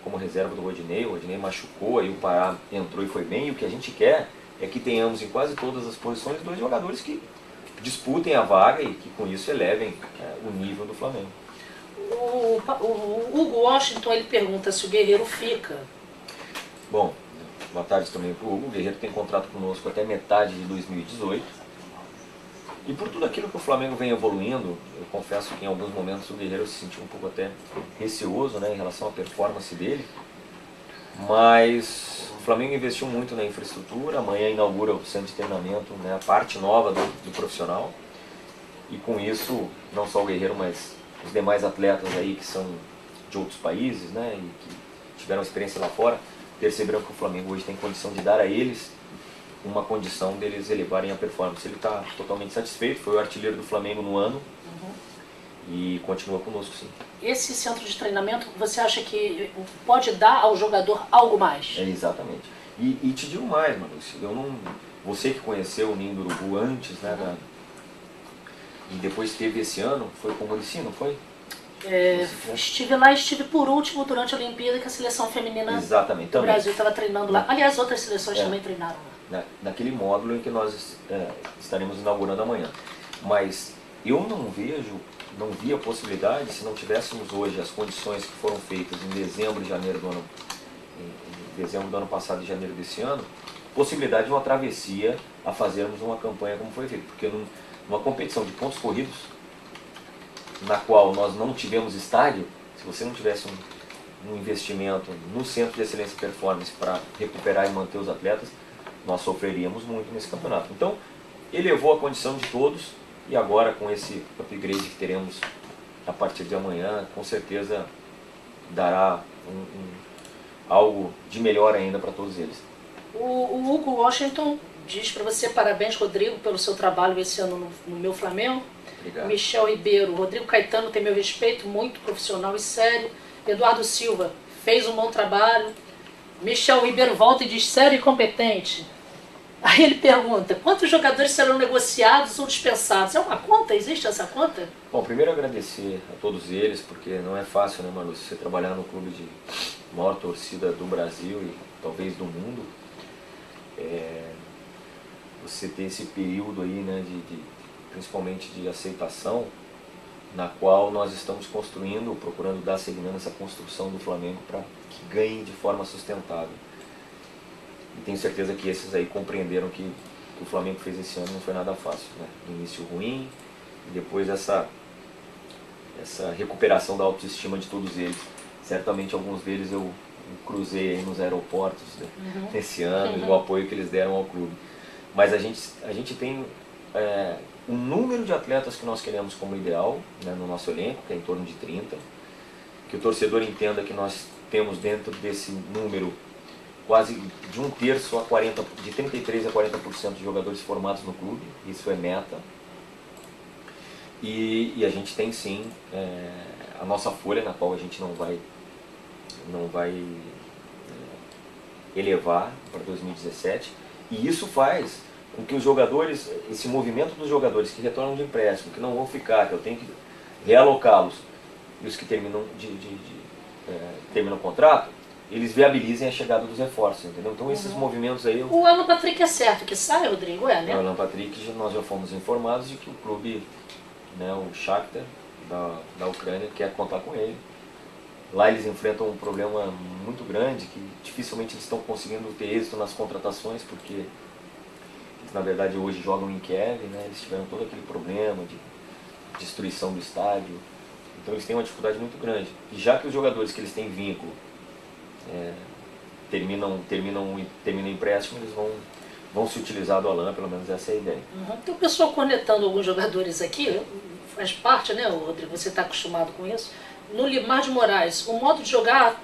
como reserva do Rodinei. O Rodinei machucou, aí o Pará entrou e foi bem, e o que a gente quer é que tenhamos em quase todas as posições 2 jogadores que disputem a vaga e que com isso elevem o nível do Flamengo. O Hugo Washington, ele pergunta se o Guerreiro fica. Bom, boa tarde também para o Hugo. O Guerreiro tem contrato conosco até metade de 2018. E por tudo aquilo que o Flamengo vem evoluindo, eu confesso que em alguns momentos o Guerreiro se sentiu um pouco até receoso, né, em relação à performance dele. Mas o Flamengo investiu muito na infraestrutura. Amanhã inaugura o centro de treinamento, né, a parte nova do profissional. E com isso, não só o Guerreiro, mas os demais atletas aí que são de outros países, né, e que tiveram experiência lá fora, perceberam que o Flamengo hoje tem condição de dar a eles uma condição deles elevarem a performance. Ele está totalmente satisfeito, foi o artilheiro do Flamengo no ano e continua conosco, sim. Esse centro de treinamento, você acha que pode dar ao jogador algo mais? Exatamente. E te digo mais, Manu, você que conheceu o Ninho do Urubu antes, né, e depois teve esse ano, foi com o Muricy, não foi? Estive lá, estive por último durante a Olimpíada, que a seleção feminina Exatamente, do Brasil estava treinando lá. Aliás, outras seleções também treinaram lá. Naquele módulo em que nós estaremos inaugurando amanhã. Mas eu não vi a possibilidade, se não tivéssemos hoje as condições que foram feitas em dezembro e janeiro do ano passado e janeiro desse ano, possibilidade de uma travessia a fazermos uma campanha como foi feito. Porque numa competição de pontos corridos, na qual nós não tivemos estádio, se você não tivesse um investimento no Centro de Excelência e Performance para recuperar e manter os atletas, nós sofreríamos muito nesse campeonato. Então, elevou a condição de todos e agora com esse upgrade que teremos a partir de amanhã, com certeza dará algo de melhor ainda para todos eles. O Hugo Washington diz para você parabéns, Rodrigo, pelo seu trabalho esse ano no meu Flamengo. Obrigado. Michel Ribeiro, Rodrigo Caetano tem meu respeito, muito profissional e sério. Eduardo Silva fez um bom trabalho. Michel Ribeiro volta e diz sério e competente. Aí ele pergunta, quantos jogadores serão negociados ou dispensados? É uma conta? Existe essa conta? Bom, primeiro agradecer a todos eles, porque não é fácil, né, Marlúcio, você trabalhar no clube de maior torcida do Brasil e talvez do mundo. Você ter esse período aí, né, principalmente de aceitação, na qual nós estamos construindo, procurando dar seguimento nessa construção do Flamengo para que ganhe de forma sustentável. E tenho certeza que esses aí compreenderam que o Flamengo fez esse ano não foi nada fácil, né? Início ruim e depois essa recuperação da autoestima de todos eles. Certamente alguns deles eu cruzei aí nos aeroportos, né, nesse ano, e o apoio que eles deram ao clube. Mas a gente tem um número de atletas que nós queremos como ideal, né, no nosso elenco, que é em torno de 30, que o torcedor entenda que nós temos dentro desse número quase de um terço a 40%, de 33% a 40% de jogadores formados no clube, isso é meta. E a gente tem sim a nossa folha, na qual a gente não vai elevar para 2017, e isso faz com que os jogadores, esse movimento dos jogadores que retornam de empréstimo, que não vão ficar, que eu tenho que realocá-los, e os que terminam terminam o contrato, eles viabilizem a chegada dos reforços, entendeu? Então esses movimentos aí... O Alan Patrick é certo que sai, Rodrigo, né? O Alan Patrick, nós já fomos informados de que o clube, né, o Shakhtar da Ucrânia, quer contar com ele. Lá eles enfrentam um problema muito grande, que dificilmente eles estão conseguindo ter êxito nas contratações, porque eles, na verdade, hoje jogam em Kiev, né? Eles tiveram todo aquele problema de destruição do estádio. Então eles têm uma dificuldade muito grande. E já que os jogadores que eles têm vínculo terminam o empréstimo, eles vão se utilizar do Alan, pelo menos essa é a ideia. Tem o pessoal cornetando alguns jogadores aqui, faz parte, né, Rodrigo? Você está acostumado com isso. No Limar de Moraes, o modo de jogar,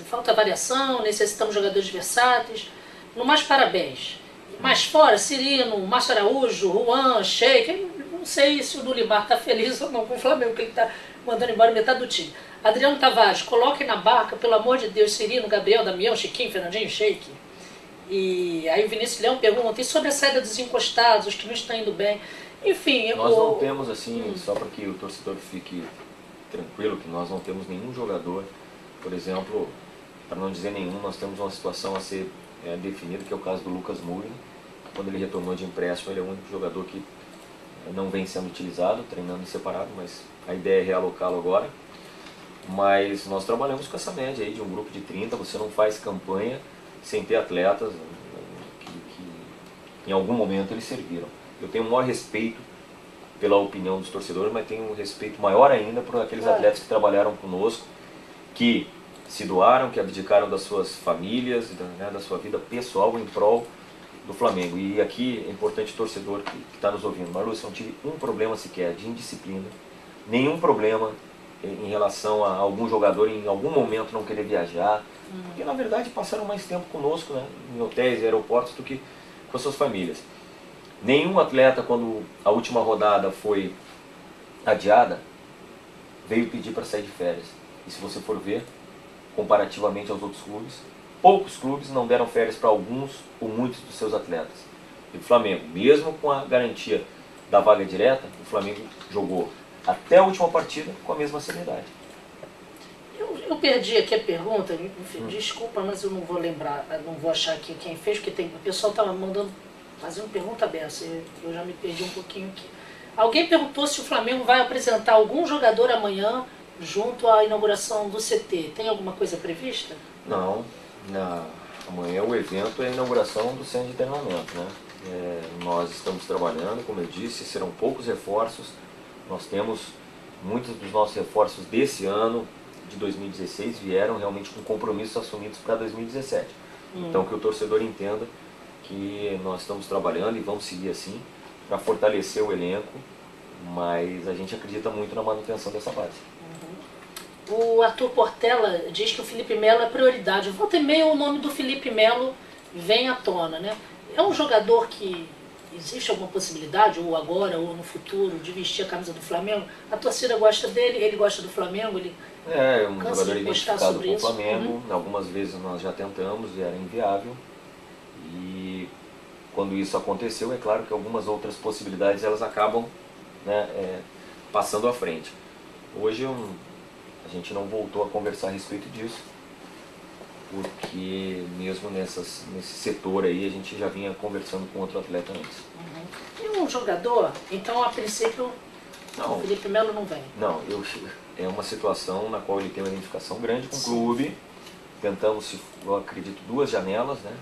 falta variação, necessitamos de jogadores versáteis. No Mais Parabéns, mais fora, Cirino, Márcio Araújo, Juan, Sheik, não sei se o do Limar está feliz ou não com o Flamengo, que ele está mandando embora metade do time. Adriano Tavares, coloquem na barca, pelo amor de Deus, Cirino, Gabriel, Damião, Chiquinho, Fernandinho, Sheik. E aí o Vinícius Leão pergunta, e sobre a saída dos encostados, os que não estão indo bem? Enfim... Nós não temos, assim, só para que o torcedor fique tranquilo, que nós não temos nenhum jogador, por exemplo, para não dizer nenhum, nós temos uma situação a ser definida, que é o caso do Lucas Mugni. Quando ele retornou de empréstimo, ele é o único jogador que não vem sendo utilizado, treinando separado, mas a ideia é realocá-lo agora. Mas nós trabalhamos com essa média aí de um grupo de 30, você não faz campanha sem ter atletas que em algum momento eles serviram. Eu tenho o maior respeito pela opinião dos torcedores, mas tenho um respeito maior ainda por aqueles atletas que trabalharam conosco, que se doaram, que abdicaram das suas famílias, da sua vida pessoal em prol do Flamengo. E aqui é importante o torcedor que está nos ouvindo. Marlúcio, eu não tive um problema sequer de indisciplina, nenhum problema em relação a algum jogador em algum momento não querer viajar, porque na verdade passaram mais tempo conosco, né, em hotéis e aeroportos do que com as suas famílias. Nenhum atleta, quando a última rodada foi adiada, veio pedir para sair de férias. E se você for ver, comparativamente aos outros clubes, poucos clubes não deram férias para alguns ou muitos dos seus atletas. E o Flamengo, mesmo com a garantia da vaga direta, o Flamengo jogou até a última partida com a mesma seriedade. Eu perdi aqui a pergunta, enfim, desculpa, mas eu não vou lembrar, não vou achar aqui quem fez, porque o pessoal estava fazendo pergunta dessa, eu já me perdi um pouquinho aqui. Alguém perguntou se o Flamengo vai apresentar algum jogador amanhã junto à inauguração do CT. Tem alguma coisa prevista? Não, amanhã o evento é a inauguração do centro de treinamento, né? Nós estamos trabalhando, como eu disse, serão poucos reforços. Nós temos muitos dos nossos reforços desse ano, de 2016, vieram realmente com compromissos assumidos para 2017. Então que o torcedor entenda que nós estamos trabalhando e vamos seguir assim para fortalecer o elenco, mas a gente acredita muito na manutenção dessa base. O Arthur Portela diz que o Felipe Melo é prioridade. Volta e meia o nome do Felipe Melo vem à tona, né? É um jogador que existe alguma possibilidade, ou agora ou no futuro, de vestir a camisa do Flamengo? A torcida gosta dele, ele gosta do Flamengo, ele é um jogador identificado com o isso. Flamengo. Algumas vezes nós já tentamos e era inviável. E quando isso aconteceu, é claro que algumas outras possibilidades elas acabam, né, passando à frente. Hoje a gente não voltou a conversar a respeito disso, porque mesmo nesse setor aí a gente já vinha conversando com outro atleta antes. E um jogador, então a princípio o Felipe Melo não vem? Não, é uma situação na qual ele tem uma identificação grande com o clube. Tentamos, eu acredito, 2 janelas, né?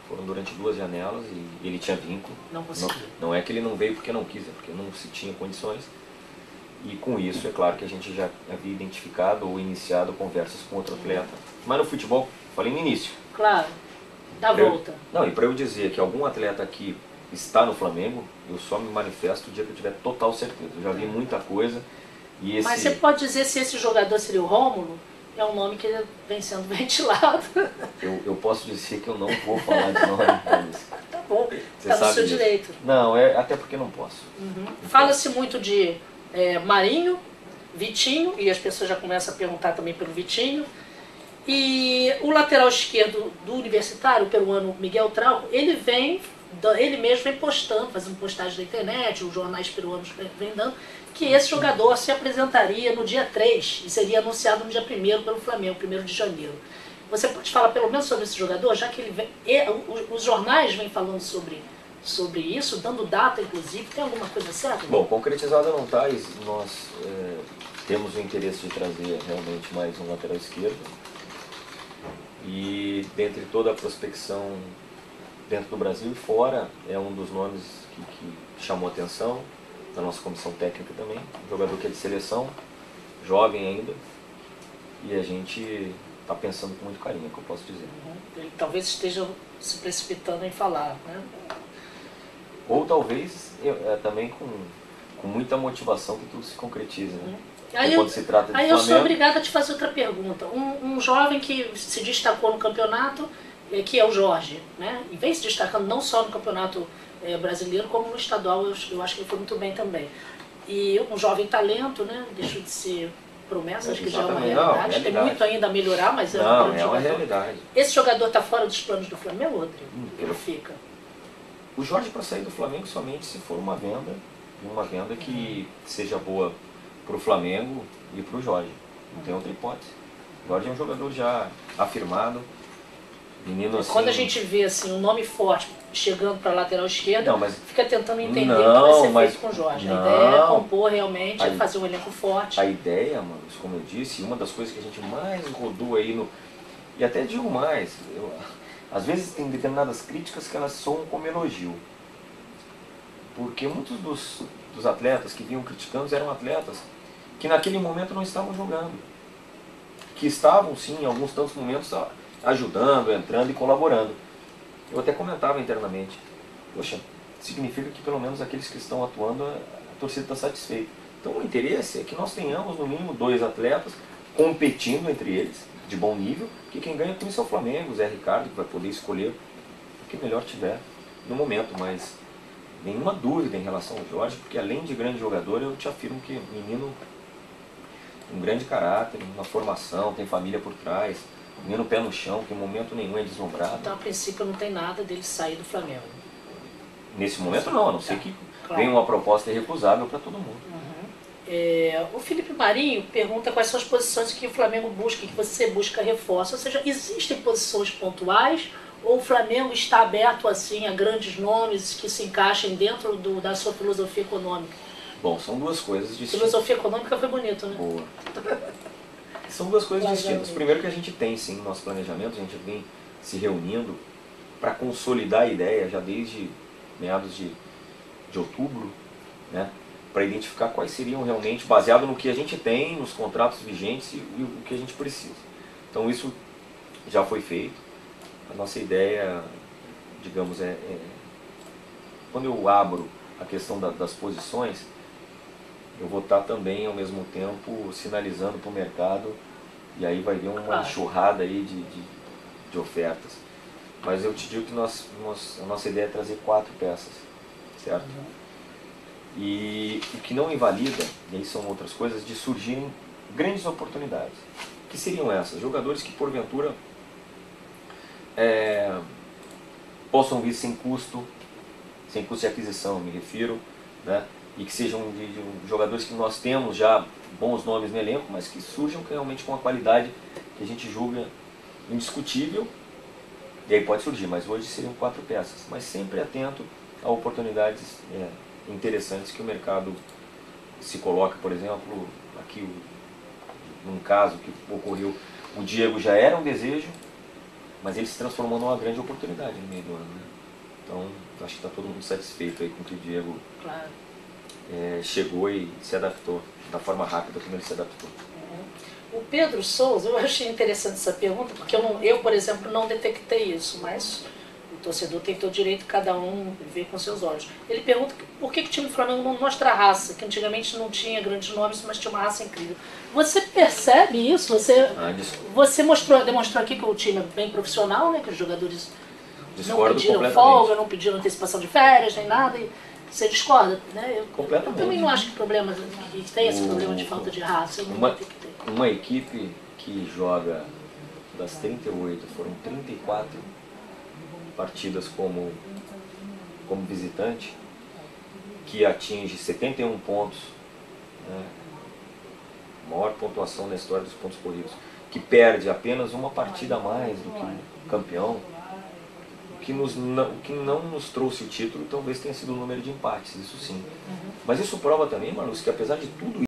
Foram durante 2 janelas e ele tinha vínculo. Não conseguiu. Não é que ele não veio porque não quis, é porque não se tinha condições. E com isso, é claro que a gente já havia identificado ou iniciado conversas com outro atleta. Mas no futebol, falei no início. Claro, dá volta. E para eu dizer que algum atleta aqui está no Flamengo, eu só me manifesto o dia que eu tiver total certeza. Eu já vi muita coisa. Mas você pode dizer se esse jogador seria o Rômulo? É um nome que vem sendo ventilado. Eu posso dizer que eu não vou falar de nome. Tá bom, está no seu direito. Não, até porque não posso. Fala-se muito de Marinho, Vitinho, e as pessoas já começam a perguntar também pelo Vitinho. E o lateral esquerdo do Universitário, o peruano Miguel Trauco, ele mesmo vem postando, fazendo postagem na internet, os jornais peruanos vêm dando, que esse jogador se apresentaria no dia 3 e seria anunciado no dia 1º pelo Flamengo, 1º de janeiro. Você pode falar pelo menos sobre esse jogador, já que ele os jornais vêm falando sobre isso, dando data inclusive, tem alguma coisa certa? Bom, concretizada não está, nós temos o interesse de trazer realmente mais um lateral esquerdo. E dentre toda a prospecção dentro do Brasil e fora, é um dos nomes que chamou atenção, da nossa comissão técnica também. Um jogador que é de seleção, jovem ainda, e a gente está pensando com muito carinho, é o que eu posso dizer. Ele talvez esteja se precipitando em falar, né? Ou talvez também com muita motivação que tudo se concretize, né? Quando se trata de Flamengo, eu sou obrigada a te fazer outra pergunta. Um jovem que se destacou no campeonato, que é o Jorge, né? E vem se destacando não só no campeonato brasileiro, como no estadual, eu acho que ele foi muito bem também. E um jovem talento, né? Deixa de ser promessa, acho que já é uma realidade. Tem muito ainda a melhorar, mas é um grande jogador. Realidade. Esse jogador está fora dos planos do Flamengo, Rodrigo? Ele fica? O Jorge, para sair do Flamengo, somente se for uma venda que seja boa para o Flamengo e para o Jorge. Não tem outra hipótese. O Jorge é um jogador já afirmado, menino assim... Quando a gente vê assim, um nome forte chegando para a lateral esquerda, fica tentando entender o que vai ser feito com o Jorge. A ideia é compor realmente, é fazer um elenco forte. A ideia, mano, como eu disse, uma das coisas que a gente mais rodou aí no... E até digo mais, às vezes tem determinadas críticas que elas soam como elogio. Porque muitos dos atletas que vinham criticando eram atletas que naquele momento não estavam jogando. Que estavam, sim, em alguns tantos momentos ajudando, entrando e colaborando. Eu até comentava internamente, poxa, significa que pelo menos aqueles que estão atuando, a torcida está satisfeita. Então o interesse é que nós tenhamos no mínimo 2 atletas competindo entre eles, de bom nível, que quem ganha com isso é o Flamengo, o Zé Ricardo, que vai poder escolher o que melhor tiver no momento, mas nenhuma dúvida em relação ao Jorge, porque além de grande jogador, eu te afirmo que menino, um grande caráter, uma formação, tem família por trás, menino pé no chão, que em momento nenhum é deslumbrado. Então a princípio não tem nada dele sair do Flamengo. Nesse momento não, a não ser que Claro. vem uma proposta irrecusável para todo mundo. O Felipe Marinho pergunta quais são as posições que o Flamengo busca, que você busca reforço. Ou seja, existem posições pontuais ou o Flamengo está aberto assim a grandes nomes que se encaixem dentro da sua filosofia econômica? Bom, são duas coisas distintas. Filosofia econômica foi bonito, né? Boa. São duas coisas distintas. Primeiro que a gente tem sim nosso planejamento, a gente vem se reunindo para consolidar a ideia já desde meados de outubro, né? Para identificar quais seriam realmente, baseado no que a gente tem, nos contratos vigentes e o que a gente precisa. Então isso já foi feito. A nossa ideia, digamos, quando eu abro a questão das posições, eu vou estar também ao mesmo tempo sinalizando para o mercado e aí vai vir uma enxurrada aí de ofertas. Mas eu te digo que a nossa ideia é trazer 4 peças, certo? E o que não invalida, e aí são outras coisas, de surgirem grandes oportunidades. Que seriam essas? Jogadores que porventura possam vir sem custo de aquisição, me refiro, né? E que sejam de jogadores que nós temos já bons nomes no elenco, mas que surjam realmente com uma qualidade que a gente julga indiscutível, e aí pode surgir, mas hoje seriam 4 peças, mas sempre atento a oportunidades interessantes que o mercado se coloca. Por exemplo, aqui num caso que ocorreu, o Diego já era um desejo, mas ele se transformou numa grande oportunidade no meio do ano, né? Então, acho que está todo mundo satisfeito aí com que o Diego chegou e se adaptou da forma rápida como ele se adaptou. O Pedro Souza, eu achei interessante essa pergunta, porque eu, por exemplo, não detectei isso, mas o torcedor tem todo o direito, cada um ver com seus olhos. Ele pergunta por que o time do Flamengo não mostra raça, que antigamente não tinha grandes nomes, mas tinha uma raça incrível. Você percebe isso? Você demonstrou aqui que o time é bem profissional, né? Que os jogadores não pediram folga, não pediram antecipação de férias, nem nada. E você discorda, né? Eu também não acho que tem esse problema de falta de raça. Uma equipe que joga das 38, foram 34 partidas como visitante, que atinge 71 pontos, né, maior pontuação na história dos pontos corridos, que perde apenas uma partida a mais do que o campeão, o que não nos trouxe o título talvez tenha sido o número de empates, isso sim. Mas isso prova também, Marluz, que apesar de tudo